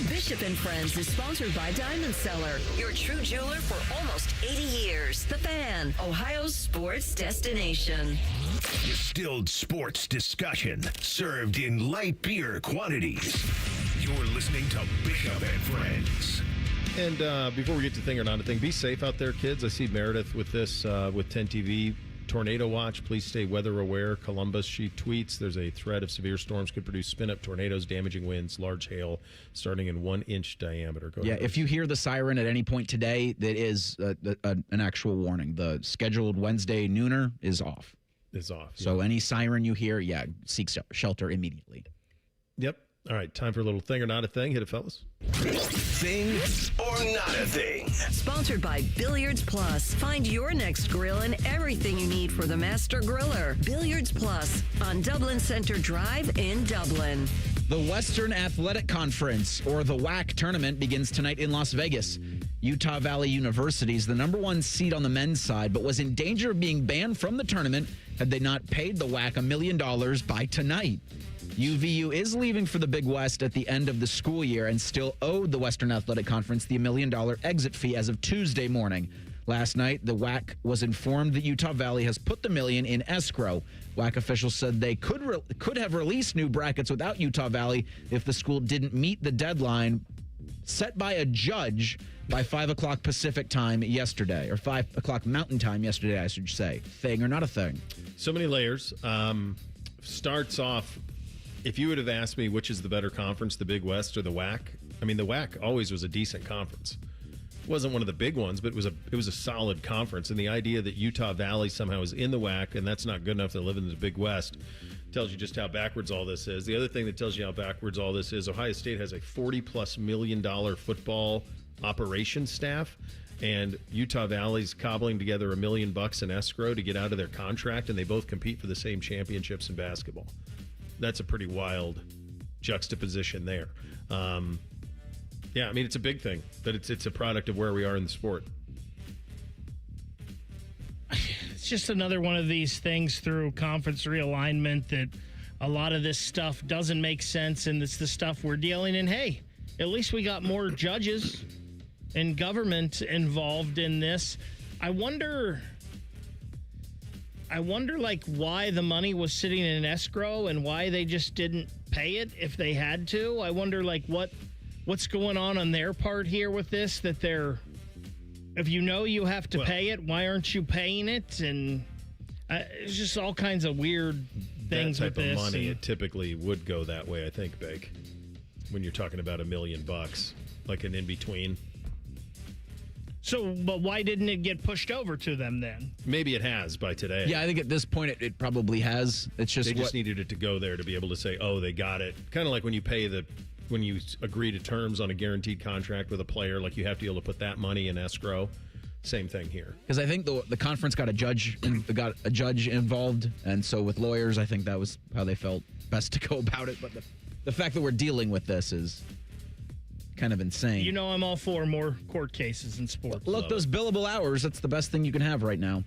Bishop and Friends is sponsored by Diamond Seller, your true jeweler for almost 80 years. The Fan, Ohio's sports destination. Distilled sports discussion served in light beer quantities. You're listening to Bishop and Friends. And before we get to Thing or Not a Thing, be safe out there, kids. I see Meredith with this, with 10 TV. Tornado watch. Please stay weather aware. Columbus, she tweets, there's a threat of severe storms could produce spin-up tornadoes, damaging winds, large hail starting in 1-inch diameter. Go ahead. If you hear the siren at any point today, that is an actual warning. The scheduled Wednesday nooner is off. Is off. So any siren you hear, seek shelter immediately. Yep. All right, time for a little Thing or Not a Thing. Hit it, fellas. Thing or Not a Thing. Sponsored by Billiards Plus. Find your next grill and everything you need for the master griller. Billiards Plus on Dublin Center Drive in Dublin. The Western Athletic Conference, or the WAC tournament, begins tonight in Las Vegas. Utah Valley University is the number 1 seed on the men's side, but was in danger of being banned from the tournament had they not paid the WAC $1 million by tonight. UVU is leaving for the Big West at the end of the school year and still owed the Western Athletic Conference the $1 million exit fee as of Tuesday morning. Last night, the WAC was informed that Utah Valley has put the $1 million in escrow. WAC officials said they could have released new brackets without Utah Valley if the school didn't meet the deadline set by a judge by 5 o'clock Pacific time yesterday, or 5 o'clock Mountain time yesterday, I should say. Thing or not a thing? So many layers. Starts off, if you would have asked me which is the better conference, the Big West or the WAC, I mean, the WAC always was a decent conference. It wasn't one of the big ones, but it was a solid conference. And the idea that Utah Valley somehow is in the WAC and that's not good enough to live in the Big West tells you just how backwards all this is. The other thing that tells you how backwards all this is, Ohio State has a $40+ million football operations staff, and Utah Valley's cobbling together $1 million in escrow to get out of their contract, and they both compete for the same championships in basketball. That's a pretty wild juxtaposition there. Yeah, I mean, it's a big thing, but it's a product of where we are in the sport. It's just another one of these things through conference realignment that a lot of this stuff doesn't make sense, and it's the stuff we're dealing in. Hey, at least we got more judges and government involved in this. I wonder like why the money was sitting in an escrow and why they just didn't pay it if they had to. I wonder like what's going on their part here with this, that they're, if you know you have to pay it, why aren't you paying it? And it's just all kinds of weird things with this. That type of money, it typically would go that way, I think, Bake, when you're talking about $1 million, like an in-between. So, but why didn't it get pushed over to them then? Maybe it has by today. Yeah, I think at this point it probably has. It's just they just needed it to go there to be able to say, oh, they got it. Kind of like when you when you agree to terms on a guaranteed contract with a player, like you have to be able to put that money in escrow. Same thing here. Because I think the conference got a judge involved, and so with lawyers, I think that was how they felt best to go about it. But the fact that we're dealing with this is kind of insane. You know, I'm all for more court cases in sports. Look, those billable hours, that's the best thing you can have right now.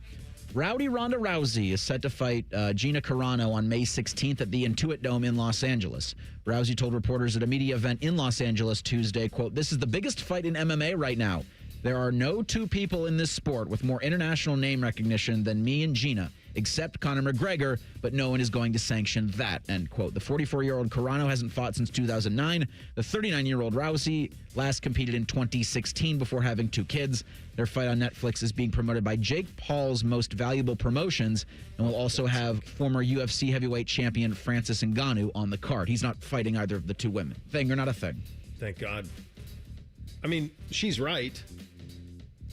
Rowdy Ronda Rousey is set to fight Gina Carano on May 16th at the Intuit Dome in Los Angeles. Rousey told reporters at a media event in Los Angeles Tuesday, quote, "This is the biggest fight in MMA right now. There are no two people in this sport with more international name recognition than me and Gina, except Conor McGregor, but no one is going to sanction that," end quote. The 44-year-old Carano hasn't fought since 2009. The 39-year-old Rousey last competed in 2016 before having 2 kids. Their fight on Netflix is being promoted by Jake Paul's Most Valuable Promotions and will also have former UFC heavyweight champion Francis Ngannou on the card. He's not fighting either of the 2 women. Thing or not a thing? Thank God. I mean, she's right.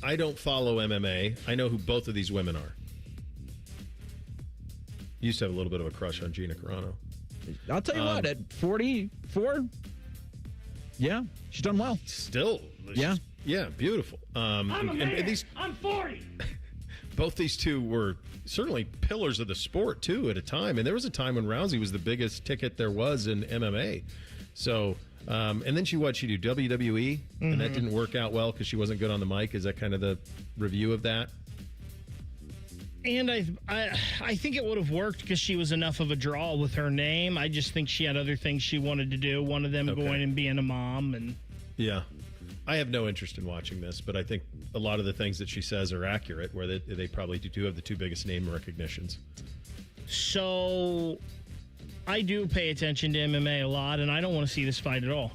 I don't follow MMA. I know who both of these women are. Used to have a little bit of a crush on Gina Carano. I'll tell you what, at 44, yeah, she's done well. Still. Yeah. Yeah, beautiful. I'm a man. I'm 40. Both these two were certainly pillars of the sport, too, at a time. And there was a time when Rousey was the biggest ticket there was in MMA. So, and then she do WWE? And that didn't work out well because she wasn't good on the mic. Is that kind of the review of that? And I think it would have worked because she was enough of a draw with her name. I just think she had other things she wanted to do. One of them going and being a mom. And yeah. I have no interest in watching this, but I think a lot of the things that she says are accurate, where they probably do have the 2 biggest name recognitions. So I do pay attention to MMA a lot, and I don't want to see this fight at all.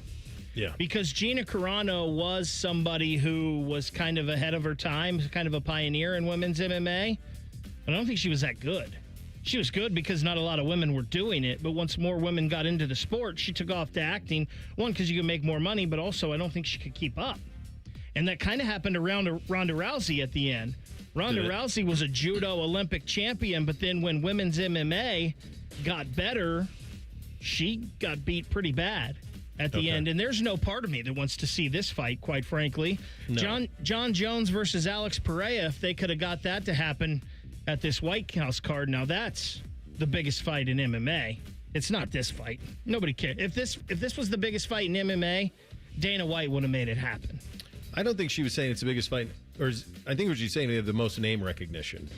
Yeah. Because Gina Carano was somebody who was kind of ahead of her time, kind of a pioneer in women's MMA. But I don't think she was that good. She was good because not a lot of women were doing it, but once more women got into the sport, she took off to acting. One, because you could make more money, but also I don't think she could keep up. And that kind of happened to Ronda Rousey at the end. Ronda Rousey was a judo Olympic champion, but then when women's MMA got better, she got beat pretty bad at the end. And there's no part of me that wants to see this fight, quite frankly. No. John Jones versus Alex Pereira, if they could have got that to happen at this White House card, now that's the biggest fight in MMA. It's not this fight. Nobody cares. If this was the biggest fight in MMA, Dana White would have made it happen. I don't think she was saying it's the biggest fight, I think what she's saying, they have the most name recognition.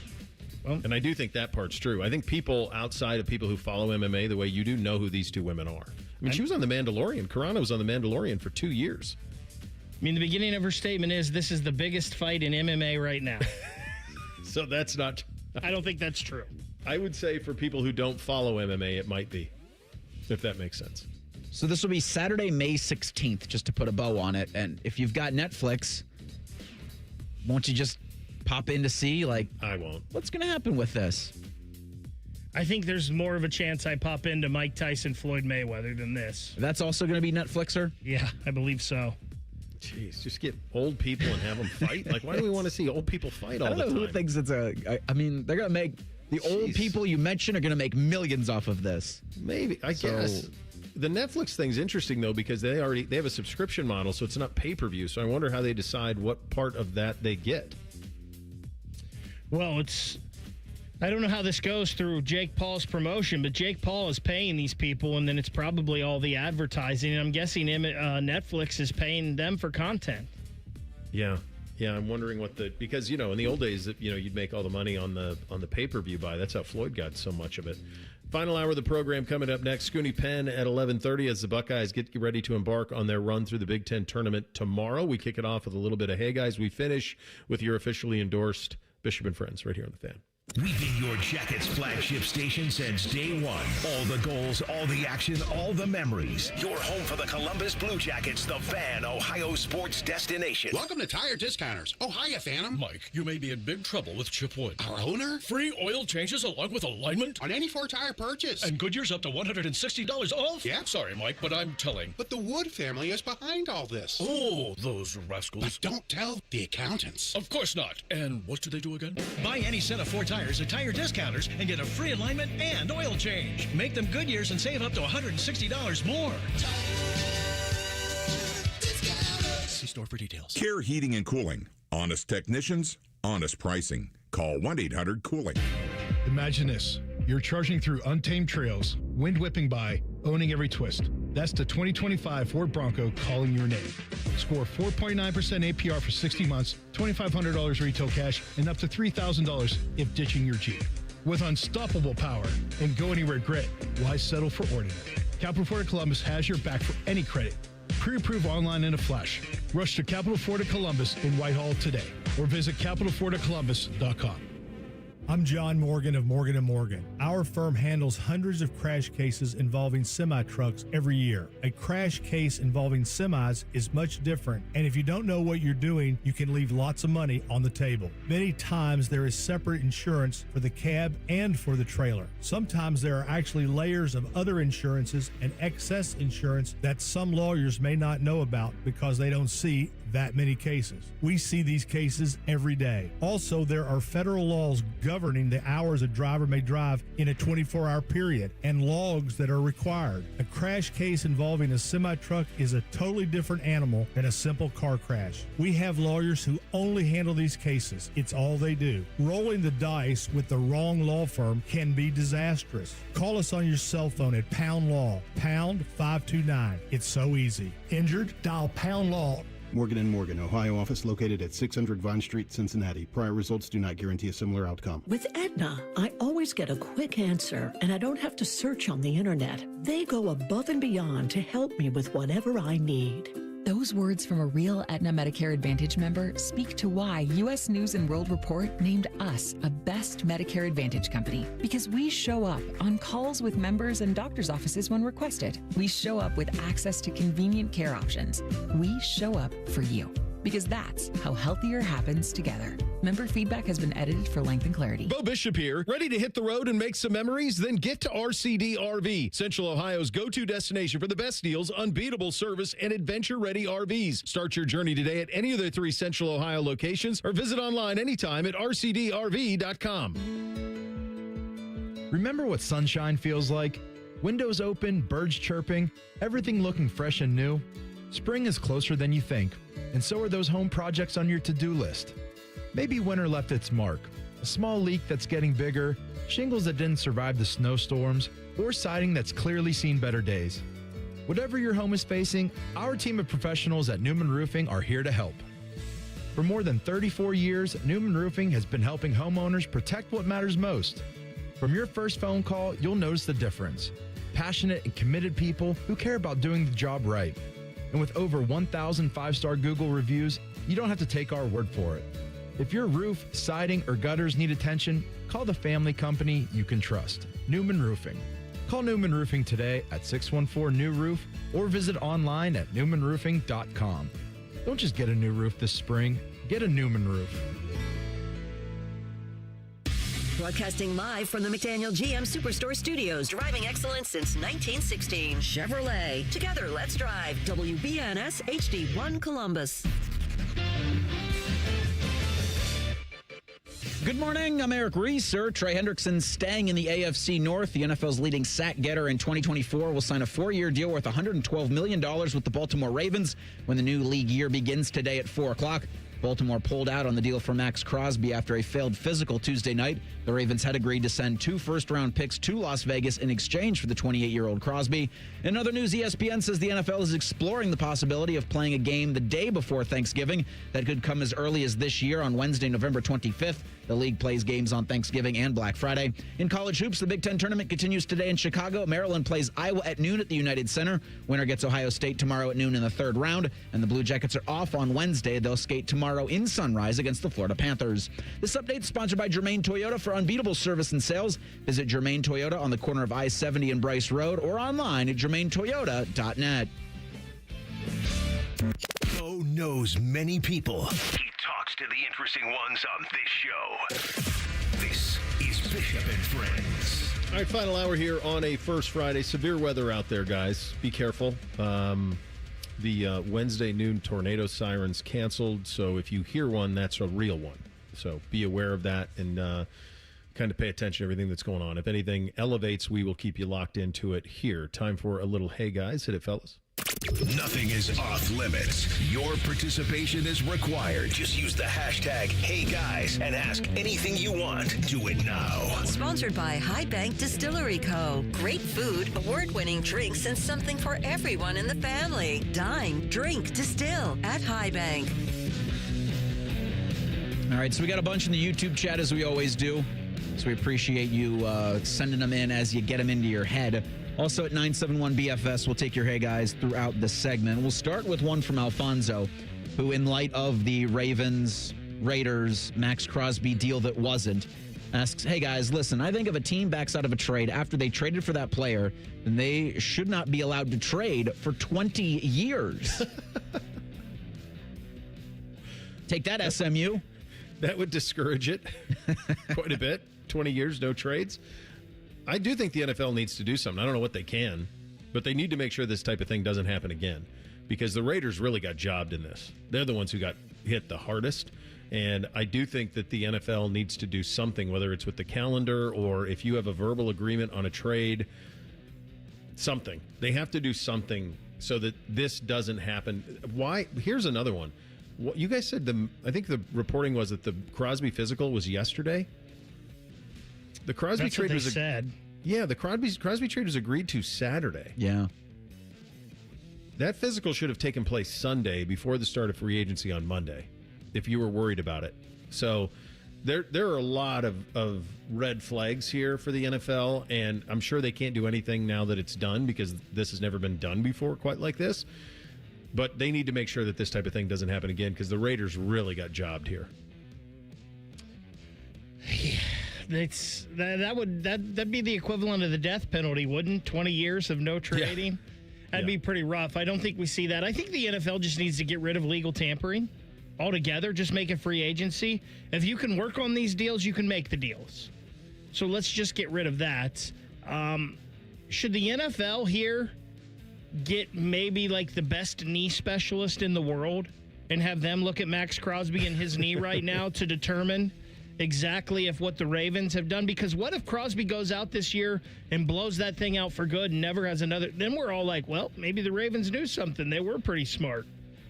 Well, and I do think that part's true. I think people outside of people who follow MMA the way you do know who these 2 women are. I mean, she was on The Mandalorian. Carano was on The Mandalorian for 2 years. I mean, the beginning of her statement is, this is the biggest fight in MMA right now. So that's not... I don't think that's true. I would say for people who don't follow MMA, it might be, if that makes sense. So this will be Saturday, May 16th, just to put a bow on it. And if you've got Netflix, won't you just pop in to see, like... I won't. What's going to happen with this? I think there's more of a chance I pop into Mike Tyson, Floyd Mayweather than this. That's also going to be Netflixer? Yeah, I believe so. Jeez, just get old people and have them fight? Like, why do we want to see old people fight all the time? I don't know who thinks it's I mean, they're going to make... The old people you mentioned are going to make millions off of this. Maybe, I guess. The Netflix thing's interesting, though, because they have a subscription model, so it's not pay-per-view. So I wonder how they decide what part of that they get. Well, I don't know how this goes through Jake Paul's promotion, but Jake Paul is paying these people, and then it's probably all the advertising. And I'm guessing Netflix is paying them for content. Yeah. Yeah, I'm wondering because, in the old days, you'd make all the money on the pay-per-view buy. That's how Floyd got so much of it. Final hour of the program coming up next. Scoonie Penn at 11:30 as the Buckeyes get ready to embark on their run through the Big Ten tournament tomorrow. We kick it off with a little bit of Hey Guys. We finish with your officially endorsed Bishop and Friends right here on The Fan. We've been your Jackets flagship station since day one. All the goals, all the action, all the memories. Your home for the Columbus Blue Jackets, the Fan, Ohio sports destination. Welcome to Tire Discounters. Oh, hiya, Phantom. Mike, you may be in big trouble with Chip Wood. Our owner? Free oil changes along with alignment? On any four-tire purchase. And Goodyear's up to $160 off? Yeah. Sorry, Mike, but I'm telling. But the Wood family is behind all this. Oh, those rascals. But don't tell the accountants. Of course not. And what do they do again? Buy any set of 4 tires at Tire Discounters and get a free alignment and oil change. Make them Goodyears and save up to $160 more. See store for details. Care Heating and Cooling. Honest technicians, honest pricing. Call 1-800-COOLING. Imagine this. You're charging through untamed trails, wind whipping by, owning every twist. That's the 2025 Ford Bronco calling your name. Score 4.9% APR for 60 months, $2,500 retail cash, and up to $3,000 if ditching your Jeep. With unstoppable power and go-anywhere grit, why settle for ordinary? Capital Ford of Columbus has your back for any credit. Pre-approve online in a flash. Rush to Capital Ford of Columbus in Whitehall today or visit capitalfordofcolumbus.com. I'm John Morgan of Morgan & Morgan. Our firm handles hundreds of crash cases involving semi-trucks every year. A crash case involving semis is much different, and if you don't know what you're doing, you can leave lots of money on the table. Many times there is separate insurance for the cab and for the trailer. Sometimes there are actually layers of other insurances and excess insurance that some lawyers may not know about because they don't see that many cases. We see these cases every day. Also, there are federal laws governing the hours a driver may drive in a 24-hour period and logs that are required. A crash case involving a semi-truck is a totally different animal than a simple car crash. We have lawyers who only handle these cases. It's all they do. Rolling the dice with the wrong law firm can be disastrous. Call us on your cell phone at Pound Law, pound 529. It's so easy. Injured? Dial Pound Law. Morgan & Morgan, Ohio office located at 600 Vine Street, Cincinnati. Prior results do not guarantee a similar outcome. With Aetna, I always get a quick answer, and I don't have to search on the internet. They go above and beyond to help me with whatever I need. Those words from a real Aetna Medicare Advantage member speak to why U.S. News & World Report named us a best Medicare Advantage company. Because we show up on calls with members and doctor's offices when requested. We show up with access to convenient care options. We show up for you. Because that's how healthier happens together. Member feedback has been edited for length and clarity. Bo Bishop here. Ready to hit the road and make some memories? Then get to RCD RV, Central Ohio's go-to destination for the best deals, unbeatable service, and adventure-ready RVs. Start your journey today at any of their 3 Central Ohio locations or visit online anytime at rcdrv.com. Remember what sunshine feels like? Windows open, birds chirping, everything looking fresh and new. Spring is closer than you think, and so are those home projects on your to-do list. Maybe winter left its mark, a small leak that's getting bigger, shingles that didn't survive the snowstorms, or siding that's clearly seen better days. Whatever your home is facing, our team of professionals at Newman Roofing are here to help. For more than 34 years, Newman Roofing has been helping homeowners protect what matters most. From your first phone call, you'll notice the difference. Passionate and committed people who care about doing the job right. And with over 1,000 5-star Google reviews, you don't have to take our word for it. If your roof, siding, or gutters need attention, call the family company you can trust, Newman Roofing. Call Newman Roofing today at 614-NEW-ROOF or visit online at newmanroofing.com. Don't just get a new roof this spring, get a Newman roof. Broadcasting live from the McDaniel GM Superstore Studios. Driving excellence since 1916. Chevrolet. Together, let's drive. WBNS HD1 Columbus. Good morning. I'm Eric Reeser. Trey Hendrickson staying in the AFC North. The NFL's leading sack getter in 2024 will sign a 4-year deal worth $112 million with the Baltimore Ravens when the new league year begins today at 4 o'clock. Baltimore pulled out on the deal for Max Crosby after a failed physical Tuesday night. The Ravens had agreed to send 2 first-round picks to Las Vegas in exchange for the 28-year-old Crosby. In other news, ESPN says the NFL is exploring the possibility of playing a game the day before Thanksgiving that could come as early as this year on Wednesday, November 25th. The league plays games on Thanksgiving and Black Friday. In college hoops, the Big Ten tournament continues today in Chicago. Maryland plays Iowa at noon at the United Center. Winner gets Ohio State tomorrow at noon in the third round. And the Blue Jackets are off on Wednesday. They'll skate tomorrow in Sunrise against the Florida Panthers. This update is sponsored by Germain Toyota. For unbeatable service and sales, visit Germain Toyota on the corner of I-70 and Bryce Road or online at germaintoyota.net. Bo knows many people. He talks to the interesting ones on this show. This is Bishop and Friends. All right, final hour here on a First Friday. Severe weather out there, guys. Be careful. The Wednesday noon tornado sirens canceled, so if you hear one, that's a real one. So be aware of that and kind of pay attention to everything that's going on. If anything elevates, we will keep you locked into it here. Time for a little Hey Guys. Hit it, fellas. Nothing is off limits. Your participation is required. Just use the hashtag #HeyGuys and ask anything you want. Do it now. Sponsored by High Bank Distillery Co. Great food, award-winning drinks, and something for everyone in the family. Dine, drink, distill at High Bank. All right, so we got a bunch in the YouTube chat as we always do. So we appreciate you sending them in as you get them into your head. Also at 971-BFS, we'll take your Hey Guys throughout the segment. We'll start with one from Alfonso, who in light of the Ravens-Raiders Max Crosby deal that wasn't, asks, hey guys, listen, I think if a team backs out of a trade after they traded for that player, then they should not be allowed to trade for 20 years. Take that, SMU. That would discourage it quite a bit. 20 years, no trades. I do think the NFL needs to do something. I don't know what they can, but they need to make sure this type of thing doesn't happen again because the Raiders really got jobbed in this. They're the ones who got hit the hardest, and I do think that the NFL needs to do something, whether it's with the calendar or if you have a verbal agreement on a trade, something. They have to do something so that this doesn't happen. Why? Here's another one. What you guys said, I think the reporting was that the Crosby physical was yesterday. The Crosby That's trade what they said. Yeah, the Crosby trade was agreed to Saturday. Yeah. That physical should have taken place Sunday before the start of free agency on Monday, if you were worried about it. So there are a lot of red flags here for the NFL, and I'm sure they can't do anything now that it's done because this has never been done before quite like this. But they need to make sure that this type of thing doesn't happen again because the Raiders really got jobbed here. Yeah. That'd be the equivalent of the death penalty, wouldn't? 20 years of no trading? Yeah. That'd be pretty rough. I don't think we see that. I think the NFL just needs to get rid of legal tampering altogether. Just make it free agency. If you can work on these deals, you can make the deals. So let's just get rid of that. Should the NFL here get maybe like the best knee specialist in the world and have them look at Max Crosby and his knee right now to determine exactly if what the Ravens have done? Because what if Crosby goes out this year and blows that thing out for good and never has another? Then we're all like, well, maybe the Ravens knew something. They were pretty smart.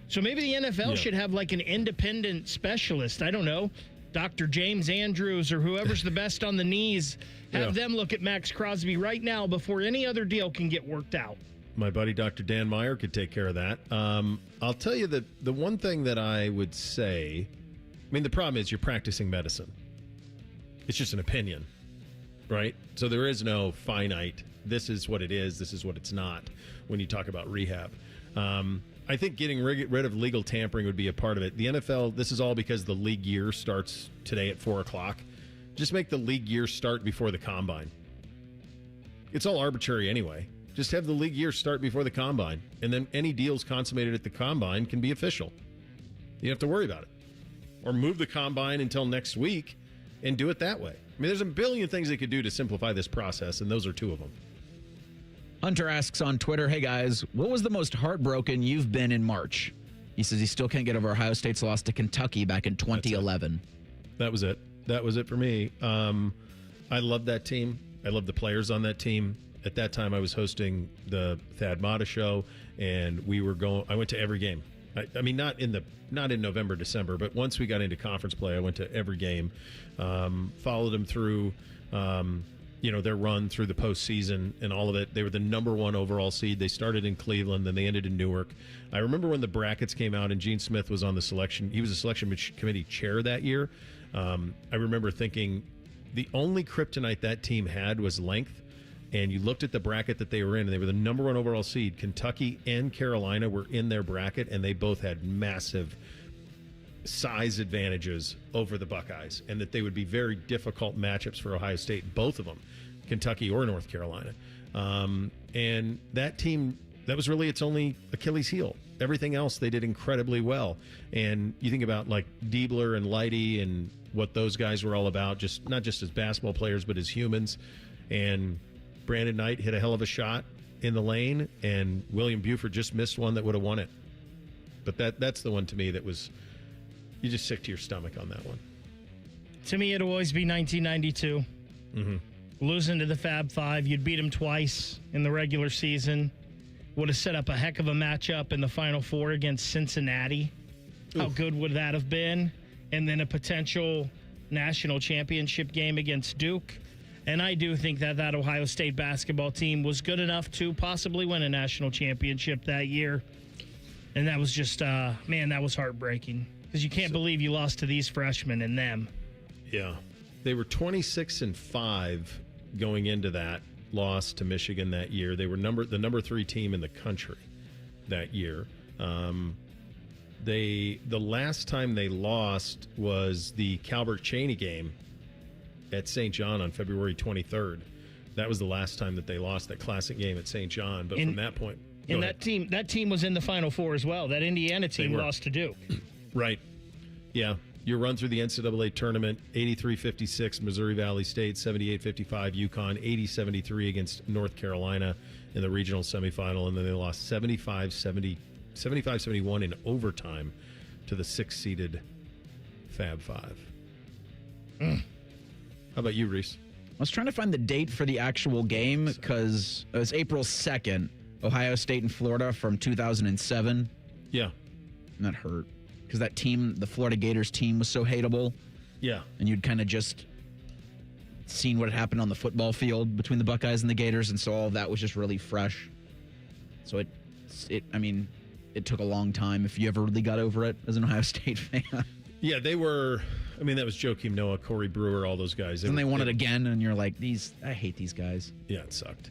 So maybe the NFL should have like an independent specialist. I don't know, Dr. James Andrews or whoever's the best on the knees. Have them look at Max Crosby right now before any other deal can get worked out. My buddy Dr. Dan Meyer could take care of that. I'll tell you that the one thing that I would say, I mean, the problem is you're practicing medicine. It's just an opinion, right? So there is no finite, this is what it is, this is what it's not when you talk about rehab. I I think getting rid of legal tampering would be a part of it. The NFL, this is all because the league year starts today at 4 o'clock. Just make the league year start before the combine. It's all arbitrary anyway. Just have the league year start before the combine, and then any deals consummated at the combine can be official. You don't have to worry about it. Or move the combine until next week and do it that way. I mean, there's a billion things they could do to simplify this process, and those are two of them. Hunter asks on Twitter, hey guys, what was the most heartbroken you've been in March? He says he still can't get over Ohio State's loss to Kentucky back in 2011. That was it. That was it for me. I loved that team. I loved the players on that team. At that time, I was hosting the Thad Matta show, and I went to every game. I mean, not in November, December, but once we got into conference play, I went to every game. Followed them through, their run through the postseason and all of it. They were the number 1 overall seed. They started in Cleveland, then they ended in Newark. I remember when the brackets came out and Gene Smith was on the selection. He was a selection committee chair that year. I remember thinking the only kryptonite that team had was length. And you looked at the bracket that they were in, and they were the number 1 overall seed. Kentucky and Carolina were in their bracket, and they both had massive size advantages over the Buckeyes, and that they would be very difficult matchups for Ohio State, both of them, Kentucky or North Carolina. And that team, that was really its only Achilles heel. Everything else they did incredibly well. And you think about like Diebler and Leidy and what those guys were all about, not just as basketball players, but as humans. And Brandon Knight hit a hell of a shot in the lane, and William Buford just missed one that would have won it. But that's the one to me that was, you're just sick to your stomach on that one. To me, it'll always be 1992. Mm-hmm. Losing to the Fab Five, you'd beat them twice in the regular season. Would have set up a heck of a matchup in the Final Four against Cincinnati. How good would that have been? And then a potential national championship game against Duke. And I do think that Ohio State basketball team was good enough to possibly win a national championship that year. And that was just, that was heartbreaking. Because you can't believe you lost to these freshmen and them. Yeah. They were 26-5 going into that loss to Michigan that year. They were the number 3 team in the country that year. The last time they lost was the Calbert Cheney game at St. John on February 23rd. That was the last time that they lost, that classic game at St. John. But from that point... And that team was in the Final Four as well. That Indiana team lost to Duke. Right. Yeah. Your run through the NCAA tournament, 83-56 Missouri Valley State, 78-55 UConn, 80-73 against North Carolina in the regional semifinal, and then they lost 75-71 in overtime to the 6-seeded Fab Five. How about you, Reese? I was trying to find the date for the actual game because it was April 2nd, Ohio State and Florida from 2007. Yeah. And that hurt because that team, the Florida Gators team, was so hateable. Yeah. And you'd kind of just seen what had happened on the football field between the Buckeyes and the Gators, and so all of that was just really fresh. So it took a long time if you ever really got over it as an Ohio State fan. Yeah, they were... I mean, that was Joakim Noah, Corey Brewer, all those guys. And they won it again, and you're like, I hate these guys. Yeah, it sucked.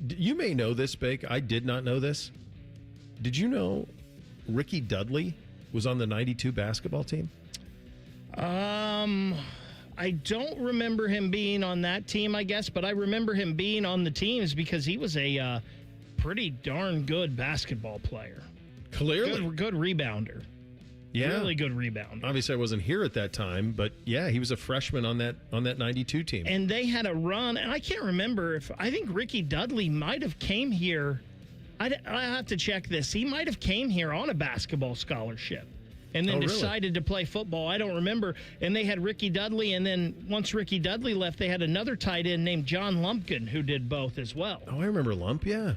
You may know this, Bake. I did not know this. Did you know Ricky Dudley was on the 92 basketball team? I don't remember him being on that team, I guess, but I remember him being on the teams because he was a pretty darn good basketball player. Clearly. Good rebounder. Yeah. Really good rebounder. Obviously, I wasn't here at that time, but yeah, he was a freshman on that 92 team. And they had a run, and I can't remember I think Ricky Dudley might have came here. I have to check this. He might have came here on a basketball scholarship and then decided to play football. I don't remember. And they had Ricky Dudley, and then once Ricky Dudley left, they had another tight end named John Lumpkin who did both as well. Oh, I remember Lump, yeah.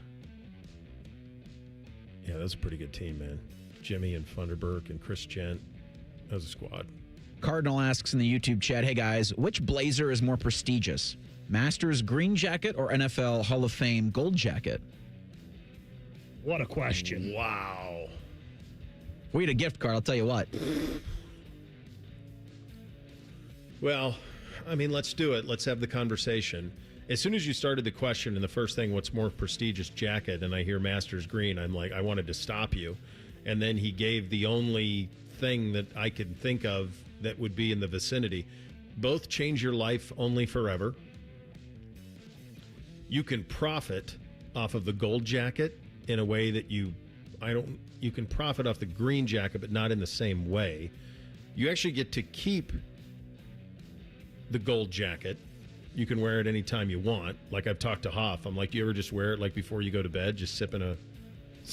Yeah, that was a pretty good team, man. Jimmy and Funderburk and Chris Gent. That was a squad. Cardinal asks in the YouTube chat, hey guys, which Blazer is more prestigious? Masters green jacket or NFL Hall of Fame gold jacket? What a question. Wow. If we had a gift card, I'll tell you what. Well, I mean, let's do it. Let's have the conversation. As soon as you started the question and the first thing, what's more prestigious jacket, and I hear Masters Green, I'm like, I wanted to stop you. And then he gave the only thing that I could think of that would be in the vicinity. Both change your life only forever. You can profit off of the gold jacket in a way that you can profit off the green jacket, but not in the same way. You actually get to keep the gold jacket. You can wear it anytime you want. Like I've talked to Hoff. I'm like, you ever just wear it like before you go to bed, just sipping a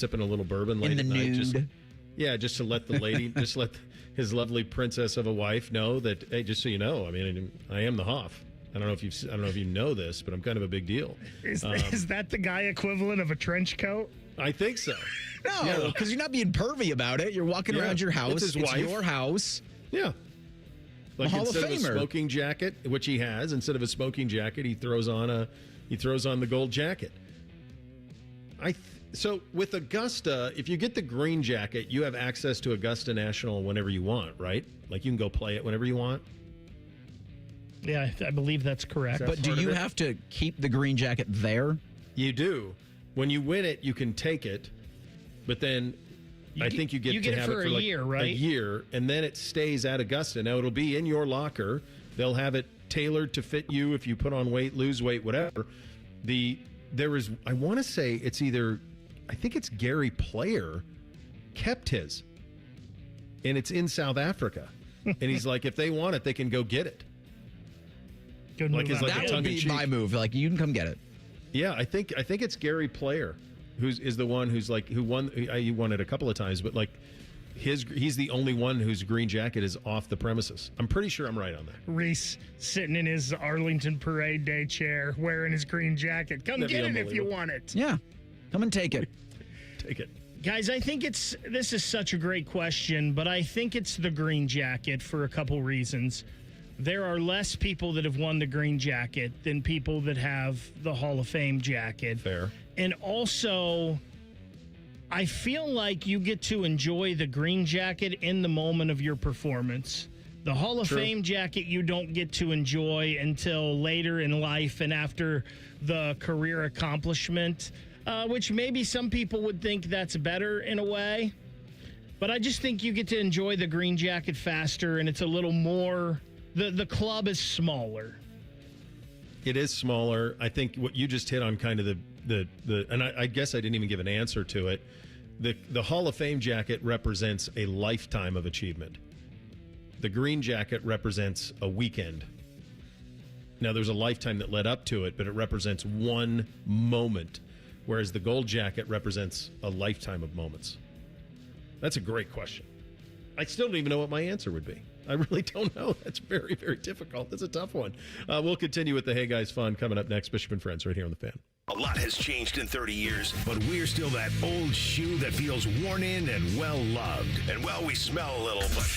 little bourbon late at night? Just to let the lady, just let his lovely princess of a wife know that, hey, just so you know, I mean, I am the Hoff. I don't know if you know this, but I'm kind of a big deal. Is that the guy equivalent of a trench coat? I think so. No, because you're not being pervy about it. You're walking around your house. It's his wife. Your house. Yeah. Like Hall of instead of a Famer. smoking jacket, which he has, instead of a smoking jacket, he throws on the gold jacket. So with Augusta, if you get the green jacket, you have access to Augusta National whenever you want, right? Like you can go play it whenever you want. Yeah, I believe that's correct. But do you have to keep the green jacket there? You do. When you win it, you can take it, but then I think you get to have it for like year, right? A year, and then it stays at Augusta. Now it'll be in your locker. They'll have it tailored to fit you if you put on weight, lose weight, whatever. I want to say I think it's Gary Player kept his, and it's in South Africa, and he's like, if they want it, they can go get it. That would be my move. Like, you can come get it. Yeah, I think it's Gary Player, is the one who won. He won it a couple of times, but like he's the only one whose green jacket is off the premises. I'm pretty sure I'm right on that. Reese sitting in his Arlington Parade Day chair, wearing his green jacket. Come get it if you want it. Yeah, come and take it. Take it. Guys, I think this is such a great question, but I think it's the green jacket for a couple reasons. There are less people that have won the green jacket than people that have the Hall of Fame jacket. Fair. And also, I feel like you get to enjoy the green jacket in the moment of your performance. The Hall of Fame jacket you don't get to enjoy until later in life and after the career accomplishment, which maybe some people would think that's better in a way. But I just think you get to enjoy the green jacket faster, and it's a little more... The club is smaller. It is smaller. I think what you just hit on kind of and I guess I didn't even give an answer to it. The Hall of Fame jacket represents a lifetime of achievement. The green jacket represents a weekend. Now, there's a lifetime that led up to it, but it represents one moment, whereas the gold jacket represents a lifetime of moments. That's a great question. I still don't even know what my answer would be. I really don't know. That's very, very difficult. That's a tough one. We'll continue with the Hey Guys fun coming up next. Bishop and Friends right here on The Fan. A lot has changed in 30 years, but we're still that old shoe that feels worn in and well-loved. And, well, we smell a little, but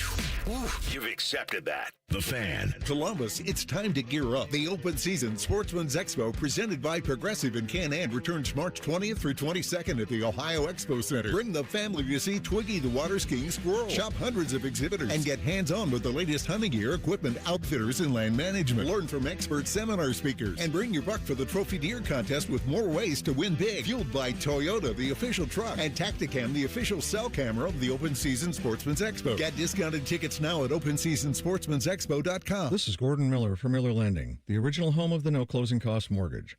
you've accepted that. The Fan. Columbus, it's time to gear up. The open season Sportsman's Expo presented by Progressive in Can-Am returns March 20th through 22nd at the Ohio Expo Center. Bring the family to see Twiggy the water skiing squirrel. Shop hundreds of exhibitors and get hands-on with the latest hunting gear, equipment, outfitters, and land management. Learn from expert seminar speakers and bring your buck for the Trophy Deer contest with more ways to win big. Fueled by Toyota, the official truck, and Tacticam, the official cell camera of the open season Sportsman's Expo. Get discounted tickets now at openseasonsportsmansexpo.com. This is Gordon Miller from Miller Lending, the original home of the no closing cost mortgage.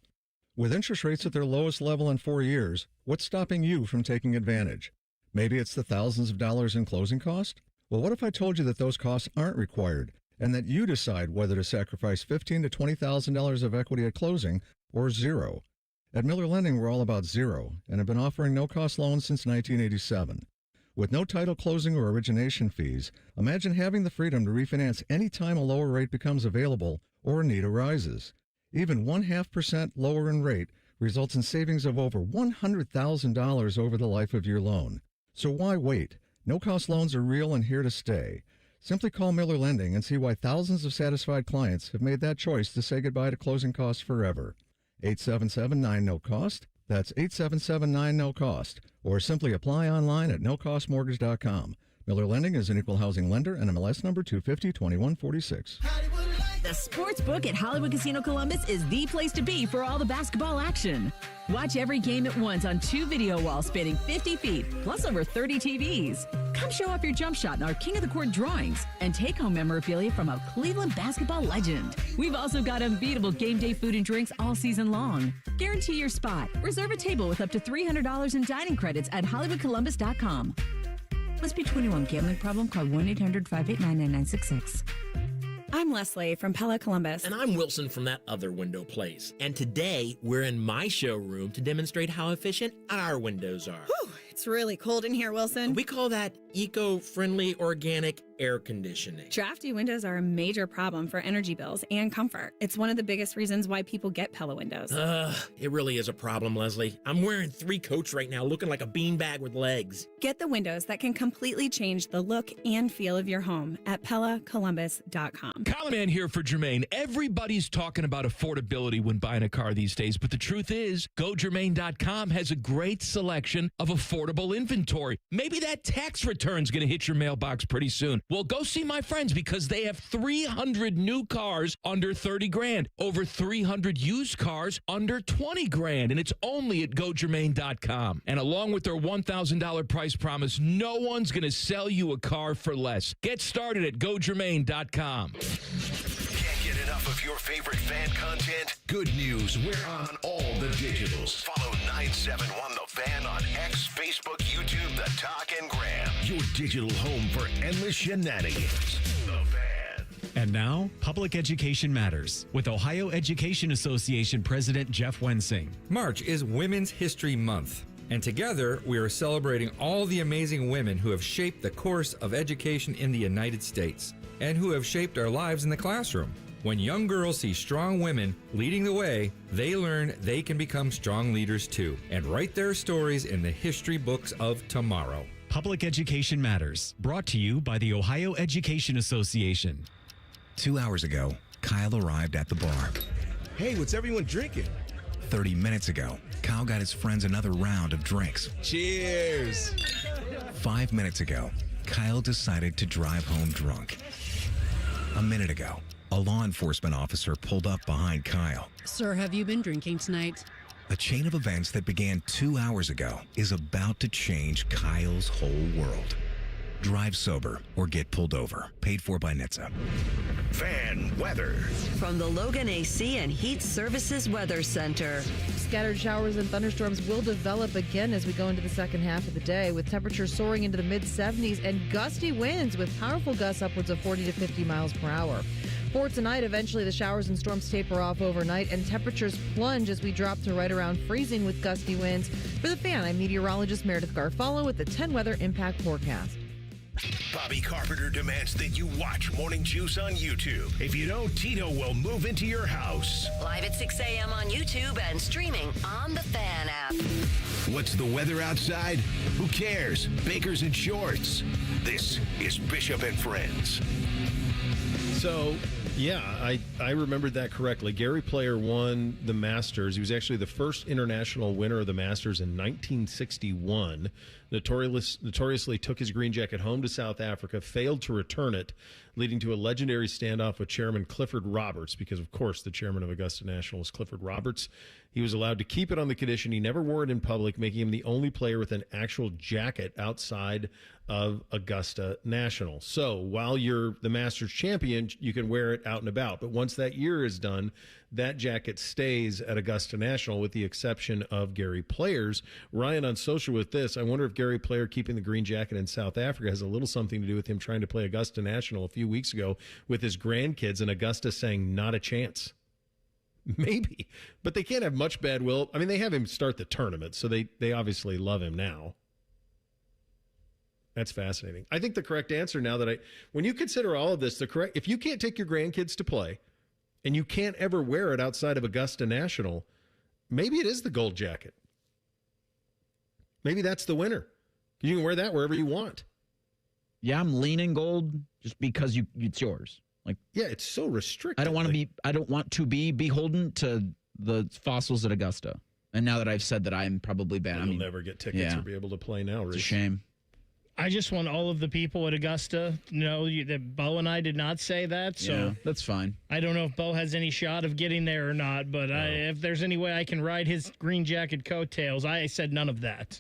With interest rates at their lowest level in 4 years, what's stopping you from taking advantage? Maybe it's the thousands of dollars in closing cost? Well, what if I told you that those costs aren't required and that you decide whether to sacrifice $15,000 to $20,000 of equity at closing or zero? At Miller Lending, we're all about zero and have been offering no-cost loans since 1987. With no title closing or origination fees, imagine having the freedom to refinance any time a lower rate becomes available or a need arises. Even 0.5% lower in rate results in savings of over $100,000 over the life of your loan. So why wait? No-cost loans are real and here to stay. Simply call Miller Lending and see why thousands of satisfied clients have made that choice to say goodbye to closing costs forever. 877-9-NO-COST. That's 877-9-NO-COST. Or simply apply online at nocostmortgage.com. Miller Lending is an equal housing lender and MLS number 250-2146. Hollywood life. The Sportsbook at Hollywood Casino Columbus is the place to be for all the basketball action. Watch every game at once on 2 video walls spanning 50 feet, plus over 30 TVs. Come show off your jump shot in our King of the Court drawings and take home memorabilia from a Cleveland basketball legend. We've also got unbeatable game day food and drinks all season long. Guarantee your spot. Reserve a table with up to $300 in dining credits at HollywoodColumbus.com. Must be 21. Gambling problem? Call 1-800-589-9966. I'm Leslie from Pella Columbus. And I'm Wilson from that other window place. And today, we're in my showroom to demonstrate how efficient our windows are. Whew, it's really cold in here, Wilson. We call that eco-friendly organic air conditioning. Drafty windows are a major problem for energy bills and comfort. It's one of the biggest reasons why people get Pella windows. It really is a problem, Leslie. I'm wearing 3 coats right now, looking like a beanbag with legs. Get the windows that can completely change the look and feel of your home at PellaColumbus.com. Colin Man here for Jermaine. Everybody's talking about affordability when buying a car these days, but the truth is, GoJermaine.com has a great selection of affordable inventory. Maybe that tax return's going to hit your mailbox pretty soon. Well, go see my friends because they have 300 new cars under 30 grand, over 300 used cars under 20 grand, and it's only at GoJermaine.com. And along with their $1,000 price promise, no one's going to sell you a car for less. Get started at GoJermaine.com. Can't get enough of your favorite fan content? Good news, we're on all the digitals. Follow 971 The Fan on X, Facebook, YouTube, The Talk, and Gram. Your digital home for endless shenanigans. The Fan. And now, Public Education Matters with Ohio Education Association President Jeff Wensing. March is Women's History Month, and together we are celebrating all the amazing women who have shaped the course of education in the United States and who have shaped our lives in the classroom. When young girls see strong women leading the way, they learn they can become strong leaders too and write their stories in the history books of tomorrow. Public Education Matters, brought to you by the Ohio Education Association. 2 hours ago, Kyle arrived at the bar. Hey, what's everyone drinking? 30 minutes ago, Kyle got his friends another round of drinks. Cheers! 5 minutes ago, Kyle decided to drive home drunk. A minute ago, a law enforcement officer pulled up behind Kyle. Sir, have you been drinking tonight? A chain of events that began 2 hours ago is about to change Kyle's whole world. Drive sober or get pulled over. Paid for by NHTSA. Fan weather. From the Logan AC and Heat Services Weather Center. Scattered showers and thunderstorms will develop again as we go into the second half of the day, with temperatures soaring into the mid-70s and gusty winds with powerful gusts upwards of 40 to 50 miles per hour. For tonight, eventually the showers and storms taper off overnight and temperatures plunge as we drop to right around freezing with gusty winds. For the Fan, I'm meteorologist Meredith Garfolo with the 10 Weather Impact Forecast. Bobby Carpenter demands that you watch Morning Juice on YouTube. If you don't, Tito will move into your house. Live at 6 a.m. on YouTube and streaming on the Fan app. What's the weather outside? Who cares? Bakers and shorts. This is Bishop and Friends. So, yeah, I remembered that correctly. Gary Player won the Masters. He was actually the first international winner of the Masters in 1961. Notoriously took his green jacket home to South Africa, failed to return it, leading to a legendary standoff with Chairman Clifford Roberts, because, of course, the chairman of Augusta National is Clifford Roberts. He was allowed to keep it on the condition he never wore it in public, making him the only player with an actual jacket outside of Augusta National. So while you're the Masters champion, you can wear it out and about. But once that year is done, that jacket stays at Augusta National with the exception of Gary Player's. Ryan on social with this, I wonder if Gary Player keeping the green jacket in South Africa has a little something to do with him trying to play Augusta National a few weeks ago with his grandkids and Augusta saying not a chance. Maybe, but they can't have much bad will. I mean, they have him start the tournament, so they obviously love him now. That's fascinating. I think the correct answer now that when you consider all of this, if you can't take your grandkids to play and you can't ever wear it outside of Augusta National, maybe it is the gold jacket. Maybe that's the winner. You can wear that wherever you want. Yeah, I'm leaning gold just because it's yours. Like, yeah, it's so restricted. I don't want to be beholden to the fossils at Augusta. And now that I've said that, I'm probably banned. You'll never get tickets or be able to play now. It's a shame. I just want all of the people at Augusta to know that Bo and I did not say that. So yeah, that's fine. I don't know if Bo has any shot of getting there or not, but if there's any way I can ride his green jacket coattails, I said none of that.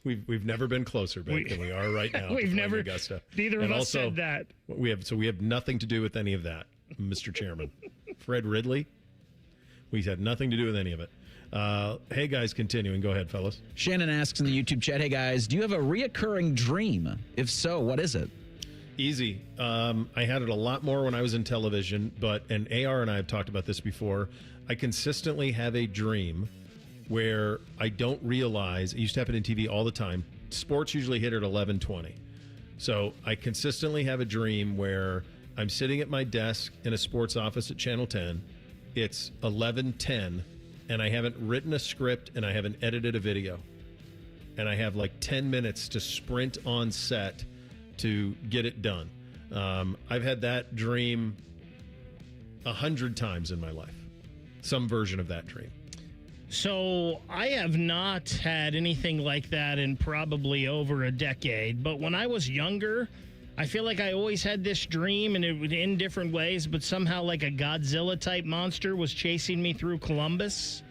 We've never been closer, Vic, than we are right now. We've never. Augusta. Neither of us said that. We have nothing to do with any of that, Mr. Chairman. Fred Ridley. We had nothing to do with any of it. Hey, guys, continuing. Go ahead, fellas. Shannon asks in the YouTube chat, hey, guys, do you have a reoccurring dream? If so, what is it? Easy. I had it a lot more when I was in television, and AR and I have talked about this before. I consistently have a dream where I don't realize, it used to happen in TV all the time. Sports usually hit at 11:20. So I consistently have a dream where I'm sitting at my desk in a sports office at Channel 10. It's 11:10. And I haven't written a script, and I haven't edited a video. And I have like 10 minutes to sprint on set to get it done. I've had that dream 100 times in my life. Some version of that dream. So I have not had anything like that in probably over a decade. But when I was younger, I feel like I always had this dream, and it was in different ways, but somehow like a Godzilla-type monster was chasing me through Columbus.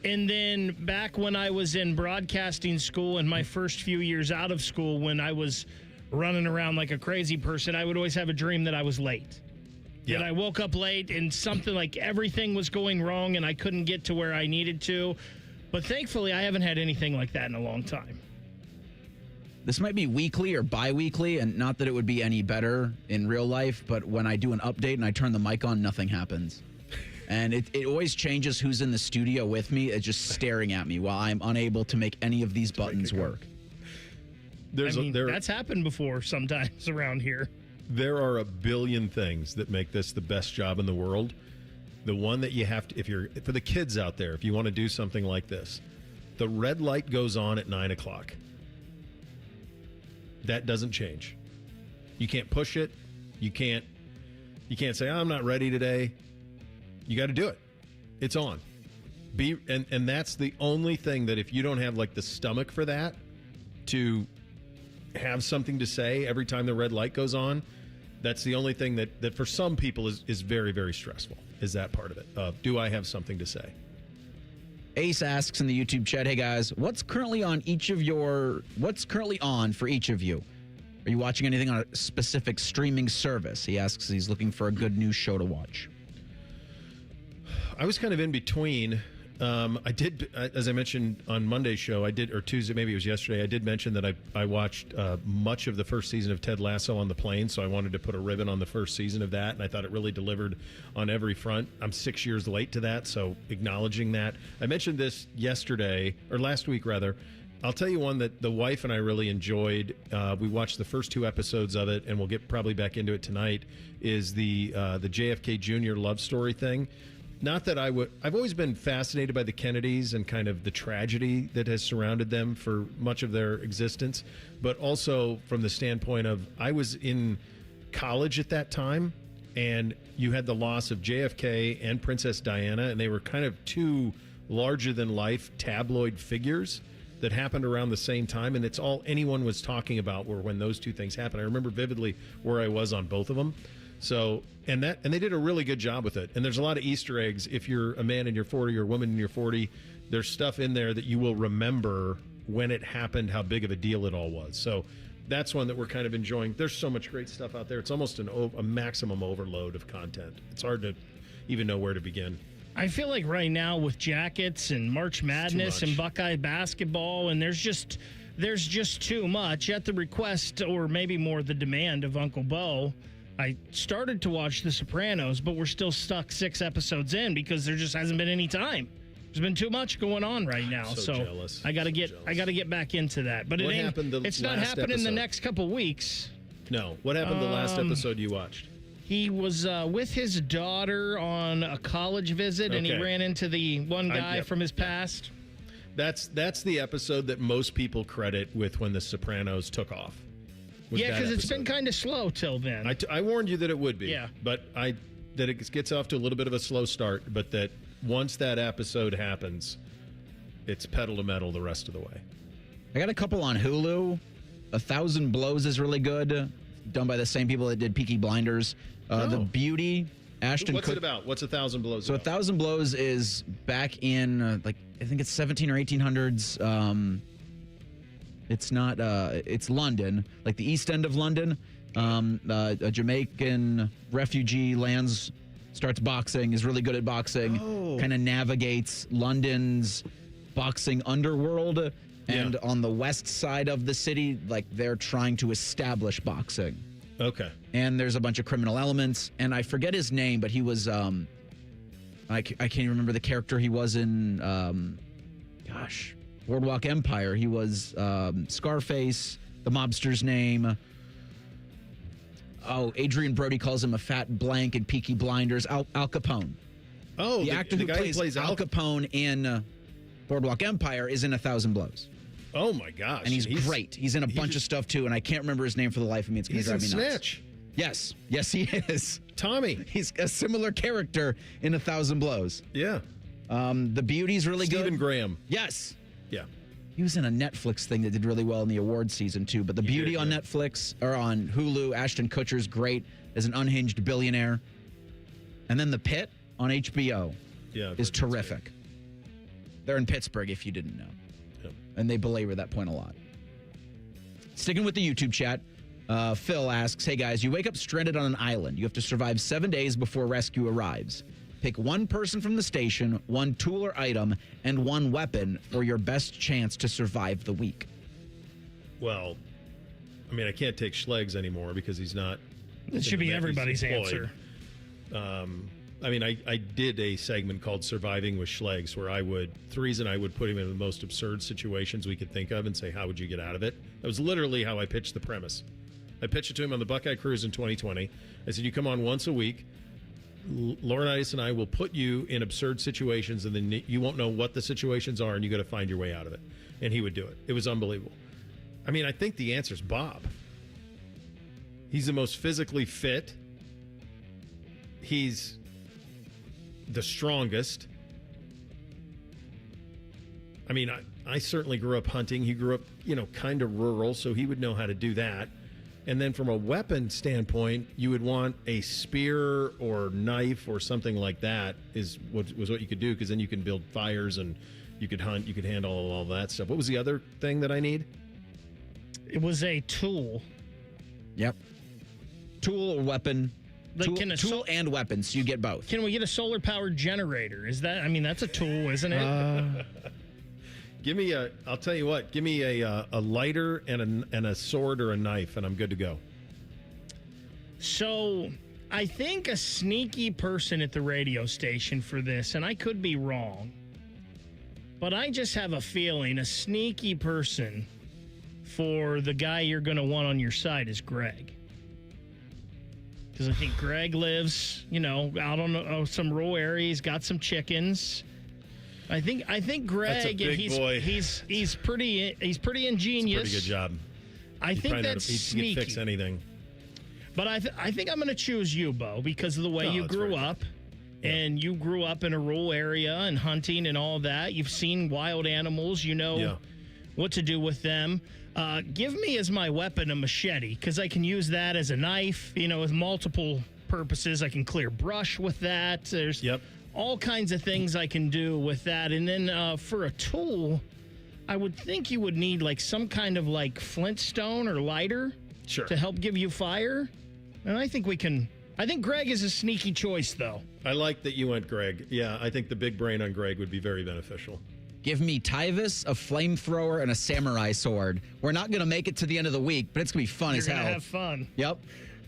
And then back when I was in broadcasting school and my first few years out of school, when I was running around like a crazy person, I would always have a dream that I was late. Yeah. That I woke up late and something like everything was going wrong and I couldn't get to where I needed to. But thankfully, I haven't had anything like that in a long time. This might be weekly or bi-weekly, and not that it would be any better in real life, but when I do an update and I turn the mic on, nothing happens. And it always changes who's in the studio with me. It's just staring at me while I'm unable to make any of these buttons work. That's happened before sometimes around here. There are a billion things that make this the best job in the world. The one that you have to, for the kids out there, if you want to do something like this, the red light goes on at 9 o'clock. That doesn't change. You can't push it. You can't say, I'm not ready today. You got to do it. It's on. And that's the only thing that if you don't have like the stomach for that, to have something to say every time the red light goes on, that's the only thing that for some people is very, very stressful, is that part of it. Do I have something to say? Ace asks in the YouTube chat, hey guys, what's currently on for each of you? Are you watching anything on a specific streaming service? He asks, he's looking for a good new show to watch. I was kind of in between. I did, as I mentioned on Monday's show, or Tuesday, maybe it was yesterday, I did mention that I watched much of the first season of Ted Lasso on the plane, so I wanted to put a ribbon on the first season of that, and I thought it really delivered on every front. I'm 6 years late to that, so acknowledging that. I mentioned this last week rather. I'll tell you one that the wife and I really enjoyed. We watched the first 2 episodes of it, and we'll get probably back into it tonight, is the JFK Jr. love story thing. Not that I've always been fascinated by the Kennedys and kind of the tragedy that has surrounded them for much of their existence, but also from the standpoint of I was in college at that time, and you had the loss of JFK and Princess Diana, and they were kind of 2 larger-than-life tabloid figures that happened around the same time, and it's all anyone was talking about were when those 2 things happened. I remember vividly where I was on both of them. So, and they did a really good job with it. And there's a lot of Easter eggs. If you're a man in your 40 or a woman in your 40, there's stuff in there that you will remember when it happened, how big of a deal it all was. So that's one that we're kind of enjoying. There's so much great stuff out there. It's almost a maximum overload of content. It's hard to even know where to begin. I feel like right now with Jackets and March Madness and Buckeye basketball, and there's just too much. At the request, or maybe more the demand of Uncle Bo, I started to watch The Sopranos, but we're still stuck 6 episodes in because there just hasn't been any time. There's been too much going on right now, so jealous. I gotta get back into that. But it's not happening in the next couple weeks. No. What happened the last episode you watched? He was with his daughter on a college visit, and he ran into the one guy from his past. That's the episode that most people credit with when The Sopranos took off. Yeah, because it's been kind of slow till then. I warned you that it would be. Yeah. But that it gets off to a little bit of a slow start, but that once that episode happens, it's pedal to metal the rest of the way. I got a couple on Hulu. 1,000 Blows is really good, done by the same people that did Peaky Blinders. The Beauty, Ashton. What's it about? What's 1,000 Blows? So about? 1,000 Blows is back in I think it's 17 or 1800s. It's not. It's London, like the East End of London. A Jamaican refugee starts boxing. Is really good at boxing. Kind of navigates London's boxing underworld. And on the west side of the city, like they're trying to establish boxing. Okay. And there's a bunch of criminal elements. And I forget his name, but he was, I can't even remember the character he was in, Boardwalk Empire. He was Scarface, the mobster's name. Adrian Brody calls him a fat blank in Peaky Blinders. Al Capone. The actor who plays Al Capone in Boardwalk Empire is in 1,000 Blows. Oh, my gosh. And he's great. He's in a bunch of stuff, too, and I can't remember his name for the life of me. It's going to drive me nuts. Snatch. Yes. Yes, he is. Tommy. He's a similar character in 1,000 Blows. Yeah. The Beauty's really good. Stephen Graham. Yes. Yeah. He was in a Netflix thing that did really well in the awards season, too. But The Beauty on Netflix, or on Hulu, Ashton Kutcher's great as an unhinged billionaire. And then The Pit on HBO is terrific. They're in Pittsburgh, if you didn't know. Yep. And they belabor that point a lot. Sticking with the YouTube chat, Phil asks, hey, guys, you wake up stranded on an island. You have to survive 7 days before rescue arrives. Pick one person from the station, one tool or item, and one weapon for your best chance to survive the week. Well, I mean, I can't take Schleg's anymore because he's not. It should be everybody's answer. I mean, I did a segment called Surviving with Schleg's where I would put him in the most absurd situations we could think of and say, how would you get out of it? That was literally how I pitched the premise. I pitched it to him on the Buckeye Cruise in 2020. I said, you come on once a week. Laurinaitis and I will put you in absurd situations, and then you won't know what the situations are, and you got to find your way out of it. And he would do it. It was unbelievable. I mean, I think the answer is Bob. He's the most physically fit. He's the strongest. I mean, I certainly grew up hunting. He grew up, kind of rural, so he would know how to do that. And then from a weapon standpoint, you would want a spear or knife or something like that was what you could do, because then you can build fires and you could hunt, you could handle all that stuff. What was the other thing that I need? It was a tool. Yep. Tool or weapon. Like, tool and weapons, so you get both. Can we get a solar-powered generator? That's a tool, isn't it? Give me I'll tell you what, give me a lighter and a sword or a knife, and I'm good to go. So I think a sneaky person at the radio station for this, and I could be wrong, but I just have a feeling a sneaky person for the guy you're going to want on your side is Greg. Because I think Greg lives, out on some rural area. He's got some chickens. I think Greg. That's a big boy. He's pretty ingenious. That's a pretty good job. I think that's sneaky. He can fix anything. But I think I'm going to choose you, Bo, because of the way you grew up. And you grew up in a rural area and hunting and all that. You've seen wild animals. You know what to do with them. Give me as my weapon a machete, because I can use that as a knife, with multiple purposes. I can clear brush with that. There's all kinds of things I can do with that. And then for a tool, I would think you would need like some kind of like flintstone or lighter to help give you fire. And I think Greg is a sneaky choice, though. I like that you went Greg. Yeah, I think the big brain on Greg would be very beneficial. Give me Tyvus, a flamethrower, and a samurai sword. We're not going to make it to the end of the week, but it's going to be fun as hell. You're going to have fun. Yep.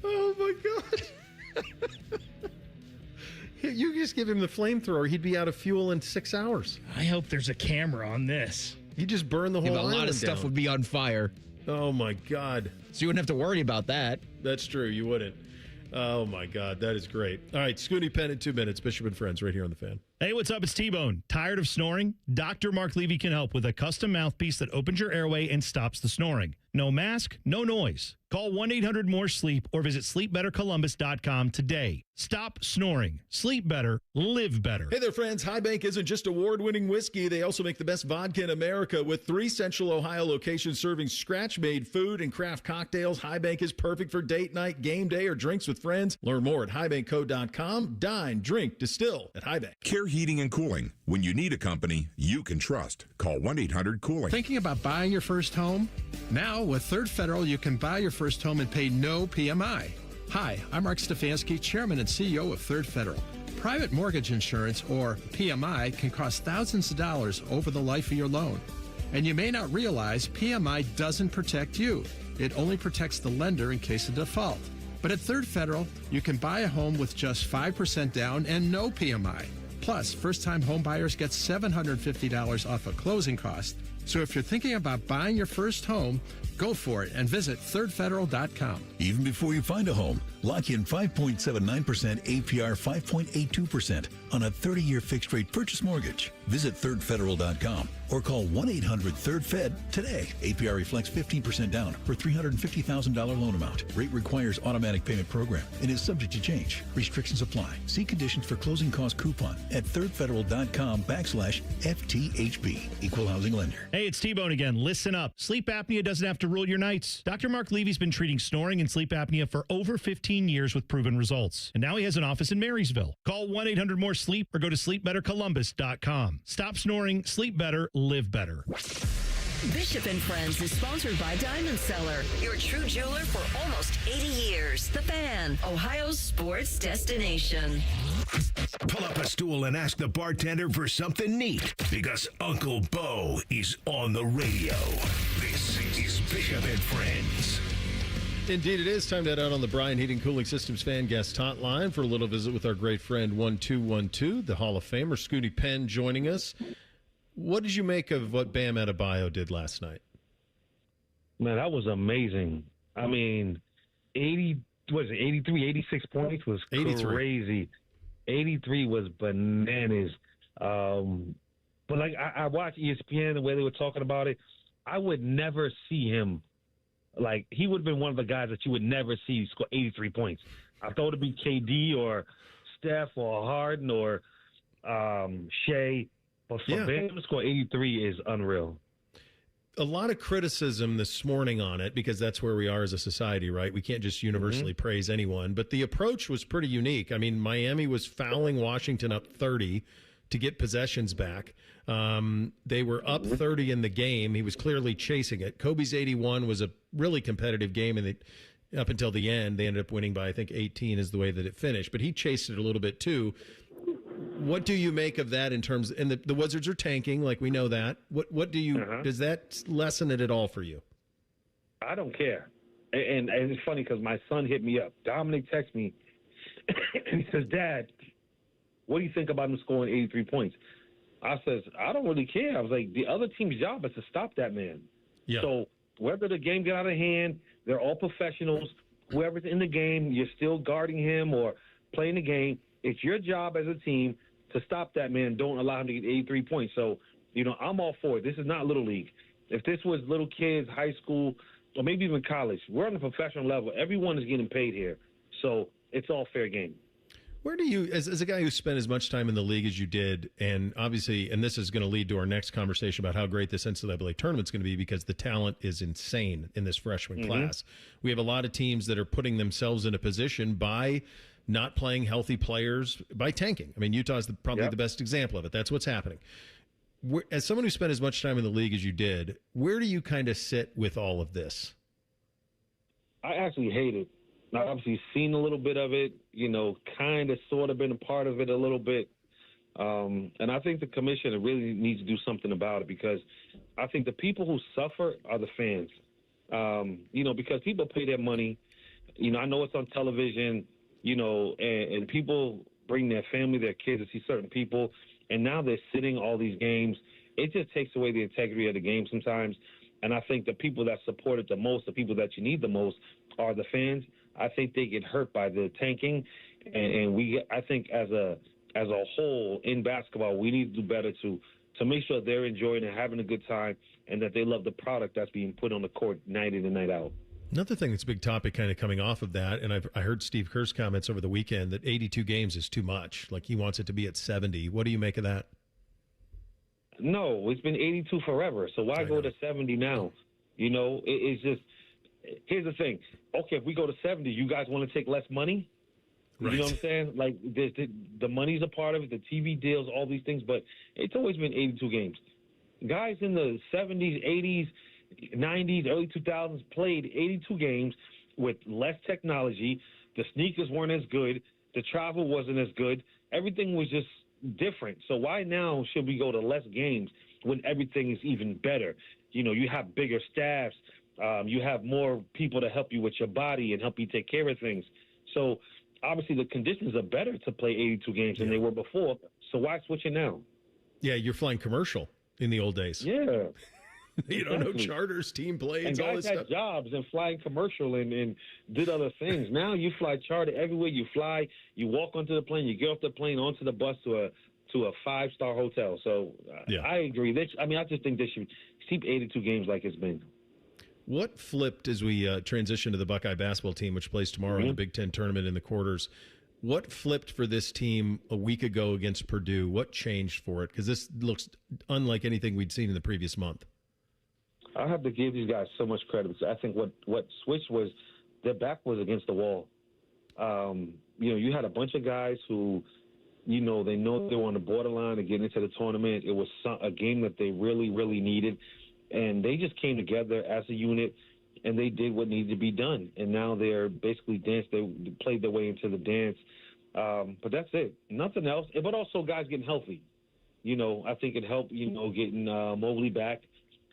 Oh, my God. You just give him the flamethrower. He'd be out of fuel in 6 hours. I hope there's a camera on this. You just burn the whole island down. A lot of stuff would be on fire. Oh, my God. So you wouldn't have to worry about that. That's true. You wouldn't. Oh, my God. That is great. All right. Scoonie Penn in 2 minutes. Bishop and Friends right here on The Fan. Hey, what's up? It's T-Bone. Tired of snoring? Dr. Mark Levy can help with a custom mouthpiece that opens your airway and stops the snoring. No mask, no noise. Call 1-800-MORE-SLEEP or visit sleepbettercolumbus.com today. Stop snoring. Sleep better. Live better. Hey there, friends. High Bank isn't just award-winning whiskey. They also make the best vodka in America. With 3 Central Ohio locations serving scratch-made food and craft cocktails, High Bank is perfect for date night, game day, or drinks with friends. Learn more at highbankco.com. Dine, drink, distill at High Bank. Care Heating and Cooling. When you need a company you can trust, call 1-800-COOLING. Thinking about buying your first home? Now, with Third Federal, you can buy your first home and pay no PMI. Hi, I'm Mark Stefanski, Chairman and CEO of Third Federal. Private mortgage insurance, or PMI, can cost thousands of dollars over the life of your loan. And you may not realize PMI doesn't protect you. It only protects the lender in case of default. But at Third Federal, you can buy a home with just 5% down and no PMI. Plus, first-time home buyers get $750 off of closing costs. So if you're thinking about buying your first home, go for it and visit thirdfederal.com. Even before you find a home, lock in 5.79% APR 5.82% on a 30-year fixed-rate purchase mortgage. Visit thirdfederal.com or call 1-800-3RD-FED today. APR reflects 15% down for $350,000 loan amount. Rate requires automatic payment program and is subject to change. Restrictions apply. See conditions for closing cost coupon at thirdfederal.com/FTHB. Equal housing lender. Hey, it's T-Bone again. Listen up. Sleep apnea doesn't have to rule your nights. Dr. Mark Levy's been treating snoring and sleep apnea for over 15 years with proven results. And now he has an office in Marysville. Call 1-800-MORE-SLEEP or go to sleepbettercolumbus.com. Stop snoring, sleep better, live better. Bishop and Friends is sponsored by Diamond Cellar, your true jeweler for almost 80 years. The Fan, Ohio's sports destination. Pull up a stool and ask the bartender for something neat, because Uncle Bo is on the radio. This is Bishop and Friends. Indeed, it is time to head out on the Bryan Heating Cooling Systems fan guest hotline for a little visit with our great friend 1212, the Hall of Famer, Scoonie Penn, joining us. What did you make of what Bam Adebayo did last night? Man, that was amazing. I mean, 83, 86 points was 83. Crazy. 83 was bananas. But like I watched ESPN, the way they were talking about it, I would never see him. Like, he would have been one of the guys that you would never see score 83 points. I thought it'd be KD or Steph or Harden or Shea. But for Bam to score 83 is unreal. A lot of criticism this morning on it, because that's where we are as a society, right? We can't just universally praise anyone. But the approach was pretty unique. I mean, Miami was fouling Washington up 30 to get possessions back. They were up 30 in the game. He was clearly chasing it. Kobe's 81 was a really competitive game, and up until the end, they ended up winning by, I think, 18 is the way that it finished. But he chased it a little bit, too. What do you make of that in terms – and the Wizards are tanking, like we know that. What do you does that lessen it at all for you? I don't care. And it's funny because my son hit me up. Dominic texted me, and he says, Dad, what do you think about him scoring 83 points? I says, I don't really care. I was like, the other team's job is to stop that man. Yeah. So whether the game get out of hand, they're all professionals. Whoever's in the game, you're still guarding him or playing the game. It's your job as a team to stop that man. Don't allow him to get 83 points. So, I'm all for it. This is not Little League. If this was little kids, high school, or maybe even college, we're on a professional level. Everyone is getting paid here. So it's all fair game. Where do you, as a guy who spent as much time in the league as you did, and obviously, and this is going to lead to our next conversation about how great this NCAA tournament's going to be, because the talent is insane in this freshman class. We have a lot of teams that are putting themselves in a position by not playing healthy players, by tanking. I mean, Utah's probably the best example of it. That's what's happening. As someone who spent as much time in the league as you did, where do you kind of sit with all of this? I actually hate it. I've obviously seen a little bit of it, kind of sort of been a part of it a little bit. And I think the commissioner really needs to do something about it, because I think the people who suffer are the fans, because people pay their money. I know it's on television, and people bring their family, their kids to see certain people, and now they're sitting all these games. It just takes away the integrity of the game sometimes. And I think the people that support it the most, the people that you need the most, are the fans. I think they get hurt by the tanking, and I think as a whole in basketball, we need to do better to to make sure they're enjoying and having a good time and that they love the product that's being put on the court night in and night out. Another thing that's a big topic kind of coming off of that, and I heard Steve Kerr's comments over the weekend that 82 games is too much. Like, he wants it to be at 70. What do you make of that? No, it's been 82 forever. So why go to 70 now? You know, it's just, here's the thing. Okay, if we go to 70, you guys want to take less money? Right. You know what I'm saying? Like, the money's a part of it, the TV deals, all these things, but it's always been 82 games. Guys in the 70s, 80s, 90s, early 2000s played 82 games with less technology. The sneakers weren't as good. The travel wasn't as good. Everything was just different. So why now should we go to less games when everything is even better? You know, you have bigger staffs. You have more people to help you with your body and help you take care of things. So obviously the conditions are better to play 82 games than they were before. So why switch it now? Yeah, you're flying commercial in the old days. Yeah. You don't know charters, team planes, and all guys this had stuff. jobs and flying commercial and did other things. Now you fly charter everywhere you fly. You walk onto the plane, you get off the plane, onto the bus to a 5-star hotel. So I agree. I just think they should keep 82 games like it's been. What flipped as we transition to the Buckeye basketball team, which plays tomorrow in the Big Ten tournament in the quarters? What flipped for this team a week ago against Purdue? What changed for it? Because this looks unlike anything we'd seen in the previous month. I have to give these guys so much credit because I think what switched was their back was against the wall. You know, you had a bunch of guys who, you know, they know they were on the borderline of getting into the tournament. It was a game that they really, really needed. And they just came together as a unit, and they did what needed to be done. And now they're basically danced. They played their way into the dance. But that's it. Nothing else. But also guys getting healthy. You know, I think it helped, you know, getting Mobley back.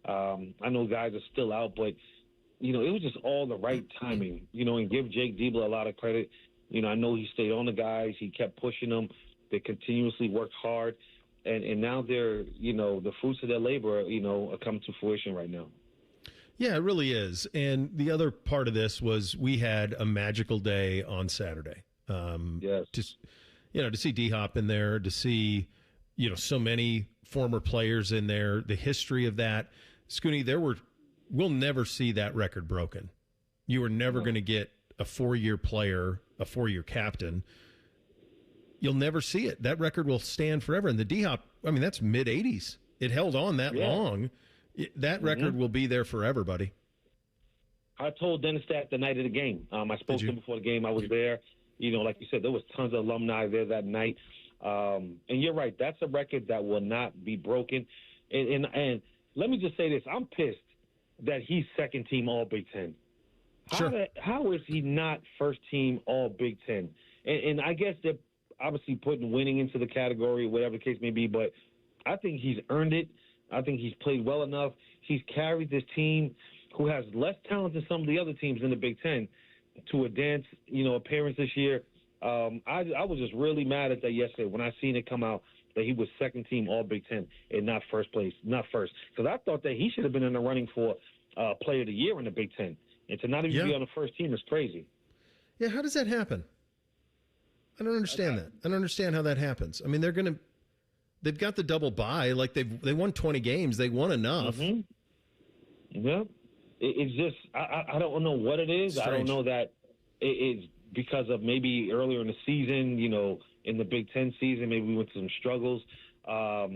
I know guys are still out, but, you know, it was just all the right timing, you know, and give Jake Diebler a lot of credit. You know, I know he stayed on the guys. He kept pushing them. They continuously worked hard. And now they're, you know, the fruits of their labor, you know, are coming to fruition right now. Yeah, it really is. And the other part of this was we had a magical day on Saturday. Yes. To see D-Hop in there, to see, you know, so many former players in there, the history of that. Scoonie, we'll never see that record broken. You are never going to get a 4-year player, a 4-year captain. You'll never see it. That record will stand forever. And the D-Hop, I mean, that's mid-'80s. It held on that long. That record will be there forever, buddy. I told Dennis that the night of the game. I spoke to him before the game. I was there. You know, like you said, there was tons of alumni there that night. And you're right. That's a record that will not be broken. And let me just say this. I'm pissed that he's second team All Big Ten. How is he not first team All Big Ten? And I guess they're obviously putting winning into the category, whatever the case may be, but I think he's earned it. I think he's played well enough. He's carried this team who has less talent than some of the other teams in the Big Ten to a dance, you know, appearance this year. I was just really mad at that yesterday when I seen it come out that he was second team All Big Ten and not first place, not first. Because I thought that he should have been in the running for Player of the Year in the Big Ten. And to not even be on the first team is crazy. Yeah, how does that happen? I don't understand that. I don't understand how that happens. I mean, they've got the double bye. Like they won 20 games. They won enough. Yeah. It's just, I don't know what it is. Strange. I don't know that it's because of maybe earlier in the season, you know, in the Big Ten season, maybe we went through some struggles. Or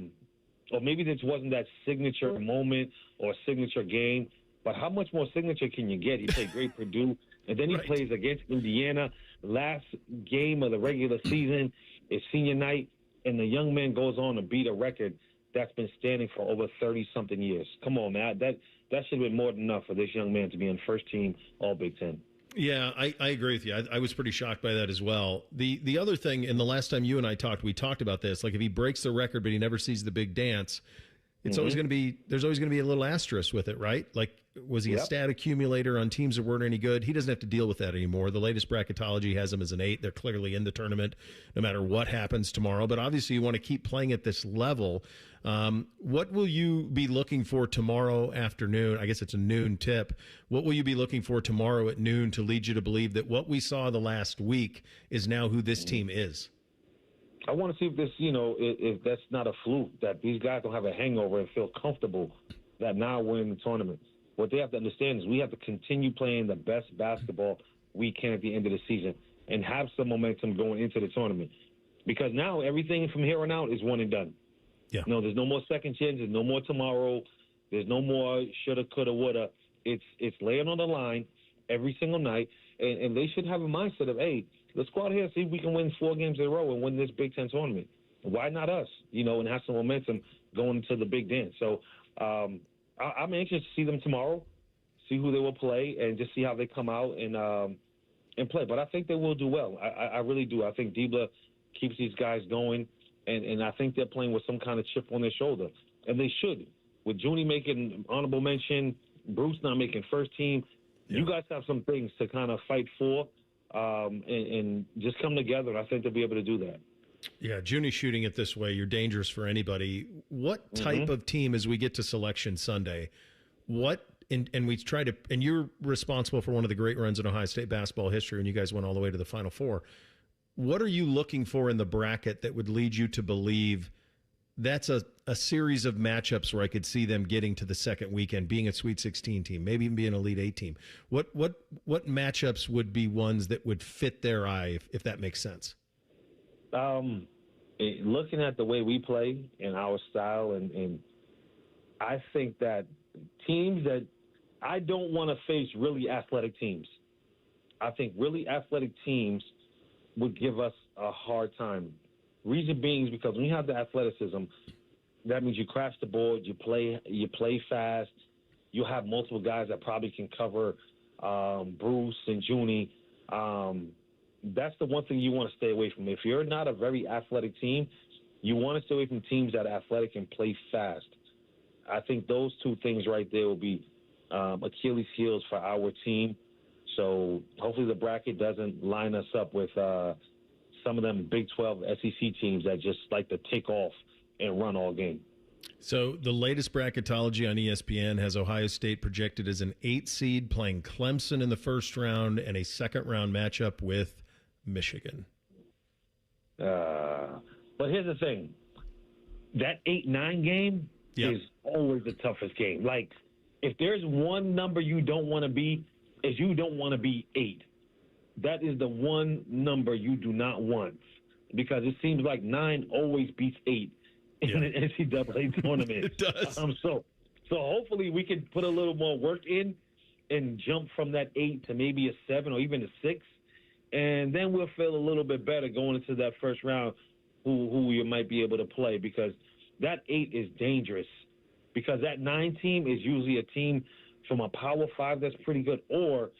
maybe this wasn't that signature moment or signature game. But how much more signature can you get? He played great Purdue, and then he plays against Indiana. Last game of the regular season is senior night, and the young man goes on to beat a record that's been standing for over 30-something years. Come on, man. That should have been more than enough for this young man to be on first team All Big Ten. Yeah, I agree with you. I was pretty shocked by that as well. The other thing, and the last time you and I talked, we talked about this. Like, if he breaks the record but he never sees the big dance, it's always going to be, there's always going to be a little asterisk with it, right? Like, was he a stat accumulator on teams that weren't any good? He doesn't have to deal with that anymore. The latest bracketology has him as an 8. They're clearly in the tournament no matter what happens tomorrow. But obviously you want to keep playing at this level. What will you be looking for tomorrow afternoon? I guess it's a noon tip. What will you be looking for tomorrow at noon to lead you to believe that what we saw the last week is now who this team is? I want to see if this, if that's not a fluke, that these guys don't have a hangover and feel comfortable that now we're in the tournament. What they have to understand is we have to continue playing the best basketball we can at the end of the season and have some momentum going into the tournament. Because now everything from here on out is one and done. Yeah. No, there's no more second chance. There's no more tomorrow. There's no more shoulda, coulda, woulda. It's laying on the line every single night, and they should have a mindset of, hey, let's go out here and see if we can win 4 games in a row and win this Big Ten tournament. Why not us? And have some momentum going into the big dance. So I'm anxious to see them tomorrow, see who they will play, and just see how they come out and play. But I think they will do well. I really do. I think Diebler keeps these guys going, and I think they're playing with some kind of chip on their shoulder. And they should. With Junie making honorable mention, Bruce not making first team, you guys have some things to kind of fight for and just come together, and I think they'll be able to do that. Yeah, Junie shooting it this way, you're dangerous for anybody. What type of team, as we get to Selection Sunday, and we try to, and you're responsible for one of the great runs in Ohio State basketball history, and you guys went all the way to the Final Four. What are you looking for in the bracket that would lead you to believe that's a series of matchups where I could see them getting to the second weekend, being a Sweet 16 team, maybe even being an Elite 8 team? What matchups would be ones that would fit their eye, if that makes sense? Looking at the way we play and our style, and I think that teams that I don't want to face really athletic teams. I think really athletic teams would give us a hard time. Reason being is because when you have the athleticism, that means you crash the board, you play fast, you have multiple guys that probably can cover Bruce and Junie. That's the one thing you want to stay away from. If you're not a very athletic team, you want to stay away from teams that are athletic and play fast. I think those two things right there will be Achilles heels for our team. So hopefully the bracket doesn't line us up with some of them Big 12 SEC teams that just like to take off and run all game. So the latest bracketology on ESPN has Ohio State projected as an 8 seed playing Clemson in the first round and a second round matchup with Michigan. But here's the thing. That 8-9 game is always the toughest game. Like, if there's one number you don't want to be, is you don't want to be 8. That is the one number you do not want, because it seems like 9 always beats 8 in an NCAA tournament. It does. So hopefully we can put a little more work in and jump from that 8 to maybe a 7 or even a 6, and then we'll feel a little bit better going into that first round who you might be able to play, because that 8 is dangerous, because that 9 team is usually a team from a Power 5 that's pretty good, or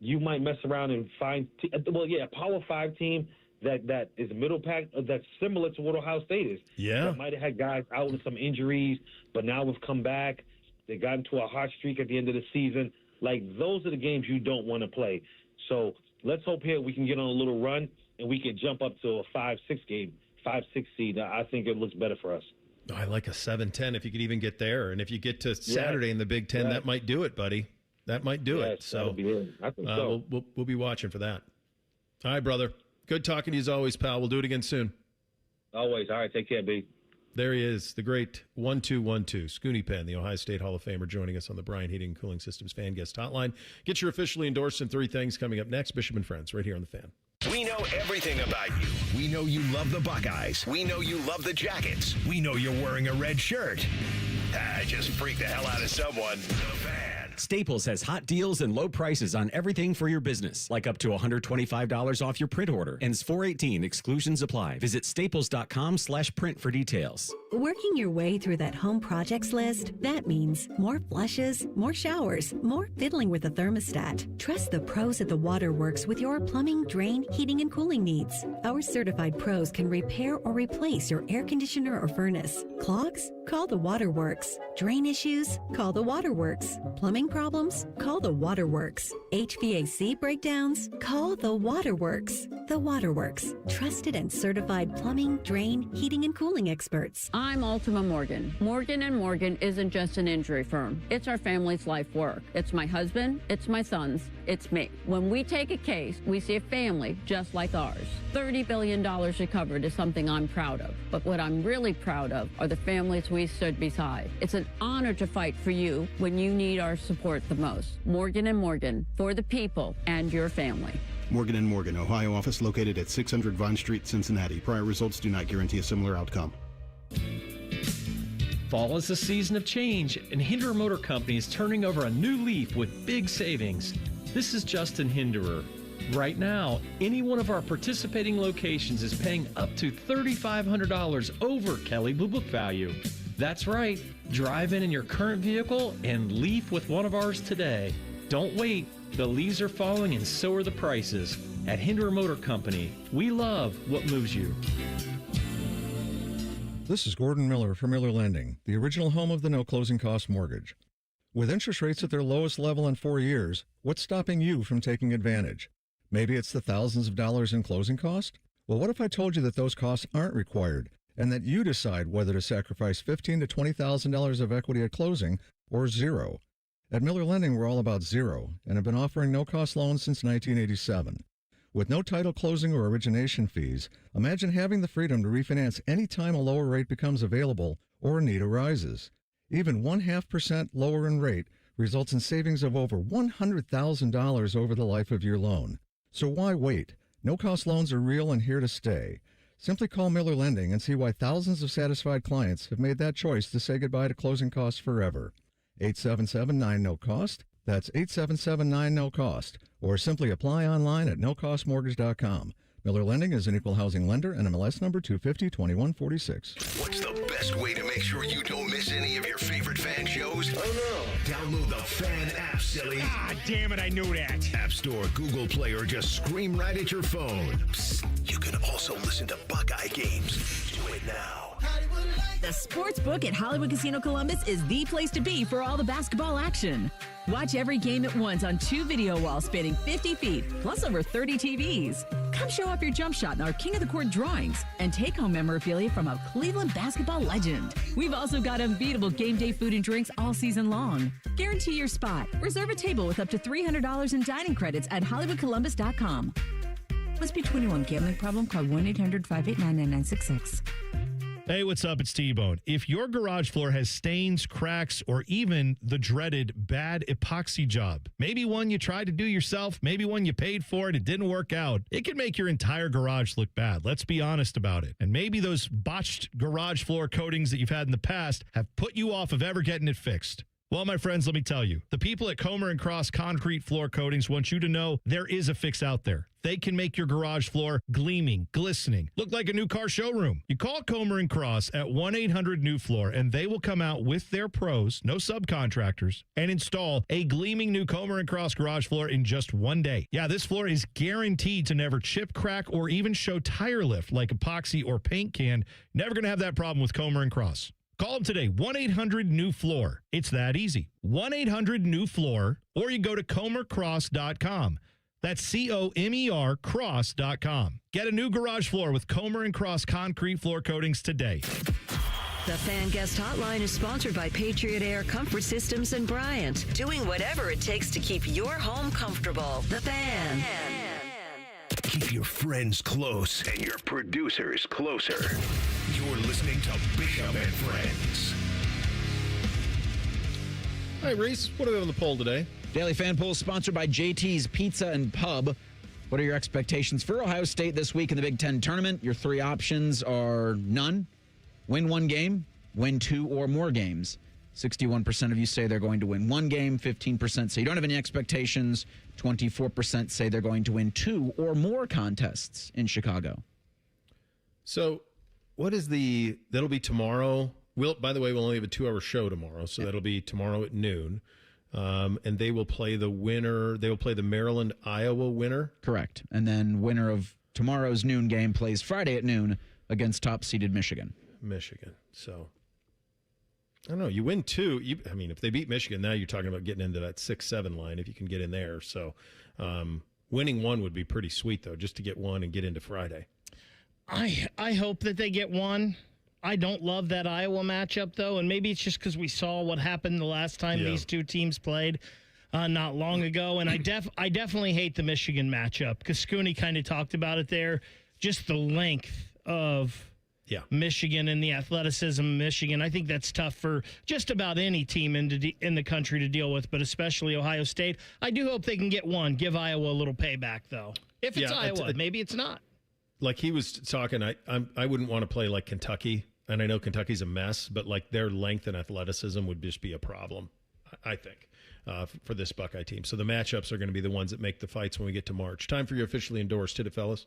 you might mess around and find a Power 5 team that is a middle pack that's similar to what Ohio State is. Yeah. That might have had guys out with some injuries, but now we've come back. They got into a hot streak at the end of the season. Like, those are the games you don't want to play. So let's hope here we can get on a little run and we can jump up to a 5-6 seed. I think it looks better for us. I like a 7-10 if you could even get there. And if you get to Saturday in the Big Ten, that might do it, buddy. That might do it. So that'll be it. I think so. We'll be watching for that. All right, brother. Good talking to you as always, pal. We'll do it again soon. Always. All right. Take care, B. There he is, the great 1-2-1-2, Scoonie Penn, the Ohio State Hall of Famer, joining us on the Bryant Heating and Cooling Systems Fan Guest Hotline. Get your officially endorsed in 3 things coming up next. Bishop and Friends, right here on the Fan. We know everything about you. We know you love the Buckeyes. We know you love the Jackets. We know you're wearing a red shirt. Just freak the hell out of someone. The Fan. Staples has hot deals and low prices on everything for your business, like up to $125 off your print order. Ends 4/18. Exclusions apply. Visit staples.com/print for details. Working your way through that home projects list, that means more flushes, more showers, more fiddling with the thermostat. Trust the pros at the Waterworks with your plumbing, drain, heating, and cooling needs. Our certified pros can repair or replace your air conditioner or furnace. Clogs? Call the Waterworks. Drain issues? Call the Waterworks. Plumbing problems? Call the Waterworks. HVAC breakdowns? Call the Waterworks. The Waterworks. Trusted and certified plumbing, drain, heating, and cooling experts. I'm Ultima Morgan. Morgan & Morgan isn't just an injury firm. It's our family's life work. It's my husband. It's my sons. It's me. When we take a case, we see a family just like ours. $30 billion recovered is something I'm proud of. But what I'm really proud of are the families we stood beside. It's an honor to fight for you when you need our support the most. Morgan & Morgan, for the people and your family. Morgan & Morgan, Ohio office located at 600 Vine Street, Cincinnati. Prior results do not guarantee a similar outcome. Fall is a season of change, and Hinderer Motor Company is turning over a new leaf with big savings. This is Justin Hinderer. Right now, any one of our participating locations is paying up to $3,500 over Kelley Blue Book value. That's right. Drive in your current vehicle and leave with one of ours today. Don't wait. The leaves are falling and so are the prices. At Hinderer Motor Company, we love what moves you. This is Gordon Miller from Miller Lending, the original home of the no closing cost mortgage. With interest rates at their lowest level in 4 years, what's stopping you from taking advantage? Maybe it's the thousands of dollars in closing cost? Well, what if I told you that those costs aren't required and that you decide whether to sacrifice $15,000 to $20,000 of equity at closing or zero? At Miller Lending, we're all about zero and have been offering no-cost loans since 1987. With no title closing or origination fees, imagine having the freedom to refinance any time a lower rate becomes available or a need arises. Even 0.5% lower in rate results in savings of over $100,000 over the life of your loan. So why wait? No-cost loans are real and here to stay. Simply call Miller Lending and see why thousands of satisfied clients have made that choice to say goodbye to closing costs forever. 877-9-NO-COST. That's 877-9-NO-COST. Or simply apply online at nocostmortgage.com. Miller Lending is an equal housing lender and MLS number 250-2146. What's the best way to make sure you don't miss any of your favorite fan shows? Oh no! Download the Fan app, silly. Ah, damn it, I knew that. App Store, Google Play, or just scream right at your phone. Psst, you can also listen to Buckeye games. Do it now. The sports book at Hollywood Casino Columbus is the place to be for all the basketball action. Watch every game at once on 2 video walls spanning 50 feet, plus over 30 TVs. Come show off your jump shot in our King of the Court drawings and take home memorabilia from a Cleveland basketball legend. We've also got unbeatable game day food and drinks all season long. Guarantee your spot. Reserve a table with up to $300 in dining credits at HollywoodColumbus.com. Must be 21. Gambling problem? Call 1-800-589-9966. Hey, what's up? It's T-Bone. If your garage floor has stains, cracks, or even the dreaded bad epoxy job, maybe one you tried to do yourself, maybe one you paid for and it didn't work out, it can make your entire garage look bad. Let's be honest about it. And maybe those botched garage floor coatings that you've had in the past have put you off of ever getting it fixed. Well, my friends, let me tell you, the people at Comer and Cross Concrete Floor Coatings want you to know there is a fix out there. They can make your garage floor gleaming, glistening, look like a new car showroom. You call Comer and Cross at 1-800-NEW-FLOOR, and they will come out with their pros, no subcontractors, and install a gleaming new Comer and Cross garage floor in just 1 day. Yeah, this floor is guaranteed to never chip, crack, or even show tire lift like epoxy or paint can. Never going to have that problem with Comer and Cross. Call them today, 1-800-NEW-FLOOR. It's that easy. 1-800-NEW-FLOOR, or you go to comercross.com. That's C-O-M-E-R cross.com. Get a new garage floor with Comer and Cross Concrete Floor Coatings today. The Fan Guest Hotline is sponsored by Patriot Air Comfort Systems and Bryant, doing whatever it takes to keep your home comfortable. The Fan. Keep your friends close and your producers closer. You're listening to Bishop and Friends. All right, Reese, what do we have on the poll today? Daily Fan Poll sponsored by JT's Pizza and Pub. What are your expectations for Ohio State this week in the Big Ten tournament? Your 3 options are none, win 1 game, win 2 or more games. 61% of you say they're going to win 1 game, 15% say you don't have any expectations, 24% say they're going to win 2 or more contests in Chicago. So what is that'll be tomorrow. By the way, we'll only have a 2-hour show tomorrow, so that'll be tomorrow at noon. And they will play the winner. They will play the Maryland-Iowa winner. Correct. And then winner of tomorrow's noon game plays Friday at noon against top-seeded Michigan. So, I don't know. You win 2. If they beat Michigan, now you're talking about getting into that 6-7 line if you can get in there. So, winning 1 would be pretty sweet, though, just to get 1 and get into Friday. I hope that they get 1. I don't love that Iowa matchup, though, and maybe it's just because we saw what happened the last time these two teams played. not long ago, and I definitely hate the Michigan matchup because Scoonie kind of talked about it there. Just the length of Michigan and the athleticism of Michigan. I think that's tough for just about any team in the country to deal with, but especially Ohio State. I do hope they can get one. Give Iowa a little payback, though. If it's Iowa, maybe it's not. Like he was talking, I wouldn't want to play like Kentucky, and I know Kentucky's a mess, but like their length and athleticism would just be a problem, I think, for this Buckeye team. So the matchups are going to be the ones that make the fights when we get to March. Time for your officially endorsed. Hit it, fellas.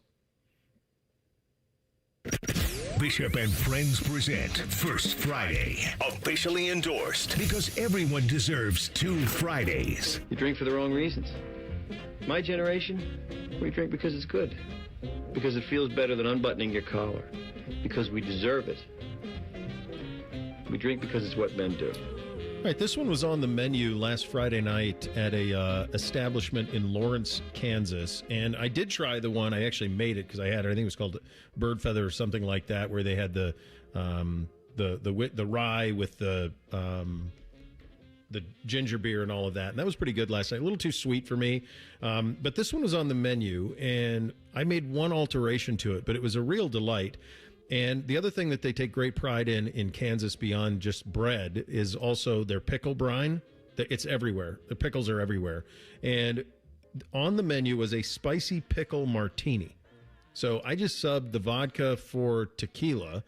Bishop and Friends present First Friday, officially endorsed, because everyone deserves 2 Fridays. You drink for the wrong reasons. My generation, we drink because it's good, because it feels better than unbuttoning your collar, because we deserve it. We drink because it's what men do. All right, this one was on the menu last Friday night at a establishment in Lawrence, Kansas, and I did try the one. I actually made it because I had it. I think it was called Bird Feather or something like that, where they had the rye with the ginger beer and all of that, and that was pretty good last night. A little too sweet for me, but this one was on the menu, and I made one alteration to it, but it was a real delight. And the other thing that they take great pride in Kansas beyond just bread is also their pickle brine. It's everywhere. The pickles are everywhere. And on the menu was a spicy pickle martini. So I just subbed the vodka for tequila,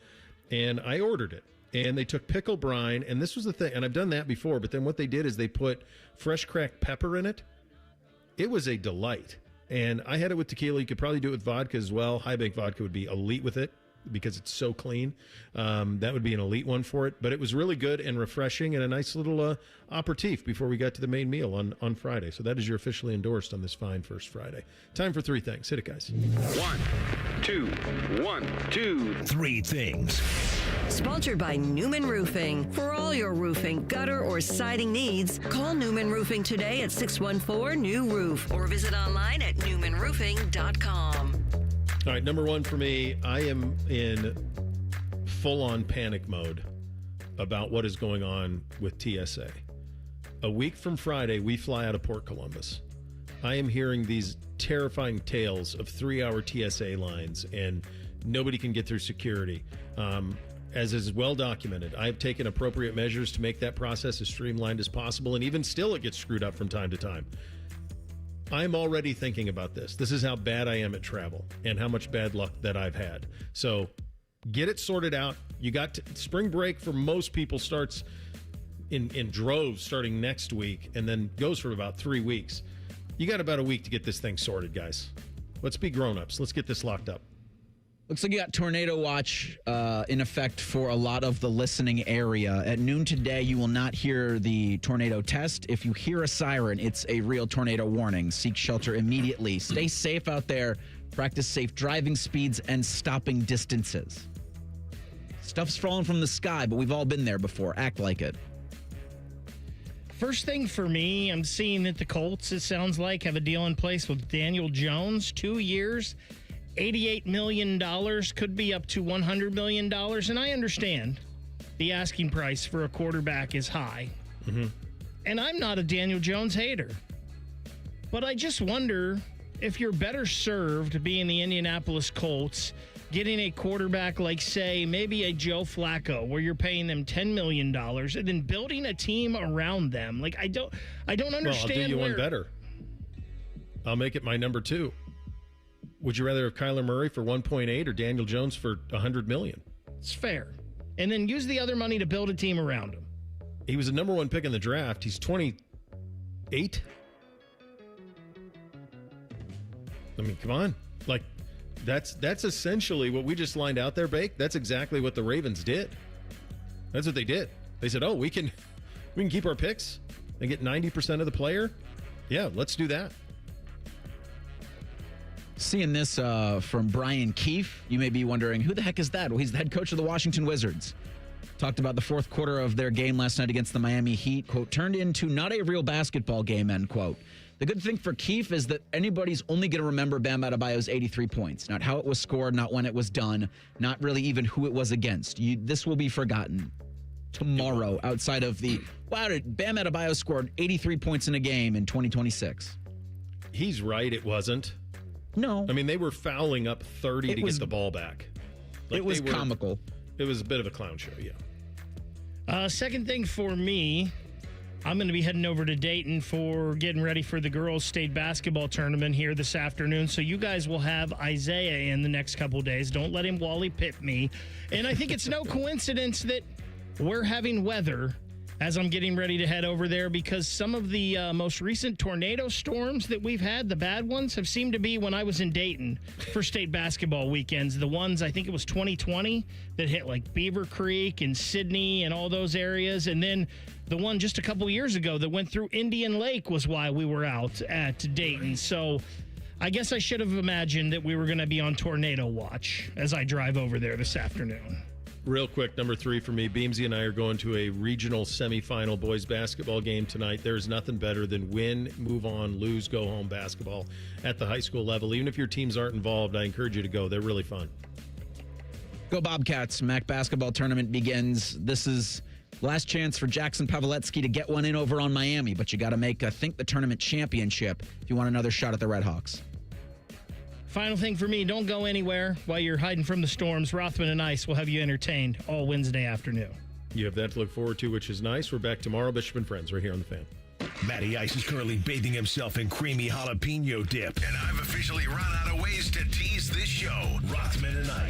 and I ordered it. And they took pickle brine, and this was the thing, and I've done that before, but then what they did is they put fresh cracked pepper in it. It was a delight. And I had it with tequila. You could probably do it with vodka as well. High Bank vodka would be elite with it, because it's so clean. That would be an elite one for it. But it was really good and refreshing and a nice little aperitif before we got to the main meal on Friday. So that is your officially endorsed on this fine First Friday. Time for 3 things. Hit it, guys. 1, 2, 1, 2, 3 things. Sponsored by Newman Roofing. For all your roofing, gutter, or siding needs, call Newman Roofing today at 614-NEW-ROOF or visit online at newmanroofing.com. All right, number 1 for me, I am in full-on panic mode about what is going on with TSA. A week from Friday, we fly out of Port Columbus. I am hearing these terrifying tales of 3-hour TSA lines, and nobody can get through security. As is well documented, I've taken appropriate measures to make that process as streamlined as possible, and even still it gets screwed up from time to time. I'm already thinking about this. This is how bad I am at travel and how much bad luck that I've had. So get it sorted out. You got spring break for most people starts in droves starting next week and then goes for about 3 weeks. You got about a week to get this thing sorted, guys. Let's be grown-ups. Let's get this locked up. Looks like you got tornado watch in effect for a lot of the listening area. At noon today, you will not hear the tornado test. If you hear a siren, it's a real tornado warning. Seek shelter immediately. Stay safe out there. Practice safe driving speeds and stopping distances. Stuff's falling from the sky, but we've all been there before. Act like it. First thing for me, I'm seeing that the Colts, it sounds like, have a deal in place with Daniel Jones, 2 years. $88 million, could be up to $100 million. And I understand the asking price for a quarterback is high. Mm-hmm. And I'm not a Daniel Jones hater. But I just wonder if you're better served being the Indianapolis Colts, getting a quarterback like, say, maybe a Joe Flacco, where you're paying them $10 million, and then building a team around them. Like, I don't understand. Well, I'll do you one better. I'll make it my number 2. Would you rather have Kyler Murray for 1.8 or Daniel Jones for $100 million? It's fair. And then use the other money to build a team around him. He was the number 1 pick in the draft. He's 28. I mean, come on. Like, that's essentially what we just lined out there, Bake. That's exactly what the Ravens did. That's what they did. They said, oh, we can keep our picks and get 90% of the player. Yeah, let's do that. Seeing this from Brian Keefe, you may be wondering, who the heck is that? Well, he's the head coach of the Washington Wizards. Talked about the fourth quarter of their game last night against the Miami Heat, quote, turned into not a real basketball game, end quote. The good thing for Keefe is that anybody's only going to remember Bam Adebayo's 83 points, not how it was scored, not when it was done, not really even who it was against. This will be forgotten. tomorrow outside of the, wow, Bam Adebayo scored 83 points in a game in 2026. He's right, it wasn't. No. I mean, they were fouling up 30 to get the ball back. It was comical. It was a bit of a clown show, yeah. Second thing for me, I'm going to be heading over to Dayton for getting ready for the girls' state basketball tournament here this afternoon. So you guys will have Isaiah in the next couple days. Don't let him Wally Pipp me. And I think it's no coincidence that we're having weather as I'm getting ready to head over there, because some of the most recent tornado storms that we've had, the bad ones, have seemed to be when I was in Dayton for state basketball weekends. The ones, I think it was 2020, that hit like Beaver Creek and Sydney and all those areas. And then the one just a couple years ago that went through Indian Lake was why we were out at Dayton. So I guess I should have imagined that we were going to be on tornado watch as I drive over there this afternoon. Real quick, number 3 for me, Beamsy and I are going to a regional semifinal boys basketball game tonight. There's nothing better than win, move on, lose, go home basketball at the high school level. Even if your teams aren't involved, I encourage you to go. They're really fun. Go Bobcats. MAC basketball tournament begins. This is last chance for Jackson Pavletsky to get one in over on Miami, but you got to make, I think, the tournament championship if you want another shot at the Red Hawks. Final thing for me, don't go anywhere while you're hiding from the storms. Rothman and Ice will have you entertained all Wednesday afternoon. You have that to look forward to, which is nice. We're back tomorrow. Bishop and Friends right here on The Fan. Matty Ice is currently bathing himself in creamy jalapeno dip. And I've officially run out of ways to tease this show. Rothman and Ice.